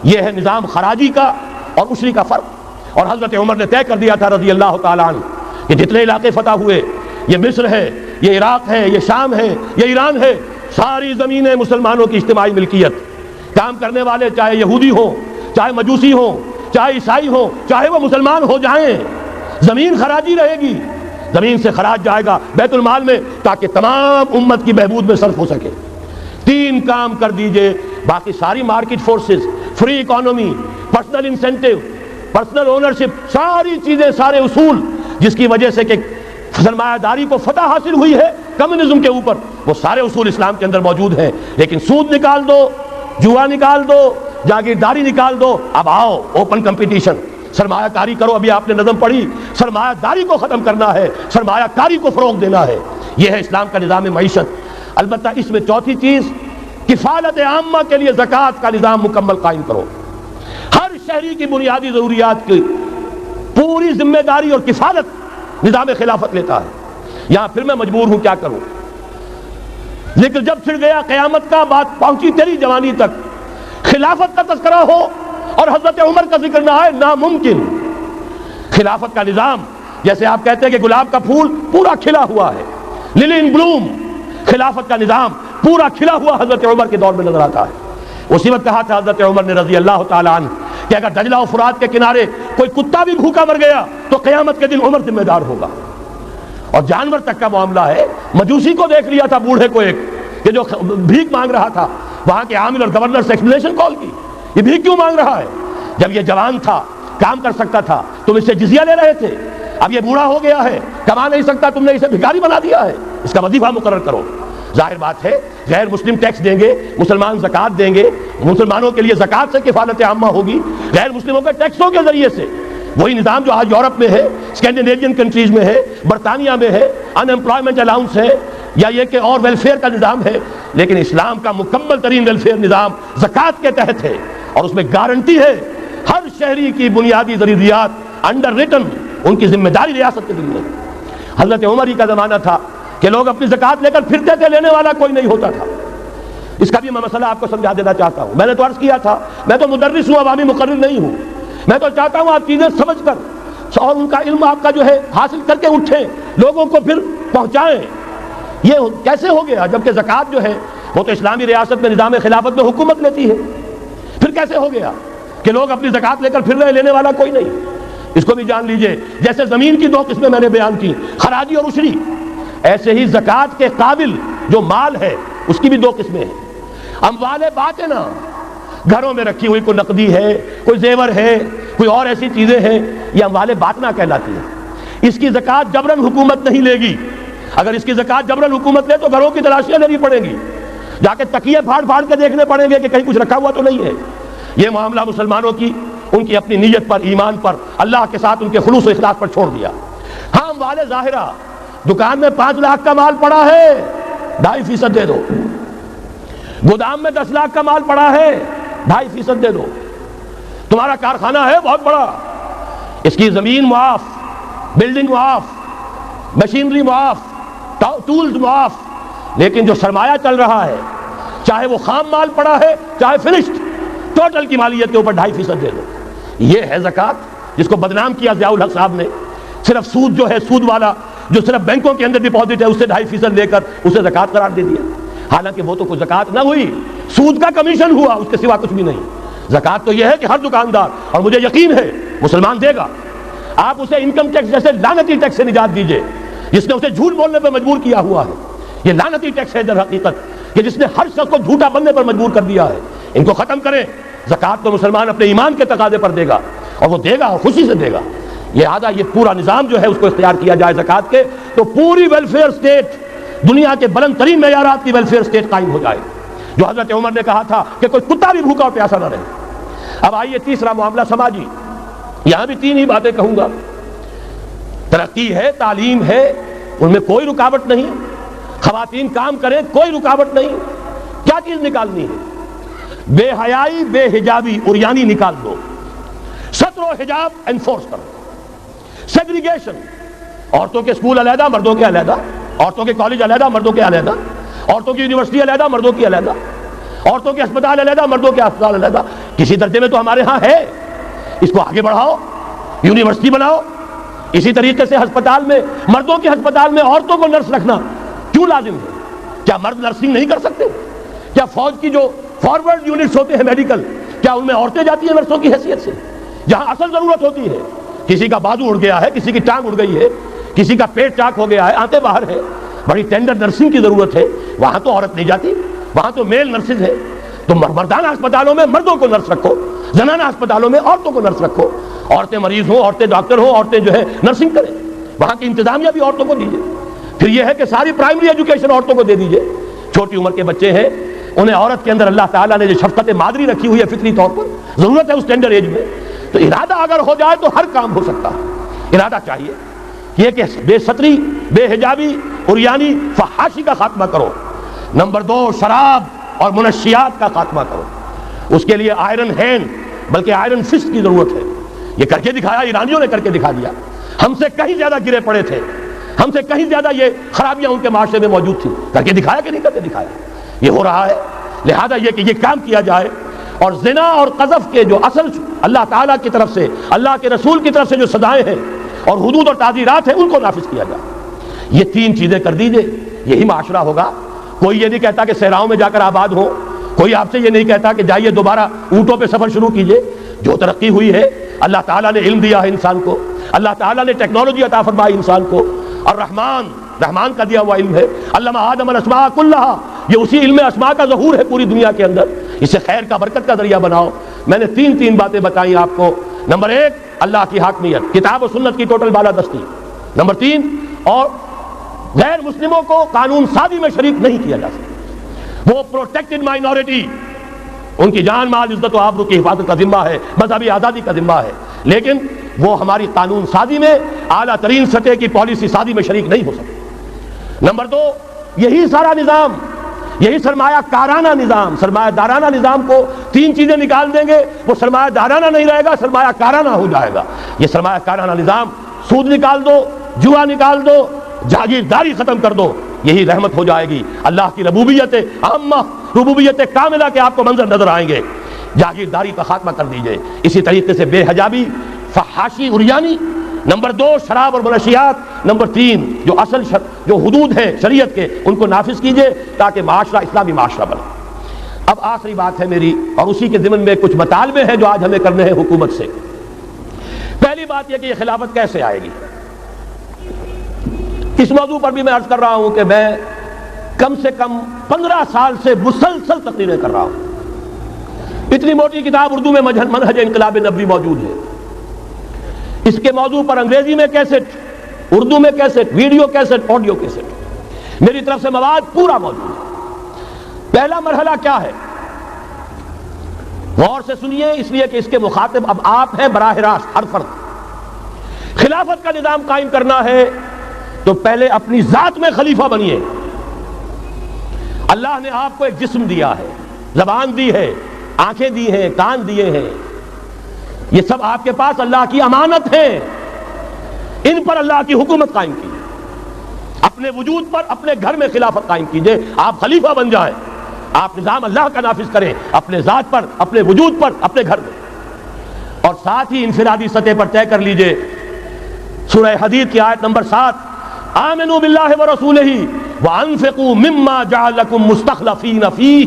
یہ ہے نظام خراجی کا اور عشری کا فرق. اور حضرت عمر نے طے کر دیا تھا رضی اللہ تعالیٰ عنہ کہ جتنے علاقے فتح ہوئے، یہ مصر ہے، یہ عراق ہے، یہ شام ہے، یہ ایران ہے، ساری زمینیں مسلمانوں کی اجتماعی ملکیت. کام کرنے والے چاہے یہودی ہوں، چاہے مجوسی ہوں، چاہے عیسائی ہوں، چاہے وہ مسلمان ہو جائیں، زمین خراجی رہے گی. زمین سے خراج جائے گا بیت المال میں تاکہ تمام امت کی بہبود میں صرف ہو سکے. 3 کام کر دیجئے، باقی ساری market forces, free economy, personal incentive, personal ownership, ساری چیزیں، سارے اصول جس کی وجہ سے کہ سرمایہ داری کو فتح حاصل ہوئی ہے کمیونزم کے اوپر، وہ سارے اصول اسلام کے اندر موجود ہیں. لیکن سود نکال دو، جوا نکال دو، جاگیرداری نکال دو. اب آؤ اوپن کمپٹیشن، سرمایہ کاری کرو. ابھی آپ نے نظم پڑھی، سرمایہ داری کو ختم کرنا ہے، سرمایہ کاری کو فروغ دینا ہے. یہ ہے اسلام کا نظام معیشت. البتہ اس میں چوتھی چیز، کفالت عامہ کے لیے زکوٰۃ کا نظام مکمل قائم کرو. ہر شہری کی بنیادی ضروریات کی پوری ذمہ داری اور کفالت نظام خلافت لیتا ہے. یہاں پھر میں مجبور ہوں، کیا کروں؟ ذکر جب چھڑ گیا قیامت کا، بات پہنچی تیری جوانی تک، خلافت کا تذکرہ ہو اور حضرت عمر کا ذکر نہ آئے، ناممکن. خلافت کا نظام، جیسے آپ کہتے ہیں کہ گلاب کا پھول پورا کھلا ہوا ہے، للی ان بلوم، خلافت کا نظام پورا کھلا ہوا حضرت عمر کے دور میں نظر آتا ہے. اسی وقت کہا تھا حضرت عمر نے رضی اللہ تعالیٰ عنہ کہ اگر دجلہ و فرات کے کنارے کوئی کتا بھی بھوکا مر گیا تو قیامت کے دن عمر ذمہ دار ہوگا. اور جانور تک کا معاملہ ہے. مجوسی کو دیکھ لیا تھا بوڑھے کو ایک کہ جو بھیک مانگ رہا تھا, وہاں کے عامل اور گورنر سے ایکسپلینیشن کال کی, یہ بھیک کیوں مانگ رہا ہے؟ جب یہ جوان تھا, کام کر سکتا تھا, تم اس سے جزیہ لے رہے تھے. اب یہ بوڑھا ہو گیا ہے, کما نہیں سکتا, تم نے اسے بھکاری بنا دیا ہے, اس کا وظیفہ مقرر کرو. ظاہر بات ہے غیر مسلم ٹیکس دیں گے, مسلمان زکوٰۃ دیں گے, مسلمانوں کے لیے زکوٰۃ سے کفالت عامہ ہوگی, غیر مسلموں کے ٹیکسوں کے ذریعے سے. وہی نظام جو آج یورپ میں ہے, اسکینڈینیوین کنٹریز میں ہے, برطانیہ میں ہے, ان امپلائمنٹ الاؤنس ہے, یا یہ کہ اور ویلفیئر کا نظام ہے. لیکن اسلام کا مکمل ترین ویلفیئر نظام زکوٰۃ کے تحت ہے, اور اس میں گارنٹی ہے ہر شہری کی بنیادی ضروریات انڈر ریٹن, ان کی ذمہ داری ریاست کے ذمہ. حضرت عمر ہی کا زمانہ تھا کہ لوگ اپنی زکوٰۃ لے کر پھرتے تھے, لینے والا کوئی نہیں ہوتا تھا. اس کا بھی میں مسئلہ آپ کو سمجھا دینا چاہتا ہوں. میں نے تو عرض کیا تھا, میں تو مدرس ہوں, عوامی مقرر نہیں ہوں. میں تو چاہتا ہوں آپ چیزیں سمجھ کر اور ان کا علم آپ کا جو ہے حاصل کر کے اٹھیں, لوگوں کو پھر پہنچائیں. یہ کیسے ہو گیا جبکہ زکوٰۃ جو ہے وہ تو اسلامی ریاست میں نظام خلافت میں حکومت لیتی ہے؟ پھر کیسے ہو گیا کہ لوگ اپنی زکوٰۃ لے کر پھر رہے, لینے والا کوئی نہیں؟ اس کو بھی جان لیجئے. جیسے زمین کی 2 قسمیں میں نے بیان کی, خراجی اور عشری, ایسے ہی زکوٰۃ کے قابل جو مال ہے اس کی بھی 2 قسمیں ہیں. اموال باطنہ, گھروں میں رکھی ہوئی کوئی نقدی ہے, کوئی زیور ہے, کوئی اور ایسی چیزیں ہیں, یہ اموال باطنہ کہلاتی ہیں. اس کی زکوٰۃ جبراً حکومت نہیں لے گی. اگر اس کی زکوٰۃ جبراً حکومت لے تو گھروں کی تلاشیاں لینی پڑیں گی, جا کے تکیے پھاڑ پھاڑ کے دیکھنے پڑیں گے کہ کہیں کچھ رکھا ہوا تو نہیں ہے. یہ معاملہ مسلمانوں کی ان کی اپنی نیت پر, ایمان پر, اللہ کے ساتھ ان کے خلوص و اخلاص پر چھوڑ دیا. ہاں اموال ظاہرہ, دکان میں 5 لاکھ کا مال پڑا ہے, 2.5% دے دو. گودام میں 10 لاکھ کا مال پڑا ہے, 2.5% دے دو. تمہارا کارخانہ ہے بہت بڑا, اس کی زمین معاف, بلڈنگ معاف, مشینری معاف, ٹولز معاف, لیکن جو سرمایہ چل رہا ہے, چاہے وہ خام مال پڑا ہے چاہے فنشڈ, ٹوٹل کی مالیت کے اوپر 2.5% دے دو. یہ ہے زکوٰۃ جس کو بدنام کیا ضیاء الحق صاحب نے. صرف سود جو ہے, سود والا جو صرف بینکوں کے اندر ڈپازٹ ہے, اس سے 2.5% لے کر اسے زکوٰۃ قرار دے دیا. حالانکہ وہ تو کوئی زکوٰۃ نہ ہوئی, سود کا کمیشن ہوا, اس کے سوا کچھ بھی نہیں. زکوٰۃ تو یہ ہے کہ ہر دکاندار, اور مجھے یقین ہے مسلمان دے گا, آپ اسے انکم ٹیکس جیسے لعنتی ٹیکس سے نجات دیجئے جس نے اسے جھوٹ بولنے پر مجبور کیا ہوا ہے. یہ لعنتی ٹیکس ہے در حقیقت کہ جس نے ہر شخص کو جھوٹا بننے پر مجبور کر دیا ہے. ان کو ختم کریں. زکوٰۃ تو مسلمان اپنے ایمان کے تقاضے پر دے گا, اور وہ دے گا اور خوشی سے دے گا. لہٰذا یہ پورا نظام جو ہے اس کو اختیار کیا جائے زکوٰۃ کے, تو پوری ویلفیئر اسٹیٹ, دنیا کے بلند ترین معیارات کی ویلفیئر اسٹیٹ قائم ہو جائے, جو حضرت عمر نے کہا تھا کہ کوئی کتا بھی بھوکا اور پیاسا نہ رہے. اب آئیے تیسرا معاملہ سماجی. یہاں بھی 3 ہی باتیں کہوں گا. ترقی ہے, تعلیم ہے, ان میں کوئی رکاوٹ نہیں. خواتین کام کریں, کوئی رکاوٹ نہیں. کیا چیز نکالنی ہے؟ بے حیائی, بے حجابی, عریانی نکال دو. ستر و حجاب انفورس کرو. سیگریگیشن, عورتوں کے اسکول علیحدہ, مردوں کے علیحدہ, عورتوں کے کالج علیحدہ, مردوں کے علیحدہ, عورتوں کی یونیورسٹی علیحدہ, مردوں کی علیحدہ, عورتوں کے اسپتال علیحدہ, مردوں کے اسپتال علیحدہ. کسی درجے میں تو ہمارے ہاں ہے, اس کو آگے بڑھاؤ, یونیورسٹی بناؤ. اسی طریقے سے ہسپتال میں, مردوں کے ہسپتال میں عورتوں کو نرس رکھنا کیوں لازم ہے؟ کیا مرد نرسنگ نہیں کر سکتے؟ کیا فوج کی جو فارورڈ یونٹس ہوتے ہیں میڈیکل, کیا ان میں عورتیں جاتی ہیں نرسوں کی حیثیت سے؟ جہاں اصل ضرورت ہوتی ہے, کسی کا بازو اڑ گیا ہے, کسی کی ٹانگ اڑ گئی ہے, کسی کا پیٹ چاک ہو گیا ہے, آنتیں باہر ہے, بڑی ٹینڈر نرسنگ کی ضرورت ہے, وہاں تو عورت نہیں جاتی, وہاں تو میل نرسز ہے. تو مردانہ اسپتالوں میں مردوں کو نرس رکھو, زنانہ اسپتالوں میں عورتوں کو نرس رکھو. عورتیں مریض ہوں, عورتیں ڈاکٹر ہوں, عورتیں جو ہے نرسنگ کریں, وہاں کی انتظامیہ بھی عورتوں کو دیجیے. پھر یہ ہے کہ ساری پرائمری ایجوکیشن عورتوں کو دے دیجیے. چھوٹی عمر کے بچے ہیں, انہیں عورت کے اندر اللہ تعالیٰ نے جو شفقت مادری رکھی ہوئی ہے فطری طور پر, ضرورت ہے اس ٹینڈر ایج میں, تو ارادہ اگر ہو جائے تو ہر کام ہو سکتا ہے. ارادہ چاہیے یہ کہ بے ستری, بے حجابی, عریانی, فحاشی کا خاتمہ کرو. نمبر 2, شراب اور منشیات کا خاتمہ کرو. اس کے لیے آئرن ہینڈ بلکہ آئرن فسٹ کی ضرورت ہے. یہ کر کے دکھایا, ایرانیوں نے کر کے دکھا دیا. ہم سے کہیں زیادہ گرے پڑے تھے, ہم سے کہیں زیادہ یہ خرابیاں ان کے معاشرے میں موجود تھی. کر کے دکھایا کہ نہیں کر کے دکھایا؟ یہ ہو رہا ہے. لہذا یہ کہ یہ کام کیا جائے, اور زنا اور قذف کے جو اصل اللہ تعالیٰ کی طرف سے, اللہ کے رسول کی طرف سے جو سزائیں ہیں اور حدود اور تعزیرات ہیں, ان کو نافذ کیا جائے. یہ 3 چیزیں کر دیجئے, یہی معاشرہ ہوگا. کوئی یہ نہیں کہتا کہ صحراؤں میں جا کر آباد ہو, کوئی آپ سے یہ نہیں کہتا کہ جائیے دوبارہ اونٹوں پہ سفر شروع کیجئے. جو ترقی ہوئی ہے, اللہ تعالیٰ نے علم دیا ہے انسان کو, اللہ تعالیٰ نے ٹیکنالوجی عطا فرمائی انسان کو, الرحمن، رحمان کا دیا ہوا علم ہے. علم آدم الاسماء کلھا، یہ اسی علم اسماء کا ظہور ہے پوری دنیا کے اندر. اسے خیر کا برکت کا ذریعہ بناؤ. میں نے تین باتیں بتائیں آپ کو. نمبر 1 اللہ کی حاکمیت، کتاب و سنت کی ٹوٹل بالادستی. نمبر 3 اور غیر مسلموں کو قانون سازی میں شریک نہیں کیا جا سکتا. وہ پروٹیکٹڈ مائنورٹی، ان کی جان مال عزت و آبرو کی حفاظت کا ذمہ ہے، مذہبی آزادی کا ذمہ ہے، لیکن وہ ہماری قانون سازی میں اعلیٰ ترین سطح کی پالیسی سازی میں شریک نہیں ہو سکتے. نمبر 2 یہی سارا نظام، یہی سرمایہ کارانہ نظام، سرمایہ دارانہ نظام کو 3 چیزیں نکال دیں گے وہ سرمایہ دارانہ نہیں رہے گا، سرمایہ کارانہ ہو جائے گا. یہ سرمایہ کارانہ نظام، سود نکال دو، جوا نکال دو، جاگیرداری ختم کر دو، یہی رحمت ہو جائے گی. اللہ کی ربوبیت عامہ، ربوبیت کاملہ کے آپ کو منظر نظر آئیں گے. جاگیرداری کا خاتمہ کر دیجئے. اسی طریقے سے بے حجابی، فحاشی، عریانی. نمبر 2 شراب اور منشیات. نمبر 3 جو اصل جو حدود ہیں شریعت کے ان کو نافذ کیجئے تاکہ معاشرہ اسلامی معاشرہ بنے. اب آخری بات ہے میری، اور اسی کے ضمن میں کچھ مطالبے ہیں جو آج ہمیں کرنے ہیں حکومت سے. پہلی بات یہ کہ یہ خلافت کیسے آئے گی. اس موضوع پر بھی میں عرض کر رہا ہوں کہ میں کم سے کم 15 سال سے مسلسل تقریریں کر رہا ہوں. اتنی موٹی کتاب اردو میں منہج انقلاب نبوی موجود ہے. اس کے موضوع پر انگریزی میں کیسٹ، اردو میں cassette, video cassette, audio cassette, میری طرف سے مواد پورا موجود ہے. پہلا مرحلہ کیا ہے، غور سے سنیے، اس لیے کہ اس کے مخاطب اب آپ ہیں براہ راست، ہر فرد. خلافت کا نظام قائم کرنا ہے تو پہلے اپنی ذات میں خلیفہ بنیے. اللہ نے آپ کو ایک جسم دیا ہے، زبان دی ہے، آنکھیں دی ہیں، کان دیے ہیں، یہ سب آپ کے پاس اللہ کی امانت ہیں. ان پر اللہ کی حکومت قائم کیجیے. اپنے وجود پر اپنے گھر میں خلافت قائم کیجیے. آپ خلیفہ بن جائیں، آپ نظام اللہ کا نافذ کریں اپنے ذات پر، اپنے وجود پر، اپنے گھر میں. اور ساتھ ہی انفرادی سطح پر طے کر لیجئے سورہ حدید کی آیت نمبر 7، آمنوا باللہ ورسولہ وانفقوا مما جعلکم مستخلفین فیہ.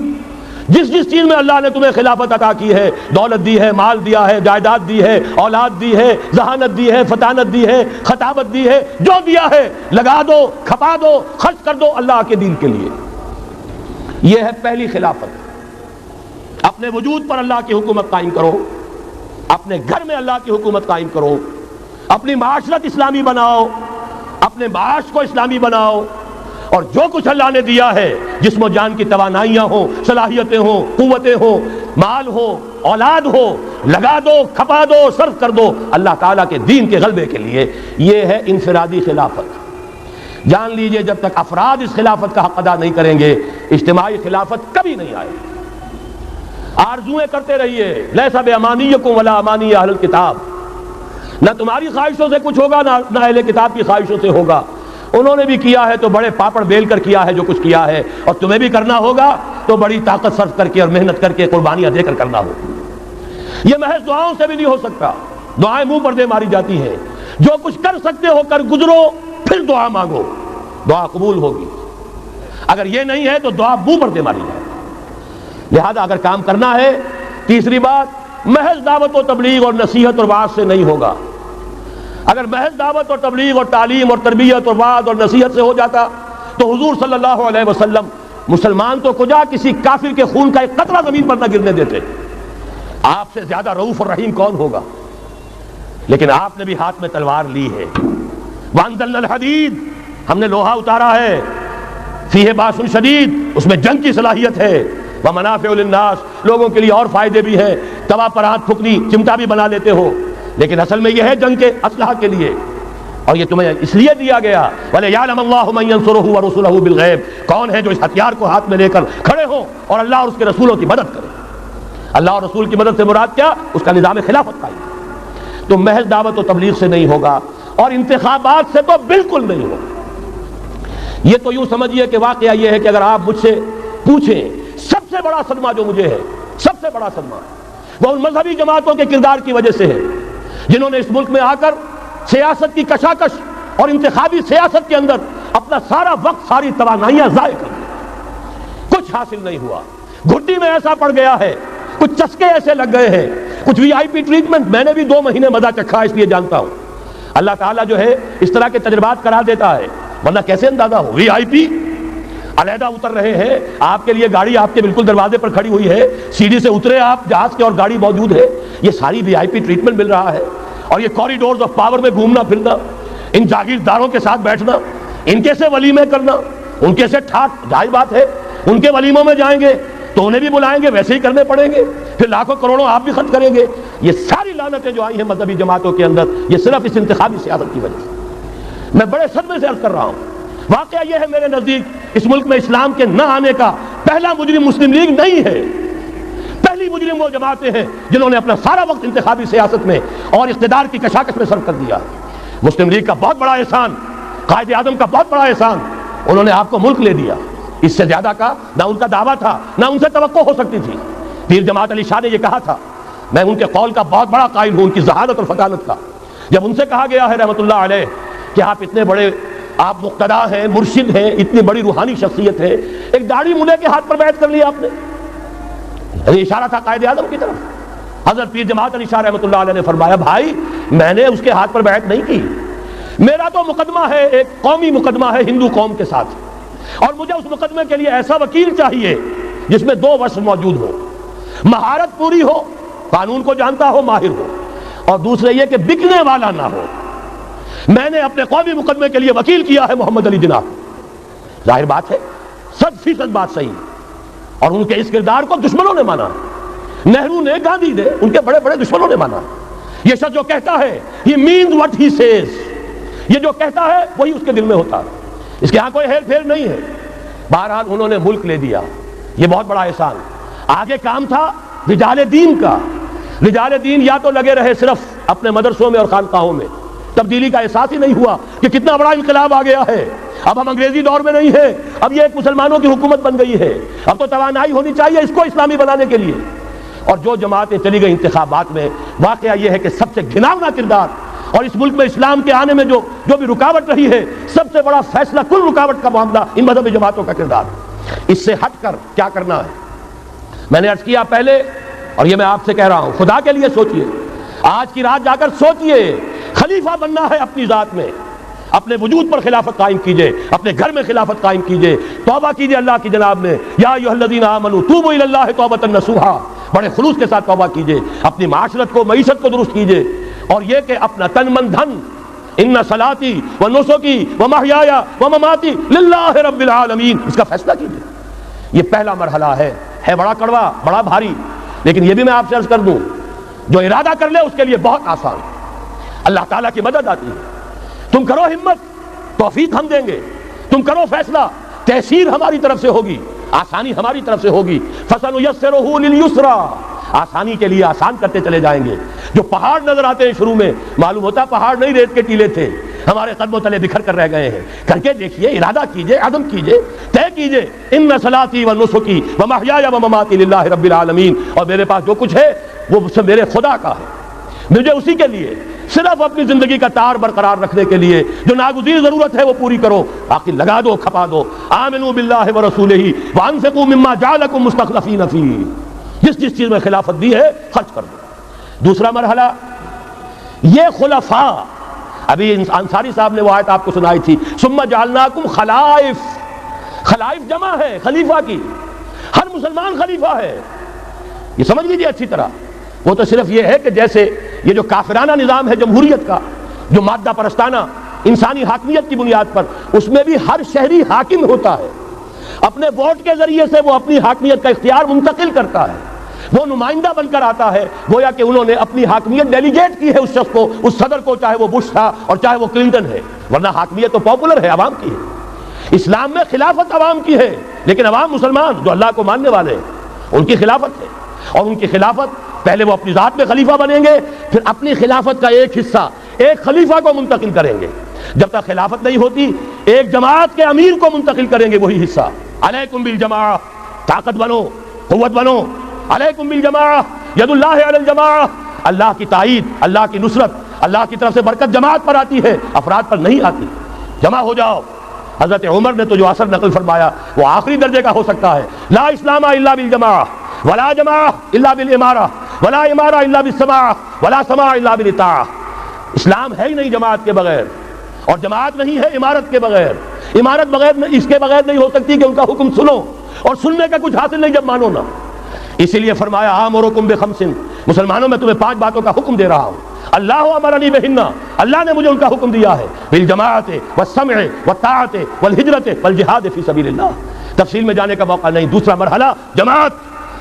جس چیز میں اللہ نے تمہیں خلافت عطا کی ہے، دولت دی ہے، مال دیا ہے، جائیداد دی ہے، اولاد دی ہے، ذہانت دی ہے، فطانت دی ہے، خطابت دی ہے، جو دیا ہے لگا دو، کھپا دو، خرچ کر دو اللہ کے دین کے لیے. یہ ہے پہلی خلافت. اپنے وجود پر اللہ کی حکومت قائم کرو، اپنے گھر میں اللہ کی حکومت قائم کرو، اپنی معاشرت اسلامی بناؤ، اپنے معاش کو اسلامی بناؤ، اور جو کچھ اللہ نے دیا ہے، جسم و جان کی توانائیاں ہوں، صلاحیتیں ہوں، قوتیں ہوں، مال ہو، اولاد ہو، لگا دو، کھپا دو، صرف کر دو اللہ تعالیٰ کے دین کے غلبے کے لیے. یہ ہے انفرادی خلافت. جان لیجئے جب تک افراد اس خلافت کا حق ادا نہیں کریں گے، اجتماعی خلافت کبھی نہیں آئے. آرزویں کرتے رہیے، لیس بامانیکم ولا امانی اہل الکتاب. نہ تمہاری خواہشوں سے کچھ ہوگا، نہ اہل کتاب کی خواہشوں سے ہوگا. انہوں نے بھی کیا ہے تو بڑے پاپڑ بیل کر کیا ہے جو کچھ کیا ہے، اور تمہیں بھی کرنا ہوگا تو بڑی طاقت صرف کر کے اور محنت کر کے، قربانیاں دے کر کرنا ہوگا. یہ محض دعاؤں سے بھی نہیں ہو سکتا. دعائیں منہ پر دے ماری جاتی ہیں. جو کچھ کر سکتے ہو کر گزرو، پھر دعا مانگو، دعا قبول ہوگی. اگر یہ نہیں ہے تو دعا منہ پر دے ماری جائے. لہذا اگر کام کرنا ہے، تیسری بات، محض دعوت و تبلیغ اور نصیحت اور وعظ سے نہیں ہوگا. اگر محض دعوت اور تبلیغ اور تعلیم اور تربیت اور وعظ اور نصیحت سے ہو جاتا تو حضور صلی اللہ علیہ وسلم مسلمان تو کجا کسی کافر کے خون کا ایک قطرہ زمین پر نہ گرنے دیتے. آپ سے زیادہ رؤوف اور رحیم کون ہوگا؟ لیکن آپ نے بھی ہاتھ میں تلوار لی ہے. وانزلنا الحدید، ہم نے لوہا اتارا ہے، فیہ باس شدید، اس میں جنگ کی صلاحیت ہے. ومنافع للناس، لوگوں کے لیے اور فائدے بھی ہیں. توا پر ہاتھ پھکنی چمٹا بھی بنا لیتے ہو، لیکن اصل میں یہ ہے جنگ کے اسلحہ کے لیے. اور یہ تمہیں اس لیے دیا گیا وَلِيَعْلَمَ اللَّهُ مَن يَنصُرُهُ وَرُسُلَهُ بِالْغَيْبِ. کون ہے جو اس ہتھیار کو ہاتھ میں لے کر کھڑے ہوں اور اللہ اور اس کے رسولوں کی مدد کرے. اللہ اور رسول کی مدد سے مراد کیا؟ اس کا نظام خلافت قائم. تو محض دعوت و تبلیغ سے نہیں ہوگا، اور انتخابات سے تو بالکل نہیں ہوگا. یہ تو یوں سمجھیے کہ واقعہ یہ ہے کہ اگر آپ مجھ سے پوچھیں، سب سے بڑا صدمہ جو مجھے ہے، سب سے بڑا صدمہ وہ ان مذہبی جماعتوں کے کردار کی وجہ سے ہے جنہوں نے اس ملک میں آ کر سیاست کی کشاکش اور انتخابی سیاست کے اندر اپنا سارا وقت، ساری توانائیاں ضائع کر دی. کچھ حاصل نہیں ہوا. گھٹی میں ایسا پڑ گیا ہے، کچھ چسکے ایسے لگ گئے ہیں، کچھ وی آئی پی ٹریٹمنٹ. میں نے بھی 2 مہینے مزہ چکھا، اس لیے جانتا ہوں. اللہ تعالیٰ جو ہے اس طرح کے تجربات کرا دیتا ہے، ورنہ کیسے اندازہ ہو؟ وی آئی پی علیحدہ اتر رہے ہیں، آپ کے لیے گاڑی آپ کے بالکل دروازے پر کھڑی ہوئی ہے، سیڑھی سے اترے آپ جہاز کے اور گاڑی موجود ہے، یہ ساری وی آئی پی ٹریٹمنٹ مل رہا ہے۔ اور یہ کوریڈورز آف پاور میں گھومنا پھرنا، ان جاگیرداروں کے ساتھ بیٹھنا، ان کے سے ولیمے کرنا، ان کے سے ٹھاٹ، ظاہر بات ہے ان کے ولیموں میں جائیں گے تو انہیں بھی بلائیں گے، ویسے ہی کرنے پڑیں گے، پھر لاکھوں کروڑوں آپ بھی خرچ کریں گے۔ یہ ساری لعنتیں جو آئی ہیں مذہبی جماعتوں کے اندر، یہ صرف اس انتخابی سیاست کی وجہ سے۔ میں بڑے صدمے سے عرض کر رہا ہوں، واقعہ یہ ہے میرے نزدیک اس ملک میں اسلام کے نہ آنے کا پہلا مجرم مسلم لیگ نہیں ہے، پہلی مجرم وہ جماعتیں ہیں جنہوں نے اپنا سارا وقت انتخابی سیاست میں اور اقتدار کی کشاکش میں صرف کر دیا۔ مسلم لیگ کا بہت بڑا احسان، قائد اعظم کا بہت بڑا احسان، انہوں نے آپ کو ملک لے دیا، اس سے زیادہ کا نہ ان کا دعویٰ تھا نہ ان سے توقع ہو سکتی تھی۔ پیر جماعت علی شاہ نے یہ کہا تھا، میں ان کے قول کا بہت بڑا قائل ہوں، ان کی ذہانت اور فطانت کا۔ جب ان سے کہا گیا ہے رحمۃ اللہ علیہ کہ آپ اتنے بڑے آپ مقتدا ہیں، مرشد ہیں، اتنی بڑی روحانی شخصیت ہے، ایک داڑھی ملے کے ہاتھ پر بیعت کر لیا آپ نے، یہ اشارہ تھا قائد اعظم کی طرف۔ حضرت پیر جماعت علی شاہ رحمۃ اللہ علیہ نے فرمایا، بھائی میں نے اس کے ہاتھ پر بیعت نہیں کی، میرا تو مقدمہ ہے، ایک قومی مقدمہ ہے ہندو قوم کے ساتھ، اور مجھے اس مقدمے کے لیے ایسا وکیل چاہیے جس میں دو وصف موجود ہو، مہارت پوری ہو، قانون کو جانتا ہو، ماہر ہو، اور دوسرے یہ کہ بکنے والا نہ ہو۔ میں نے اپنے قومی مقدمے کے لیے وکیل کیا ہے محمد علی جناح، ظاہر بات ہے 100% بات صحیح، اور ان کے اس کردار کو دشمنوں نے مانا، نہرو نے، گاندھی نے، ان کے بڑے بڑے دشمنوں نے مانا۔ یہ شخص جو کہتا ہے he means what he says، یہ جو کہتا ہے وہی اس کے دل میں ہوتا ہے، اس کے ہاں کوئی ہیر پھیر نہیں ہے۔ بہرحال انہوں نے ملک لے دیا، یہ بہت بڑا احسان۔ آگے کام تھا رجال دین کا، رجال دین یا تو لگے رہے صرف اپنے مدرسوں میں اور خانقاہوں میں، تبدیلی کا احساس ہی نہیں ہوا کہ کتنا بڑا انقلاب آ گیا ہے، اب ہم انگریزی دور میں نہیں ہیں، اب یہ ایک مسلمانوں کی حکومت بن گئی ہے، اب تو توانائی ہونی چاہیے اس کو اسلامی بنانے کے لیے۔ اور جو جماعتیں چلی گئی انتخابات میں، واقعہ یہ ہے کہ سب سے گھناؤنا کردار، اور اس ملک میں اسلام کے آنے میں جو بھی رکاوٹ رہی ہے، سب سے بڑا فیصلہ کل رکاوٹ کا معاملہ ان مذہبی جماعتوں کا کردار۔ اس سے ہٹ کر کیا کرنا ہے، میں نے عرض کیا پہلے، اور یہ میں آپ سے کہہ رہا ہوں، خدا کے لیے سوچئے، آج کی رات جا کر سوچئے، خلیفہ بننا ہے اپنی ذات میں، اپنے وجود پر خلافت قائم کیجئے، اپنے گھر میں خلافت قائم کیجئے، توبہ کیجئے اللہ کی جناب میں، یا ایھا الذین آمنوا توبوا الی اللہ توبۃ نصوحا، بڑے خلوص کے ساتھ توبہ کیجئے، اپنی معاشرت کو، معیشت کو درست کیجئے، اور یہ کہ اپنا تن من دھن، ان صلاتی و نسکی و محیای و مماتی للہ رب العالمین، اس کا فیصلہ کیجئے۔ یہ پہلا مرحلہ ہے بڑا کڑوا، بڑا بھاری، لیکن یہ بھی میں آپ سے عرض کر دوں، جو ارادہ کر لے اس کے لیے بہت آسان، اللہ تعالیٰ کی مدد آتی ہے۔ تم کرو ہمت، توفیق ہم دیں گے، تم کرو فیصلہ، تحصیل ہماری طرف سے ہوگی، آسانی ہماری طرف سے ہوگی۔ فَسَنُيَسِّرُهُ لِلْيُسْرَىٰ، آسانی کے لیے آسان کرتے چلے جائیں گے۔ جو پہاڑ نظر آتے ہیں شروع میں، معلوم ہوتا پہاڑ نہیں، ریت کے ٹیلے تھے، ہمارے قدموں تلے بکھر کر رہ گئے ہیں۔ کر کے دیکھیے، ارادہ کیجئے، عزم کیجئے، طے کیجئے، ان صلاتی و نسکی و محیای و مماتی للہ رب العالمین، اور میرے پاس جو کچھ ہے وہ میرے خدا کا ہے، مجھے اسی کے لیے صرف اپنی زندگی کا تار برقرار رکھنے کے لیے جو ناگزیر ضرورت ہے وہ پوری کرو، باقی لگا دو، کھپا دو۔ آمنوا باللہ ورسولہ وانفقوا مما جعلکم مستخلفین فیہ، جس چیز میں خلافت دی ہے خرچ کر دو۔ دوسرا مرحلہ، یہ خلفاء، ابھی انصاری صاحب نے وہ آیت آپ کو سنائی تھی، ثم جعلناکم خلائف، خلائف جمع ہے خلیفہ کی، ہر مسلمان خلیفہ ہے، یہ سمجھ لیجیے اچھی طرح۔ وہ تو صرف یہ ہے کہ جیسے یہ جو کافرانہ نظام ہے جمہوریت کا، جو مادہ پرستانہ انسانی حاکمیت کی بنیاد پر، اس میں بھی ہر شہری حاکم ہوتا ہے، اپنے ووٹ کے ذریعے سے وہ اپنی حاکمیت کا اختیار منتقل کرتا ہے، وہ نمائندہ بن کر آتا ہے، گویا کہ انہوں نے اپنی حاکمیت ڈیلیگیٹ کی ہے اس شخص کو، اس صدر کو، چاہے وہ بش تھا اور چاہے وہ کلنٹن ہے، ورنہ حاکمیت تو پاپولر ہے، عوام کی ہے۔ اسلام میں خلافت عوام کی ہے، لیکن عوام مسلمان جو اللہ کو ماننے والے ہیں ان کی خلافت ہے، اور ان کی خلافت پہلے وہ اپنی ذات میں خلیفہ بنیں گے، پھر اپنی خلافت کا ایک حصہ ایک خلیفہ کو منتقل کریں گے۔ جب تک خلافت نہیں ہوتی ایک جماعت کے امیر کو منتقل کریں گے وہی حصہ۔ علیکم بالجماعہ، طاقت بنو، قوت بنو، علیکم بالجماعہ، ید اللہ علی الجماعہ، اللہ کی تائید، اللہ کی نصرت، اللہ کی طرف سے برکت جماعت پر آتی ہے، افراد پر نہیں آتی۔ جمع ہو جاؤ۔ حضرت عمر نے تو جو اثر نقل فرمایا وہ آخری درجے کا ہو سکتا ہے، لا اسلام الا بالجماعہ، ولا جماعہ الا بالامارہ، ولا امارہ الا بالسماع، ولا سماع الا بالاطاعہ۔ اسلام ہے ہی نہیں جماعت کے بغیر، اور جماعت نہیں ہے عمارت کے بغیر، عمارت بغیر اس کے بغیر نہیں ہو سکتی کہ ان کا حکم سنو، اور سننے کا کچھ حاصل نہیں جب مانو نا۔ اسی لیے فرمایا آمرکم بخمس، مسلمانوں میں تمہیں 5 باتوں کا حکم دے رہا ہوں، اللہ امرنی بہن، اللہ نے مجھے ان کا حکم دیا ہے، بالجماعت والسمع والطاعت والہجرت والجہاد فی سبیل اللہ۔ تفصیل میں جانے کا موقع نہیں۔ دوسرا مرحلہ جماعت،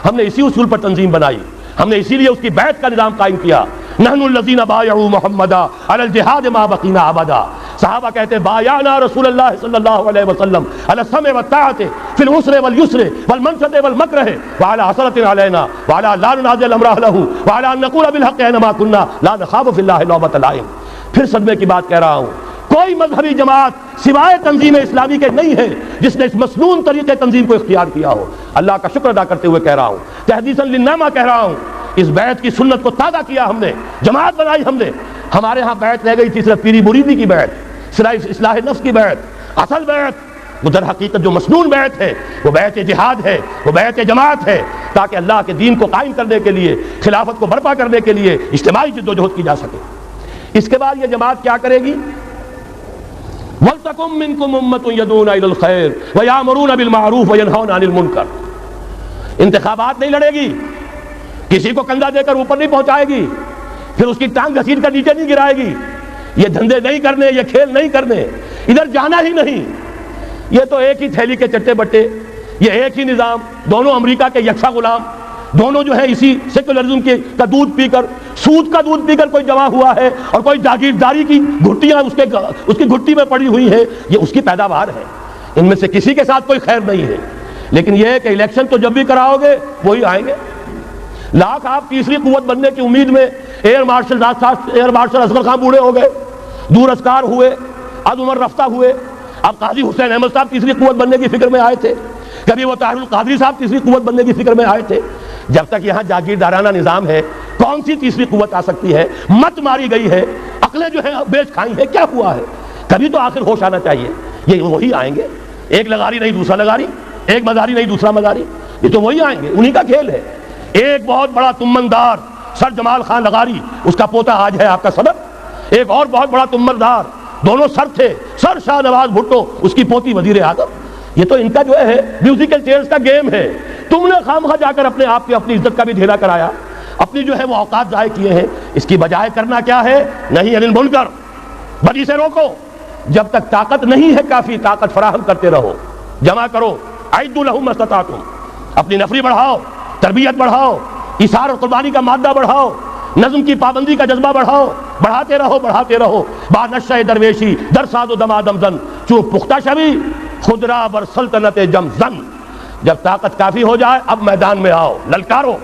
ہم نے اسی اصول پر تنظیم بنائی، ہم نے اسی لیے اس کی بیعت کا نظام قائم کیا۔ نحن الذین بایعوا محمدا علی الجہاد ما بقینا ابدا، صحابہ کہتے ہیں بایعنا رسول اللہ صلی اللہ علیہ وسلم علی السمع والطاعت فی العسر والیسر والمنشط والمکرہ وعلی حسرۃ علینا وعلی لا ننازع الامر اہلہ وعلی ان نقول بالحق اینما کنا لا نخاف فی اللہ لومۃ لائم۔ پھر صدمے کی بات کہہ رہا ہوں، کوئی مذہبی جماعت سوائے تنظیم اسلامی کے نہیں ہے جس نے اس مسنون طریقے تنظیم کو اختیار کیا ہو۔ اللہ کا شکر ادا کرتے ہوئے کہہ رہا ہوں، تحدیثاً للنعمہ کہہ رہا ہوں، اس بیعت کی سنت کو تازہ کیا ہم نے، جماعت بنائی ہم نے۔ ہمارے ہاں بیعت رہ گئی تھی صرف پیری مریدی کی بیعت، صرف اصلاح نفس کی بیعت۔ اصل بیعت وہ در حقیقت جو مسنون بیعت ہے وہ بیعت جہاد ہے، وہ بیعت جماعت ہے، تاکہ اللہ کے دین کو قائم کرنے کے لیے، خلافت کو برپا کرنے کے لیے اجتماعی جدوجہد کی جا سکے۔ اس کے بعد یہ جماعت کیا کرے گی؟ وَلْتَكُن مِّنكُمْ أُمَّةٌ يَدْعُونَ إِلَى الْخَيْرِ وَيَأْمُرُونَ بِالْمَعْرُوفِ وَيَنْهَوْنَ عَنِ الْمُنكَرِ۔ انتخابات نہیں لڑے گی، کسی کو کندھا دے کر اوپر نہیں پہنچائے گی، پھر اس کی ٹانگ گھسیٹ کر نیچے نہیں گرائے گی، یہ دھندے نہیں کرنے، یہ کھیل نہیں کرنے، ادھر جانا ہی نہیں۔ یہ تو ایک ہی تھیلی کے چٹے بٹے، یہ ایک ہی نظام، دونوں امریکہ کے یکساں غلام، دونوں جو ہے اسی سیکولرزم کا دودھ پی کر، سود کا دودھ پی کر کوئی جمع ہوا ہے، اور کوئی جاگیرداری کی گھٹیاں اس کی گھٹی میں پڑی ہوئی ہے، یہ اس کی پیداوار ہے۔ ان میں سے کسی کے ساتھ کوئی خیر نہیں ہے، لیکن یہ ہے کہ الیکشن تو جب بھی کراؤ گے وہی آئیں گے۔ لاکھ آپ تیسری قوت بننے کی امید میں ایئر مارشل اصغر خان بوڑھے ہو گئے، دور اسکار ہوئے، از عمر رفتہ ہوئے۔ اب قاضی حسین احمد صاحب تیسری قوت بننے کی فکر میں آئے تھے، کبھی وہ طاہر القادری صاحب تیسری قوت بننے کی فکر میں آئے تھے۔ جب تک یہاں جاگیردارانہ نظام ہے کون سی تیسری قوت آ سکتی ہے؟ مت ماری گئی ہے، عقلیں جو ہے بیچ کھائی ہیں، کیا ہوا ہے؟ کبھی تو آخر ہوش آنا چاہیے۔ یہ وہی آئیں گے، ایک لغاری نہیں دوسرا لغاری، ایک مزاری نہیں دوسرا مزاری، یہ تو وہی آئیں گے، انہی کا کھیل ہے۔ ایک بہت بڑا تمندار سر جمال خان لغاری، اس کا پوتا آج ہے آپ کا صدر، ایک اور بہت بڑا تمندار، دونوں سر تھے، سر شاہ نواز بھٹو، اس کی پوتی وزیر اعظم۔ یہ تو ان کا جو ہے میوزیکل چیئرز کا گیم ہے۔ تم نے خامخواہ جا کر اپنے آپ کی اپنی عزت کا بھی ڈھیلا کرایا، اپنی جو ہے وہ اوقات ضائع کیے ہیں۔ اس کی بجائے کرنا کیا ہے؟ نہیں انل منکر، بدی سے روکو۔ جب تک طاقت نہیں ہے کافی، طاقت فراہم کرتے رہو، جمع کرو، اعدوا لهم ما استطعتم، اپنی نفری بڑھاؤ، تربیت بڑھاؤ، ایثار اور قربانی کا مادہ بڑھاؤ، نظم کی پابندی کا جذبہ بڑھاؤ، بڑھاتے رہو۔ با نشہ درویشی در ساز و دمادم زن، چون پختہ شوی خدرا بر سلطنت جم زن۔ جب طاقت کافی ہو جائے اب میدان میں آؤ، للکارو،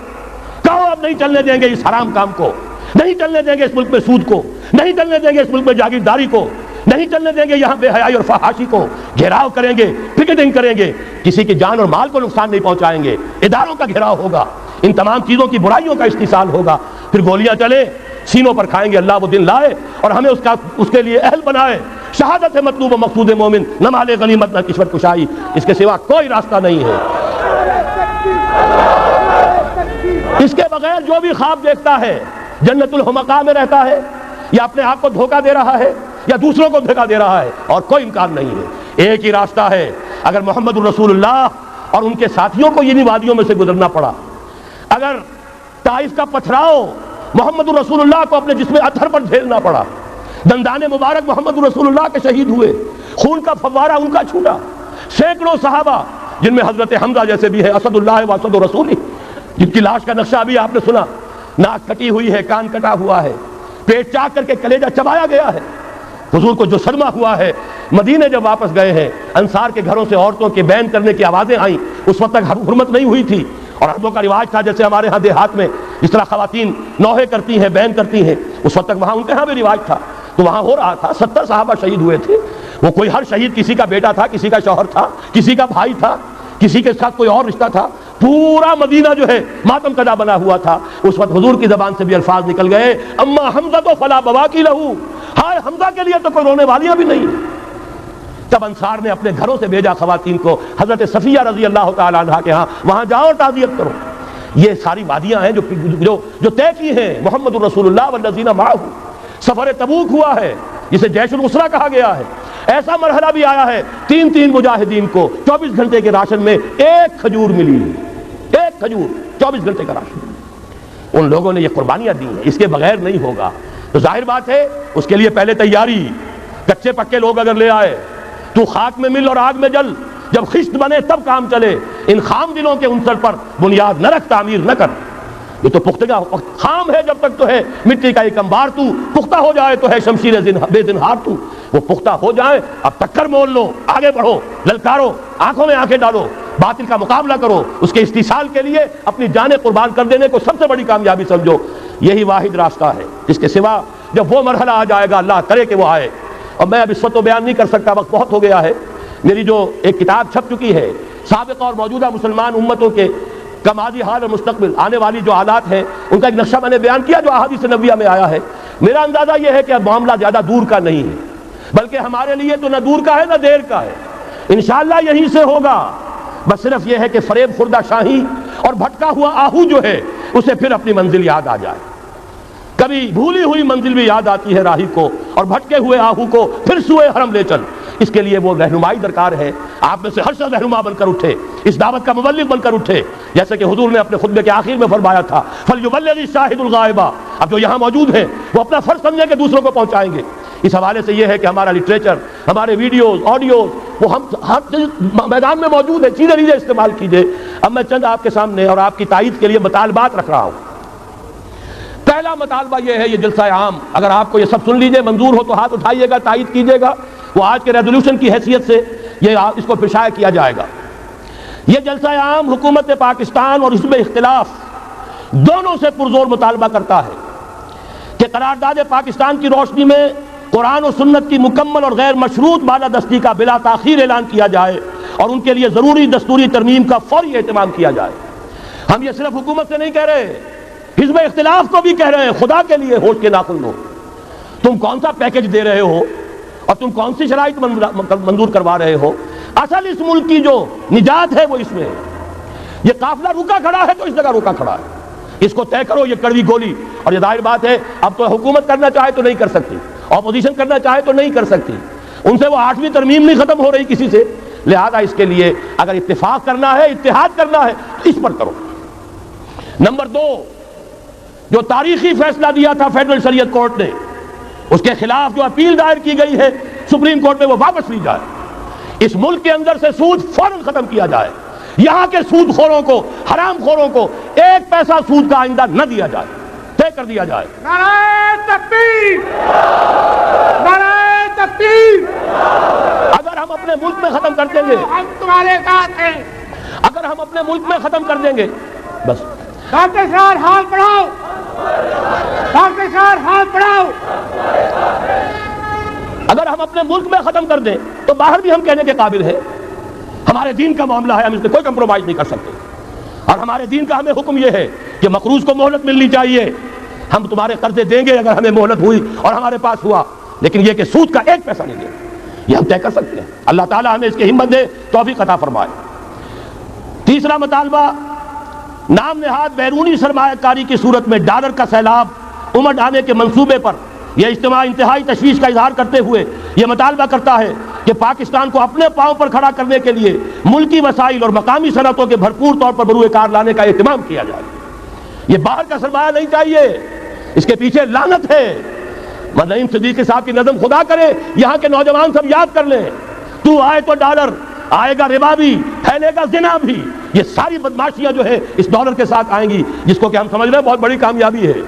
کہو اب نہیں چلنے دیں گے اس حرام کام کو، نہیں چلنے دیں گے اس ملک میں سود کو، نہیں چلنے دیں گے اس ملک میں جاگیرداری کو، نہیں چلنے دیں گے یہاں بے حیائی اور فحاشی کو۔ گھیراؤ کریں گے، پکیٹنگ کریں گے، کسی کی جان اور مال کو نقصان نہیں پہنچائیں گے، اداروں کا گھیراؤ ہوگا، ان تمام چیزوں کی برائیوں کا استحصال ہوگا، پھر گولیاں چلے سینوں پر کھائیں گے۔ اللہ وہ دن لائے اور ہمیں اس کے لیے اہل بنائے۔ شہادت ہے مطلوب و مقصود مومن، نہ مال غنیمت نہ کشور کشائی، اس کے سوا کوئی راستہ نہیں ہے۔ اس کے بغیر جو بھی خواب دیکھتا ہے جنت الحمقاء میں رہتا ہے، یا اپنے آپ کو دھوکہ دے رہا ہے، یا دوسروں کو دھوکہ دے رہا ہے، اور کوئی امکان نہیں ہے۔ ایک ہی راستہ ہے، اگر محمد الرسول اللہ اور ان کے ساتھیوں کو انہی وادیوں میں سے گزرنا پڑا، اگر طائف کا پتھراؤ محمد الرسول اللہ کو اپنے جسم اطہر پر جھیلنا پڑا، دندان مبارک محمد الرسول اللہ کے شہید ہوئے، خون کا فوارہ ان کا چھوٹا، سینکڑوں صحابہ جن میں حضرت حمزہ جیسے بھی ہے، اسد اللہ و اسد رسول، جن کی لاش کا نقشہ بھی آپ نے سنا، ناک کٹی ہوئی ہے، کان کٹا ہوا ہے، پیٹ چاک کر کے کلیجہ چبایا گیا ہے۔ حضور کو جو صدمہ ہوا ہے، مدینے جب واپس گئے ہیں، انصار کے گھروں سے عورتوں کے بین کرنے کی آوازیں آئیں، اس وقت تک حرمت نہیں ہوئی تھی، اور عربوں کا رواج تھا جیسے ہمارے ہاں دیہات میں جس طرح خواتین نوحے کرتی ہیں، بین کرتی ہیں، اس وقت تک وہاں ان کے ہاں بھی رواج تھا، تو وہاں ہو رہا تھا۔ 70 صحابہ شہید ہوئے تھے، وہ کوئی ہر شہید کسی کا بیٹا تھا، کسی کا شوہر تھا، کسی کا بھائی تھا، کسی کے ساتھ کوئی اور رشتہ تھا، پورا مدینہ جو ہے ماتم کدا بنا ہوا تھا۔ اس وقت حضور کی زبان سے بھی الفاظ نکل گئے، اما حمزہ تو فلا بواکی لہو، ہائے حمزہ کے لیے تو کوئی رونے والیاں بھی نہیں۔ تب انصار نے اپنے گھروں سے بھیجا خواتین کو حضرت صفیہ رضی اللہ تعالی عنہا کے ہاں، وہاں جاؤ اور تعزیت کرو۔ یہ ساری وادیاں ہیں جو طے کی ہیں محمد الرسول اللہ والذین معہ، سفر تبوک ہوا ہے جسے جیش العسرہ کہا گیا ہے، ایسا مرحلہ بھی آیا ہے 3 مجاہدین کو 24 گھنٹے کے راشن میں 1 کھجور ملی، 1 کھجور 24 گھنٹے کا راشن۔ ان لوگوں نے یہ قربانیاں دی ہیں، اس کے بغیر نہیں ہوگا۔ تو ظاہر بات ہے اس کے لیے پہلے تیاری، کچے پکے لوگ اگر لے آئے، تو خاک میں مل اور آگ میں جل، جب خشت بنے تب کام چلے۔ ان خام دلوں کے عنصر پر بنیاد نہ رکھ، تعمیر نہ کر۔ یہ تو پختگا خام ہے جب تک تو ہے مٹی کا ایک انبار، تو پختہ ہو جائے تو ہے شمشیر بے زنہار تو۔ وہ پختہ ہو جائے، اب ٹکر مول لو، آگے بڑھو، للکارو، آنکھوں میں آنکھیں ڈالو، باطل کا مقابلہ کرو، اس کے استحصال کے لیے اپنی جانیں قربان کر دینے کو سب سے بڑی کامیابی سمجھو۔ یہی واحد راستہ ہے، اس کے سوا جب وہ مرحلہ آ جائے گا، اللہ کرے کہ وہ آئے، اور میں اب اس وقت بیان نہیں کر سکتا، وقت بہت ہو گیا ہے۔ میری جو ایک کتاب چھپ چکی ہے سابقہ اور موجودہ مسلمان امتوں کے کا ماضی حال اور مستقبل، آنے والی جو حالات ہیں ان کا ایک نقشہ میں نے بیان کیا جو احادیث نبویہ میں آیا ہے۔ میرا اندازہ یہ ہے کہ اب معاملہ زیادہ دور کا نہیں ہے، بلکہ ہمارے لیے تو نہ دور کا ہے نہ دیر کا ہے، انشاءاللہ یہیں سے ہوگا۔ بس صرف یہ ہے کہ فریب خوردہ شاہی اور بھٹکا ہوا آہو جو ہے اسے پھر اپنی منزل یاد آ جائے۔ کبھی بھولی ہوئی منزل بھی یاد آتی ہے راہی کو، اور بھٹکے ہوئے آہو کو پھر سوئے حرم لے چل۔ اس کے لیے وہ رہنمائی درکار ہے، آپ میں سے ہر شخص رہنما بن کر اٹھے، اس دعوت کا مبلغ بن کر اٹھے، جیسے کہ حضور نے اپنے خطبے کے آخر میں فرمایا تھا فَلْيُبَلِّغِ الشَّاہِدُ الْغَائِبَ۔ اب جو یہاں موجود ہیں وہ اپنا فرض سمجھیں کہ دوسروں کو پہنچائیں گے۔ اس حوالے سے یہ ہے کہ ہمارا لٹریچر، ہمارے ویڈیوز، آڈیوز، وہ ہم ہر میدان میں موجود ہے، چیزیں لیجیے، استعمال کیجیے۔ اب میں چند آپ کے سامنے اور آپ کی تائید کے لیے مطالبات رکھ رہا ہوں۔ پہلا مطالبہ یہ ہے، یہ جلسہ عام اگر آپ کو یہ سب سن لیجئے، منظور ہو تو ہاتھ اٹھائیے گا، تائید کیجیے گا، وہ آج کے ریزولوشن کی حیثیت سے یہ اس کو پھر شائع کیا جائے گا۔ یہ جلسہ عام حکومت پاکستان اور حزب اختلاف دونوں سے پرزور مطالبہ کرتا ہے کہ قرارداد پاکستان کی روشنی میں قرآن و سنت کی مکمل اور غیر مشروط بالادستی کا بلا تاخیر اعلان کیا جائے، اور ان کے لیے ضروری دستوری ترمیم کا فوری اہتمام کیا جائے۔ ہم یہ صرف حکومت سے نہیں کہہ رہے، حزب اختلاف کو بھی کہہ رہے ہیں، خدا کے لیے ہوش کے ناخن لو، تم کون سا پیکج دے رہے ہو اور تم کون سی شرائط منظور کروا رہے ہو؟ اصل اس ملک کی جو نجات ہے وہ اس میں ہے۔ یہ قافلہ رکا کھڑا ہے تو اس جگہ رکا کھڑا ہے، اس کو طے کرو، یہ کڑوی گولی۔ اور یہ ظاہر بات ہے اب تو حکومت کرنا چاہے تو نہیں کر سکتی، اپوزیشن کرنا چاہے تو نہیں کر سکتی، ان سے وہ 8ویں ترمیم نہیں ختم ہو رہی کسی سے، لہذا اس کے لیے اگر اتفاق کرنا ہے، اتحاد کرنا ہے تو اس پر کرو۔ نمبر 2، جو تاریخی فیصلہ دیا تھا فیڈرل شریعت کورٹ نے، اس کے خلاف جو اپیل دائر کی گئی ہے سپریم کورٹ میں، وہ واپس لی جائے۔ اس ملک کے اندر سے سود فوراً ختم کیا جائے، یہاں کے سود خوروں کو، حرام خوروں کو 1 پیسہ سود کا آئندہ نہ دیا جائے، طے کر دیا جائے۔
نعرہ تکبیر! نعرہ تکبیر!
اگر ہم اپنے ملک میں ختم کر دیں گے،
ہم تمہارے ساتھ ہیں۔
اگر ہم اپنے ملک میں ختم کر دیں گے، بس
ڈاکٹر صاحب ہاتھ بڑھاؤ، ڈاکٹر صاحب ہاتھ بڑھاؤ۔
اگر ہم اپنے ملک میں ختم کر دیں تو باہر بھی ہم کہنے کے قابل ہیں۔ ہمارے دین کا معاملہ ہے، ہم اس میں کوئی کمپرومائز نہیں کر سکتے، اور ہمارے دین کا ہمیں حکم یہ ہے کہ مقروض کو مہلت ملنی چاہیے۔ ہم تمہارے قرضے دیں گے اگر ہمیں مہلت ہوئی اور ہمارے پاس ہوا، لیکن یہ کہ سود کا 1 پیسہ نہیں دیں، یہ ہم طے کر سکتے ہیں۔ اللہ تعالیٰ ہمیں اس کی ہمت دے، توفیق عطا فرمائے۔ تیسرا مطالبہ، نام نہاد بیرونی سرمایہ کاری کی صورت میں ڈالر کا سیلاب امڈ آنے کے منصوبے پر یہ اجتماع انتہائی تشویش کا اظہار کرتے ہوئے یہ مطالبہ کرتا ہے کہ پاکستان کو اپنے پاؤں پر کھڑا کرنے کے لیے ملکی وسائل اور مقامی صنعتوں کے بھرپور طور پر بروئے کار لانے کا اہتمام کیا جائے۔ یہ باہر کا سرمایہ نہیں چاہیے، اس کے پیچھے لعنت ہے۔ نعیم صدیقی صاحب کی نظم خدا کرے یہاں کے نوجوان سب یاد کر لیں، تو آئے تو ڈالر، آئے گا ربا بھی، پھیلے گا زنا بھی۔ یہ ساری بدماشیاں جو ہے اس ڈالر کے ساتھ آئیں گی، جس کو کہ ہم سمجھ رہے ہیں بہت بڑی کامیابی ہے۔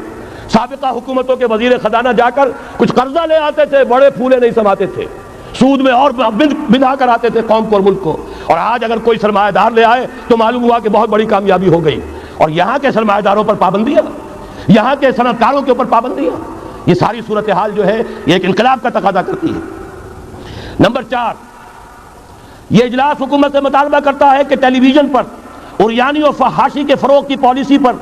سابقہ حکومتوں کے وزیر خزانہ جا کر کچھ قرضہ لے آتے تھے، بڑے پھولے نہیں سماتے تھے، سود میں اور بندھا کر آتے تھے قوم کو اور ملک کو، اور آج اگر کوئی سرمایہ دار لے آئے تو معلوم ہوا کہ بہت بڑی کامیابی ہو گئی۔ اور یہاں کے سرمایہ داروں پر پابندیاں، یہاں کے صنعت کاروں کے اوپر پابندیاں، یہ ساری صورتحال جو ہے یہ ایک انقلاب کا تقاضا کرتی ہے۔ نمبر 4، یہ اجلاس حکومت سے مطالبہ کرتا ہے کہ ٹیلی ویژن پر عریانی اور فحاشی کے فروغ کی پالیسی پر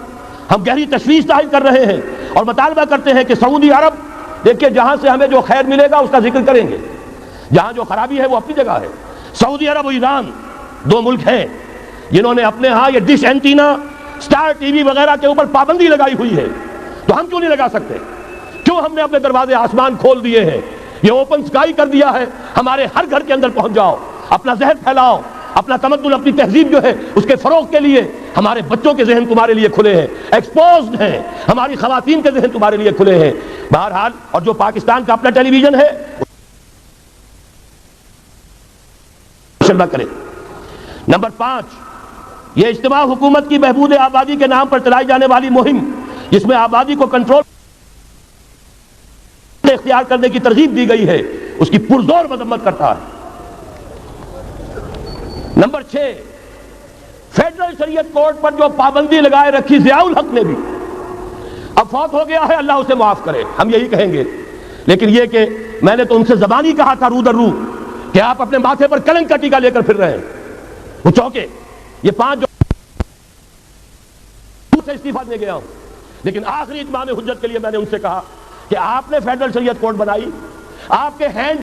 ہم گہری تشویش ظاہر کر رہے ہیں، اور مطالبہ کرتے ہیں کہ سعودی عرب، دیکھیے جہاں سے ہمیں جو خیر ملے گا اس کا ذکر کریں گے، جہاں جو خرابی ہے وہ اپنی جگہ ہے۔ سعودی عرب اور ایران 2 ملک ہیں جنہوں نے اپنے ہاں یہ dish antenna, star T V وغیرہ کے اوپر پابندی لگائی ہوئی ہے، تو ہم کیوں نہیں لگا سکتے؟ کیوں ہم نے اپنے دروازے آسمان کھول دیے ہیں؟ یہ اوپن سکائی کر دیا ہے، ہمارے ہر گھر کے اندر پہنچ جاؤ، اپنا ذہن پھیلاؤ، اپنا تمدن، اپنی تہذیب جو ہے اس کے فروغ کے لیے ہمارے بچوں کے ذہن تمہارے لیے کھلے ہیں، ایکسپوزڈ ہیں، ہماری خواتین کے ذہن تمہارے لیے کھلے ہیں۔ بہرحال، اور جو پاکستان کا اپنا ٹیلی ویژن ہے نہ کرے۔ نمبر 5، یہ اجتماع حکومت کی بہبود آبادی کے نام پر چلائی جانے والی مہم، جس میں آبادی کو کنٹرول اختیار کرنے کی ترغیب دی گئی ہے، اس کی پرزور مذمت کرتا ہے۔ نمبر 6، فیڈرل شریعت کورٹ پر جو پابندی لگائے رکھی ضیاء الحق نے بھی، اب فوت ہو گیا ہے، اللہ اسے معاف کرے، ہم یہی کہیں گے، لیکن یہ کہ میں نے تو ان سے زبانی کہا تھا رو در رو کہ آپ اپنے ماتھے پر کلنک کا ٹیکا لے کر پھر رہے ہیں، وہ چوکے، یہ 5 جو سے استعفیٰ دے گیا ہوں، لیکن آخری اتمام حجت کے لیے میں نے ان سے کہا کہ آپ نے فیڈرل شریعت کورٹ بنائی، آپ کے ہینڈ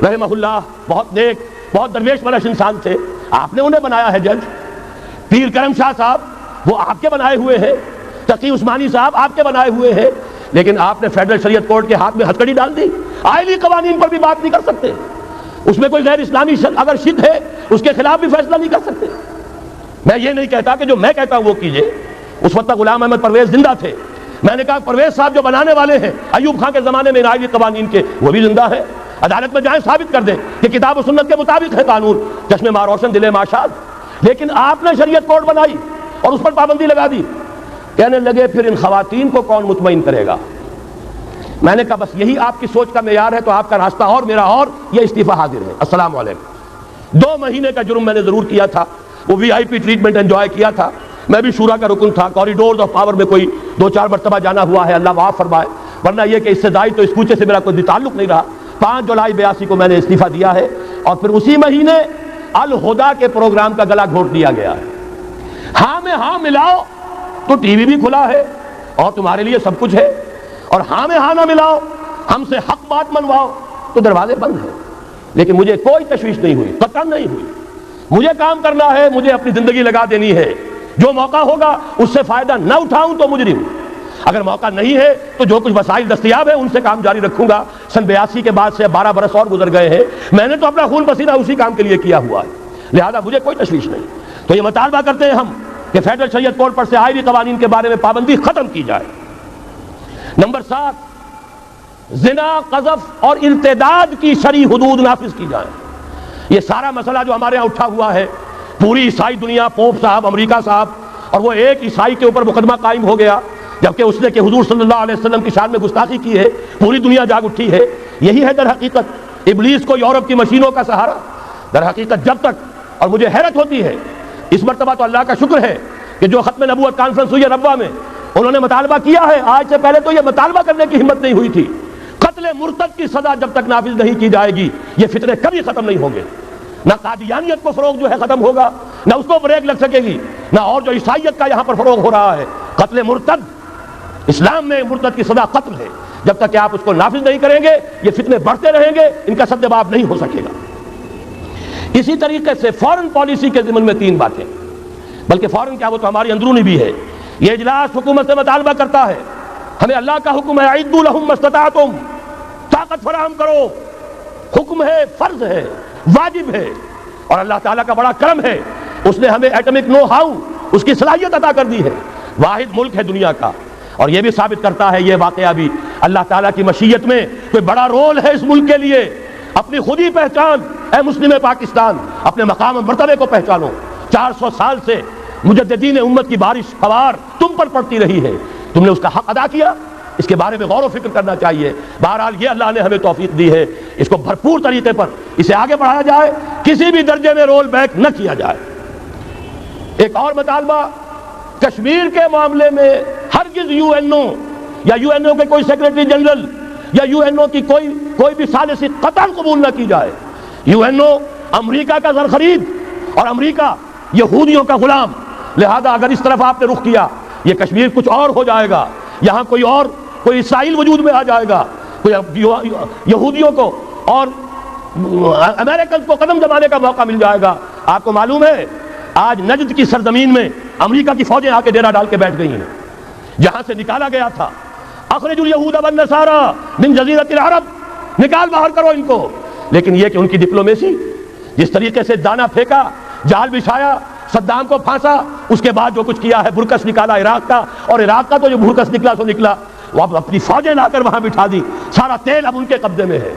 رحمہ اللہ بہت نیک، بہت درویش پرست انسان تھے، آپ نے انہیں بنایا ہے جج۔ پیر کرم شاہ صاحب وہ آپ کے بنائے ہوئے ہیں، تقی عثمانی صاحب آپ کے بنائے ہوئے ہیں، لیکن آپ نے فیڈرل شریعت کورٹ کے ہاتھ میں ہتھکڑی ڈال دی۔ آئلی قوانین پر بھی بات نہیں کر سکتے، اس میں کوئی غیر اسلامی اگر شک ہے اس کے خلاف بھی فیصلہ نہیں کر سکتے۔ میں یہ نہیں کہتا کہ جو میں کہتا ہوں وہ کیجئے، اس وقت تک غلام احمد پرویز زندہ تھے، میں نے کہا پرویز صاحب جو بنانے والے ہیں ایوب خان کے زمانے میں آئلی قوانین کے، وہ بھی زندہ ہے، عدالت میں جائیں ثابت کر دیں کہ کتاب و سنت کے مطابق ہے قانون، چشم ماں روشن دل ماشاد۔ لیکن آپ نے شریعت کورٹ بنائی اور اس پر پابندی لگا دی، کہنے لگے پھر ان خواتین کو کون مطمئن کرے گا؟ میں نے کہا بس یہی آپ کی سوچ کا معیار ہے تو آپ کا راستہ اور میرا اور، یہ استعفیٰ حاضر ہے، السلام علیکم۔ 2 مہینے کا جرم میں نے ضرور کیا تھا، وہ وی آئی پی ٹریٹمنٹ انجوائے کیا تھا، میں بھی شورا کا رکن تھا، کوریڈورز آف پاور میں کوئی 2-4 مرتبہ جانا ہوا ہے، اللہ معاف فرمائے، ورنہ یہ کہ اس سے زائد تو اس کوچے سے میرا کوئی تعلق نہیں رہا۔ 5 جولائی 82 کو میں نے استعفیٰ دیا ہے، اور پھر اسی مہینے الہدا کے پروگرام کا گلا گھونٹ دیا گیا ہے۔ ہاں میں ہاں ملاؤ تو ٹی وی بھی کھلا ہے اور تمہارے لیے سب کچھ ہے، اور ہاں میں ہاں نہ ملاؤ، ہم سے حق بات منواؤ تو دروازے بند ہیں۔ لیکن مجھے کوئی تشویش نہیں ہوئی، قطعاً نہیں ہوئی، مجھے کام کرنا ہے، مجھے اپنی زندگی لگا دینی ہے، جو موقع ہوگا اس سے فائدہ نہ اٹھاؤں تو مجرم، اگر موقع نہیں ہے تو جو کچھ وسائل دستیاب ہے ان سے کام جاری رکھوں گا۔ سن 82 کے بعد سے 12 برس اور گزر گئے ہیں، میں نے تو اپنا خون پسینہ اسی کام کے لیے کیا ہوا ہے، لہذا مجھے کوئی تشویش نہیں۔ تو یہ مطالبہ کرتے ہیں ہم کہ فیڈرل شریعت کورٹ پر سے آئلی قوانین کے بارے میں پابندی ختم کی جائے۔ نمبر 7، زنا، قذف اور ارتداد کی شرعی حدود نافذ کی جائیں۔ یہ سارا مسئلہ جو ہمارے یہاں اٹھا ہوا ہے، پوری عیسائی دنیا، پوپ صاحب، امریکہ صاحب، اور وہ ایک عیسائی کے اوپر مقدمہ قائم ہو گیا جبکہ اس نے کہ حضور صلی اللہ علیہ وسلم کی شان میں گستاخی کی ہے، پوری دنیا جاگ اٹھی ہے۔ یہی ہے در حقیقت ابلیس کو یورپ کی مشینوں کا سہارا۔ در حقیقت جب تک، اور مجھے حیرت ہوتی ہے، اس مرتبہ تو اللہ کا شکر ہے کہ جو ختم نبوت کانفرنس ہوئی ہے ربوہ میں، انہوں نے مطالبہ کیا ہے، آج سے پہلے تو یہ مطالبہ کرنے کی ہمت نہیں ہوئی تھی، قتل مرتد کی سزا جب تک نافذ نہیں کی جائے گی یہ فتنے کبھی ختم نہیں ہوں گے، نہ قادیانیت کو فروغ جو ہے ختم ہوگا، نہ اس کو بریک لگ سکے گی، نہ اور جو عیسائیت کا یہاں پر فروغ ہو رہا ہے۔ قتل مرتد، اسلام میں مرتد کی سزا قتل ہے، جب تک کہ آپ اس کو نافذ نہیں کریں گے یہ فتنے بڑھتے رہیں گے، ان کا سد جواب نہیں ہو سکے گا۔ اسی طریقے سے فورن پالیسی کے ضمن میں 3 باتیں، بلکہ فورن کیا وہ تو ہماری اندرونی بھی ہے۔ یہ اجلاس حکومت سے مطالبہ کرتا ہے، ہمیں اللہ کا حکم ہے اعدوا لهم ما استطعتم، طاقت فراہم کرو، حکم ہے، فرض ہے، واجب ہے، اور اللہ تعالیٰ کا بڑا کرم ہے، اس نے ہمیں ایٹمک نو ہاؤ، اس کی صلاحیت عطا کر دی ہے، واحد ملک ہے دنیا کا، اور یہ بھی ثابت کرتا ہے یہ واقعہ بھی اللہ تعالیٰ کی مشیت میں کوئی بڑا رول ہے اس ملک کے لیے۔ اپنی خود ہی پہچان، اے مسلم پاکستان، اپنے مقام و مرتبے کو پہچانو۔ 400 سال سے مجددین امت کی بارش فوار تم پر پڑتی رہی ہے، تم نے اس کا حق ادا کیا، اس کے بارے میں غور و فکر کرنا چاہیے۔ بہرحال یہ اللہ نے ہمیں توفیق دی ہے، اس کو بھرپور طریقے پر اسے آگے بڑھایا جائے، کسی بھی درجے میں رول بیک نہ کیا جائے۔ ایک اور مطالبہ، کشمیر کے معاملے میں ہرگز یو این او یا یو این او کے کوئی سیکریٹری جنرل یا یو این او کی کوئی بھی ثالثی قطعاً قبول نہ کی جائے۔ یو این او امریکہ کا زر خرید اور امریکہ یہودیوں کا غلام، لہذا اگر اس طرف آپ نے رخ کیا یہ کشمیر کچھ اور ہو جائے گا، یہاں کوئی اسرائیل وجود میں آ جائے گا، کوئی یہودیوں کو اور امریکن کو قدم دبانے کا موقع مل جائے گا۔ آپ کو معلوم ہے آج نجد کی سرزمین میں امریکہ کی فوجیں آ کے ڈیرا ڈال کے بیٹھ گئی ہیں، جہاں سے نکالا گیا تھا، اخرجوا الیہود والنصارى من جزیرۃ العرب، نکال باہر کرو ان کو. لیکن یہ کہ ان کی ڈپلومیسی، جس طریقے سے دانا پھینکا، جال بچھایا، صدام کو پھانسا، اس کے بعد جو کچھ کیا ہے، برکس نکالا عراق کا، اور عراق کا تو جو برکس نکلا سو نکلا، وہ اب اپنی فوجیں لا کر وہاں بٹھا دی، سارا تیل اب ان کے قبضے میں ہے.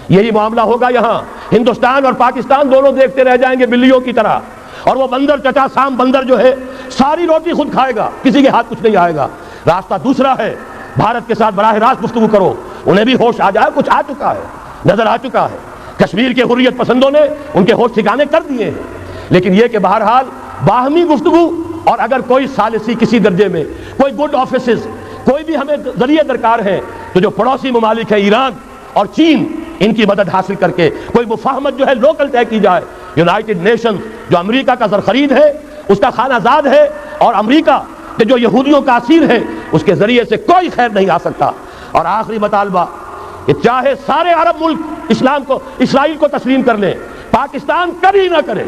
یہی معاملہ ہوگا یہاں. ہندوستان اور پاکستان دونوں دیکھتے رہ جائیں گے بلیوں کی طرح، اور وہ بندر چٹا سام بندر جو ہے ساری روٹی خود کھائے گا، کسی کے ہاتھ کچھ نہیں آئے گا. راستہ دوسرا ہے، بھارت کے ساتھ براہ راست گفتگو کرو. انہیں بھی ہوش آ جائے، کچھ آ چکا ہے، نظر آ چکا ہے. کشمیر کے حریت پسندوں نے ان کے ہوش ٹھکانے کر دیے ہیں. لیکن یہ کہ بہرحال باہمی گفتگو، اور اگر کوئی ثالثی کسی درجے میں، کوئی گڈ آفیسز، کوئی بھی ہمیں ذریعے درکار ہیں، تو جو پڑوسی ممالک ہیں ایران اور چین، ان کی مدد حاصل کر کے کوئی مفاہمت جو ہے لوکل طے کی جائے. یونائٹڈ نیشنز جو امریکہ کا زرخرید ہے، اس کا خانہ زاد ہے، اور امریکہ کہ جو یہودیوں کا اسیر ہے، اس کے ذریعے سے کوئی خیر نہیں آ سکتا. اور آخری مطالبہ کہ چاہے سارے عرب ملک اسلام کو، اسرائیل کو تسلیم کر لیں، پاکستان کبھی نہ کرے،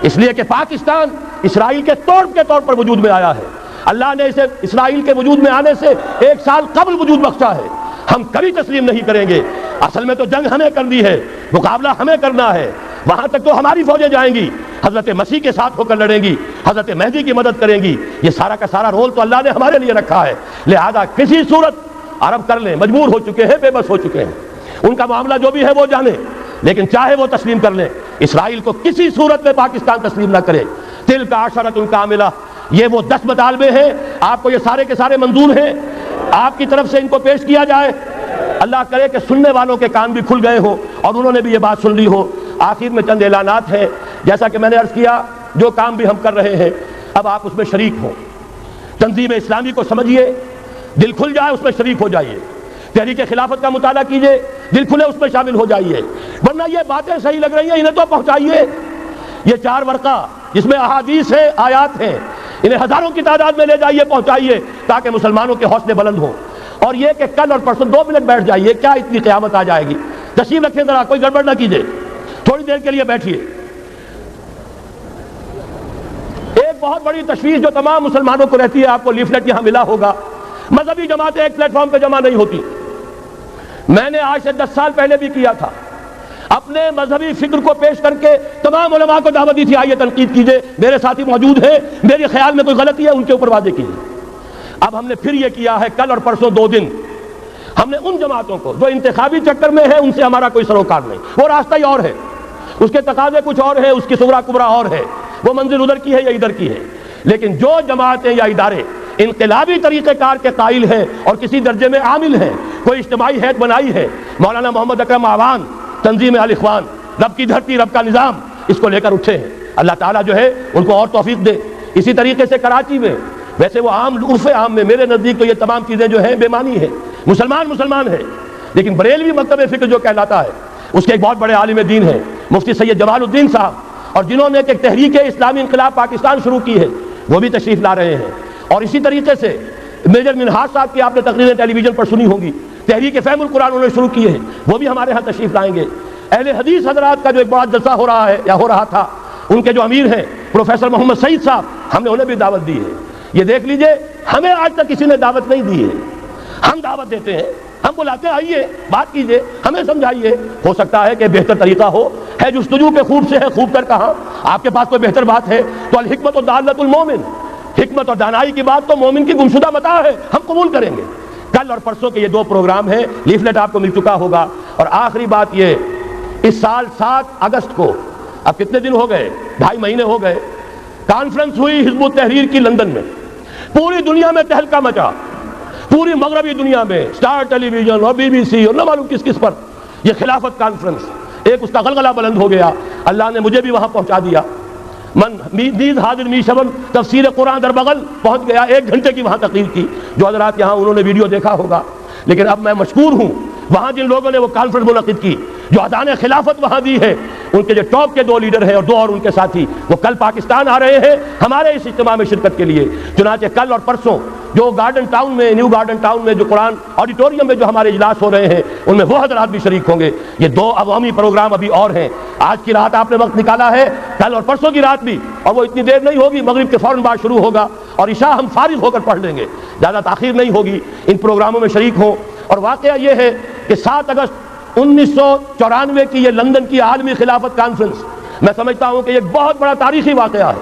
اس لیے کہ پاکستان اسرائیل کے طور کے طور پر وجود میں آیا ہے. اللہ نے اسے اسرائیل کے وجود میں آنے سے 1 سال قبل وجود بخشا ہے. ہم کبھی تسلیم نہیں کریں گے. اصل میں تو جنگ ہمیں کرنی ہے، مقابلہ ہمیں کرنا ہے. وہاں تک تو ہماری فوجیں جائیں گی، حضرت مسیح کے ساتھ ہو کر لڑیں گی، حضرت مہدی کی مدد کریں گی. یہ سارا کا سارا رول تو اللہ نے ہمارے لیے رکھا ہے. لہذا کسی صورت عرب کر لیں، مجبور ہو چکے ہیں، بے بس ہو چکے ہیں، ان کا معاملہ جو بھی ہے وہ جانے. لیکن چاہے وہ تسلیم کر لیں، اسرائیل کو کسی صورت میں پاکستان تسلیم نہ کرے. تلک عشرۃ کاملہ، یہ وہ 10 مطالبے ہیں. آپ کو یہ سارے کے سارے منظور ہیں، آپ کی طرف سے ان کو پیش کیا جائے. اللہ کرے کہ سننے والوں کے کان بھی کھل گئے ہو اور انہوں نے بھی یہ بات سن لی ہو. آخر میں چند اعلانات ہیں. جیسا کہ میں نے عرض کیا، جو کام بھی ہم کر رہے ہیں اب آپ اس میں شریک ہوں. تنظیم اسلامی کو سمجھیے، دل کھل جائے، اس میں شریک ہو جائیے. تحریک خلافت کا مطالعہ کیجئے، دل کھلے، اس میں شامل ہو جائیے. ورنہ یہ باتیں صحیح لگ رہی ہیں، انہیں تو پہنچائیے. یہ 4 ورقہ جس میں احادیث ہیں، آیات ہیں، انہیں ہزاروں کی تعداد میں لے جائیے، پہنچائیے، تاکہ مسلمانوں کے حوصلے بلند ہوں. اور یہ کہ کل اور پرسوں 2 منٹ بیٹھ جائیے، کیا اتنی قیامت آ جائے گی؟ تشریف رکھیں ذرا، کوئی گڑبڑ نہ کیجیے، تھوڑی دیر کے لیے بیٹھیے. ایک بہت بڑی تشویش جو تمام مسلمانوں کو رہتی ہے، آپ کو لیفلیٹ یہاں ملا ہوگا، مذہبی جماعتیں ایک پلیٹ فارم پہ جمع نہیں ہوتی. میں نے آج سے 10 سال پہلے بھی کیا تھا، اپنے مذہبی فکر کو پیش کر کے تمام علماء کو دعوت دی تھی، آئیے تنقید کیجئے، میرے ساتھی موجود ہیں، میرے خیال میں کوئی غلطی ہے ان کے اوپر واضح کیجئے. اب ہم نے پھر یہ کیا ہے، کل اور پرسوں 2 دن ہم نے ان جماعتوں کو جو انتخابی چکر میں ہے، ان سے ہمارا کوئی سروکار نہیں، وہ راستہ ہی اور ہے، اس کے تقاضے کچھ اور ہے، اس کی صغرا کبرا اور ہے، وہ منزل ادھر کی ہے یا ادھر کی ہے. لیکن جو جماعتیں یا ادارے انقلابی طریقہ کار کے قائل ہیں اور کسی درجے میں عامل ہیں، کوئی اجتماعی حیثیت بنائی ہے، مولانا محمد اکرم آوان، تنظیم الاخوان، رب کی دھرتی رب کا نظام، اس کو لے کر اٹھے ہیں. اللہ تعالیٰ جو ہے ان کو اور توفیق دے. اسی طریقے سے کراچی میں، ویسے وہ عام عرف عام میں میرے نزدیک تو یہ تمام چیزیں جو ہیں بے معنی ہیں. مسلمان ہے، لیکن بریلوی مکتب فکر جو کہلاتا ہے، اس کے ایک بہت بڑے عالم دین ہیں مفتی سید جمال الدین صاحب، اور جنہوں نے ایک تحریک اسلامی انقلاب پاکستان شروع کی ہے، وہ بھی تشریف لا رہے ہیں. اور اسی طریقے سے میجر منہاج صاحب کی آپ نے تقریریں ٹیلی ویژن پر سنی ہوں گی، تحریک فہم القرآن انہوں نے شروع کی ہے، وہ بھی ہمارے ہاں تشریف لائیں گے. اہل حدیث حضرات کا جو ایک بڑا جلسہ ہو رہا ہے یا ہو رہا تھا، ان کے جو امیر ہیں پروفیسر محمد سعید صاحب، ہم نے انہیں بھی دعوت دی ہے. یہ دیکھ لیجئے، ہمیں آج تک کسی نے دعوت نہیں دی ہے، ہم دعوت دیتے ہیں، ہم بلاتے ہیں، آئیے بات کیجئے، ہمیں سمجھائیے. ہو سکتا ہے کہ بہتر طریقہ ہو، ہے جستجو کے خوب سے ہے، خوب کر کہاں. آپ کے پاس کوئی بہتر بات ہے تو الحکمت و دالت المومن، حکمت اور دانائی کی بات تو مومن کی گمشدہ متاع ہے، ہم قبول کریں گے. کل اور پرسوں کے یہ 2 پروگرام ہیں، لیفلیٹ آپ کو مل چکا ہوگا. اور آخری بات یہ، اس سال 7 اگست کو، اب کتنے دن ہو گئے، 2.5 مہینے ہو گئے، کانفرنس ہوئی حزب التحریر کی لندن میں. پوری دنیا میں تہلکہ مچا، پوری مغربی دنیا میں، سٹار ٹیلی ویژن اور BBC اور نہ معلوم کس پر، یہ خلافت کانفرنس، ایک اس کا غلغلہ بلند ہو گیا. اللہ نے مجھے بھی وہاں پہنچا دیا. من نیز حاضر می شبن، تفسیر قرآن در بغل پہنچ گیا. 1 گھنٹے کی وہاں تقریر کی، جو حضرات یہاں انہوں نے ویڈیو دیکھا ہوگا. لیکن اب میں مشکور ہوں، وہاں جن لوگوں نے وہ کانفرنس منعقد کی، جو اذان خلافت وہاں دی ہے، ان کے جو ٹاپ کے 2 لیڈر ہیں اور 2 اور ان کے ساتھی، وہ کل پاکستان آ رہے ہیں ہمارے اس اجتماع میں شرکت کے لیے. چنانچہ کل اور پرسوں جو گارڈن ٹاؤن میں، نیو گارڈن ٹاؤن میں جو قرآن آڈیٹوریم میں جو ہمارے اجلاس ہو رہے ہیں، ان میں وہ حضرات بھی شریک ہوں گے. یہ 2 عوامی پروگرام ابھی اور ہیں. آج کی رات آپ نے وقت نکالا ہے، کل اور پرسوں کی رات بھی، اور وہ اتنی دیر نہیں ہوگی، مغرب کے فوراً بعد شروع ہوگا اور عشاء ہم فارغ ہو کر پڑھ لیں گے. زیادہ تاخیر نہیں ہوگی، ان پروگراموں میں شریک ہوں۔ اور واقعہ یہ ہے کہ 7 اگست 1994 کی یہ لندن کی عالمی خلافت کانفرنس، میں سمجھتا ہوں کہ ایک بہت بڑا تاریخی واقعہ ہے،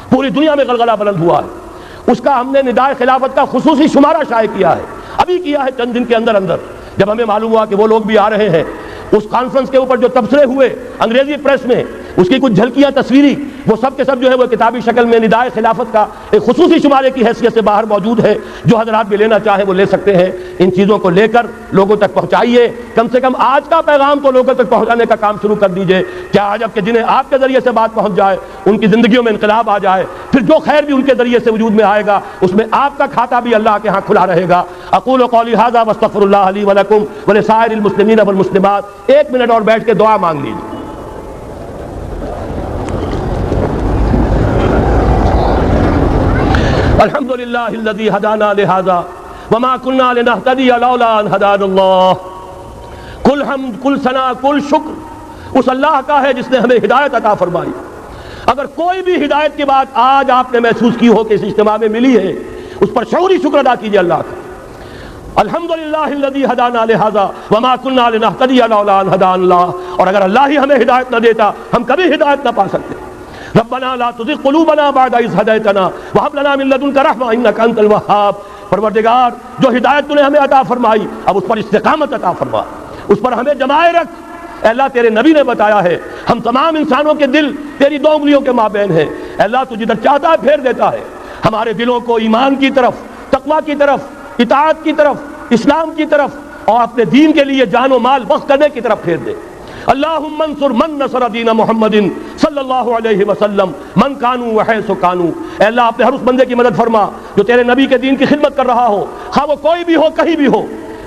پوری دنیا میں غلغلہ بلند ہوا ہے۔ اس کا ہم نے ندائے خلافت کا خصوصی شمارہ شائع کیا ہے، ابھی کیا ہے چند دن کے اندر اندر، جب ہمیں معلوم ہوا کہ وہ لوگ بھی آ رہے ہیں۔ اس کانفرنس کے اوپر جو تبصرے ہوئے انگریزی پریس میں، اس کی کچھ جھلکیاں تصویری، وہ سب کے سب جو ہے وہ کتابی شکل میں ندائے خلافت کا ایک خصوصی شمارے کی حیثیت سے باہر موجود ہے۔ جو حضرات بھی لینا چاہیں وہ لے سکتے ہیں۔ ان چیزوں کو لے کر لوگوں تک پہنچائیے، کم سے کم آج کا پیغام تو لوگوں تک پہنچانے کا کام شروع کر دیجئے۔ کیا عجب کہ جنہیں آپ کے ذریعے سے بات پہنچ جائے، ان کی زندگیوں میں انقلاب آ جائے، پھر جو خیر بھی ان کے ذریعے سے وجود میں آئے گا اس میں آپ کا کھاتا بھی اللہ کے ہاں کھلا رہے گا۔ اقول قولی ھذا واستغفر اللہ لی ولکم ولسائر المسلمین والمسلمات۔ 1 منٹ اور بیٹھ کے دعا مانگ لیجیے۔ الحمد للہ الذی ہدانا لہذا وما كنا لنہتدی لولا ان ہدانا اللہ۔ کل حمد، کل ثنا، کل شکر اس اللہ کا ہے جس نے ہمیں ہدایت عطا فرمائی۔ اگر کوئی بھی ہدایت کی بات آج آپ نے محسوس کی ہو کہ اس اجتماع میں ملی ہے، اس پر شعوری شکر ادا کیجیے اللہ کا۔ الحمدللہ الذی ہدانا لہذا وما كنا لنہتدی لولا ان ہدانا اللہ۔ اور اگر اللہ ہی ہمیں ہدایت نہ دیتا ہم کبھی ہدایت نہ پا سکتے۔ ربنا لا تزغ قلوبنا بعد اذ ہدیتنا وہب لنا من لدنک رحمۃ انک انت الوہاب۔ پروردگار، جو ہدایت تو نے ہمیں عطا فرمائی اب اس پر استقامت عطا فرما، اس پر ہمیں جمائے رکھ۔ اے اللہ، تیرے نبی نے بتایا ہے ہم تمام انسانوں کے دل تیری 2 انگلیوں کے مابین ہیں۔ اے اللہ، تو جدھر چاہتا ہے پھیر دیتا ہے۔ ہمارے دلوں کو ایمان کی طرف، تقویٰ کی طرف، اطاعت کی طرف، اسلام کی طرف اور اپنے دین کے لیے جان و مال وقف کرنے کی طرف پھیر دے۔ اللہم انصر من نصر دین محمد صلی اللہ علیہ وسلم من کانوا وحیث کانوا۔ اے اللہ، اپنے ہر اس بندے کی مدد فرما جو تیرے نبی کے دین کی خدمت کر رہا ہو، خواہ وہ کوئی بھی ہو، کہیں بھی ہو۔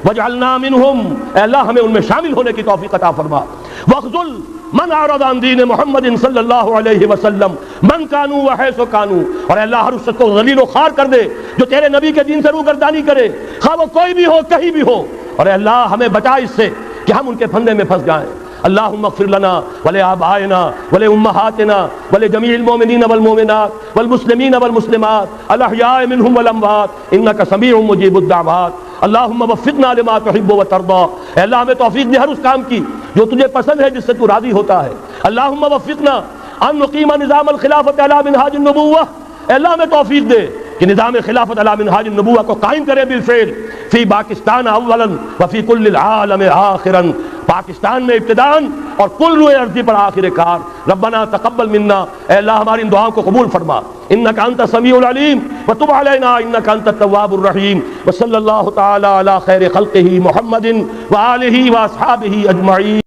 وجعلنا منہم، اے اللہ ہمیں ان میں شامل ہونے کی توفیق عطا فرما۔ واخذل من اعرض عن دین محمد صلی اللہ علیہ وسلم من کانوا وحیث کانوا۔ اور اے اللہ ہر اس شخص کو ذلیل و خوار کر دے جو تیرے نبی کے دین سے روگردانی کرے، خواہ وہ کوئی بھی ہو، کہیں بھی ہو۔ اور اے اللہ ہمیں بچا اس سے کہ ہم ان کے پھندے میں پھنس جائیں۔ اللہم اغفر لنا ولآبائنا ولأمہاتنا ولجمیع المؤمنین والمؤمنات والمسلمین والمسلمات الاحیاء منہم والاموات انک سمیع مجیب الدعوات۔ اللہم وفقنا لما تحب وترضى۔ اے اللہ ہمیں توفیق دے ہر اس کام کی جو تجھے پسند ہے، جس سے تو راضی ہوتا ہے۔ اللہم وفقنا ان نقیم نظام الخلافت علی منہاج النبوہ۔ اے اللہ ہمیں توفیق دے کہ نظام خلافت علی منہاج النبوہ کو قائم کرے بالفعل فی پاکستان اولا وفی کل العالم آخرا۔ پاکستان میں ابتداءً اور کل روئے ارضی پر آخر کار۔ ربنا تقبل منا، اے اللہ ہماری ان دعاؤں کو قبول فرما۔ انک انت السمیع العلیم وتب علینا انک انت التواب الرحیم۔ وصلی اللہ تعالی علی خیر خلقہ محمد وآلہ واصحابہ اجمعین۔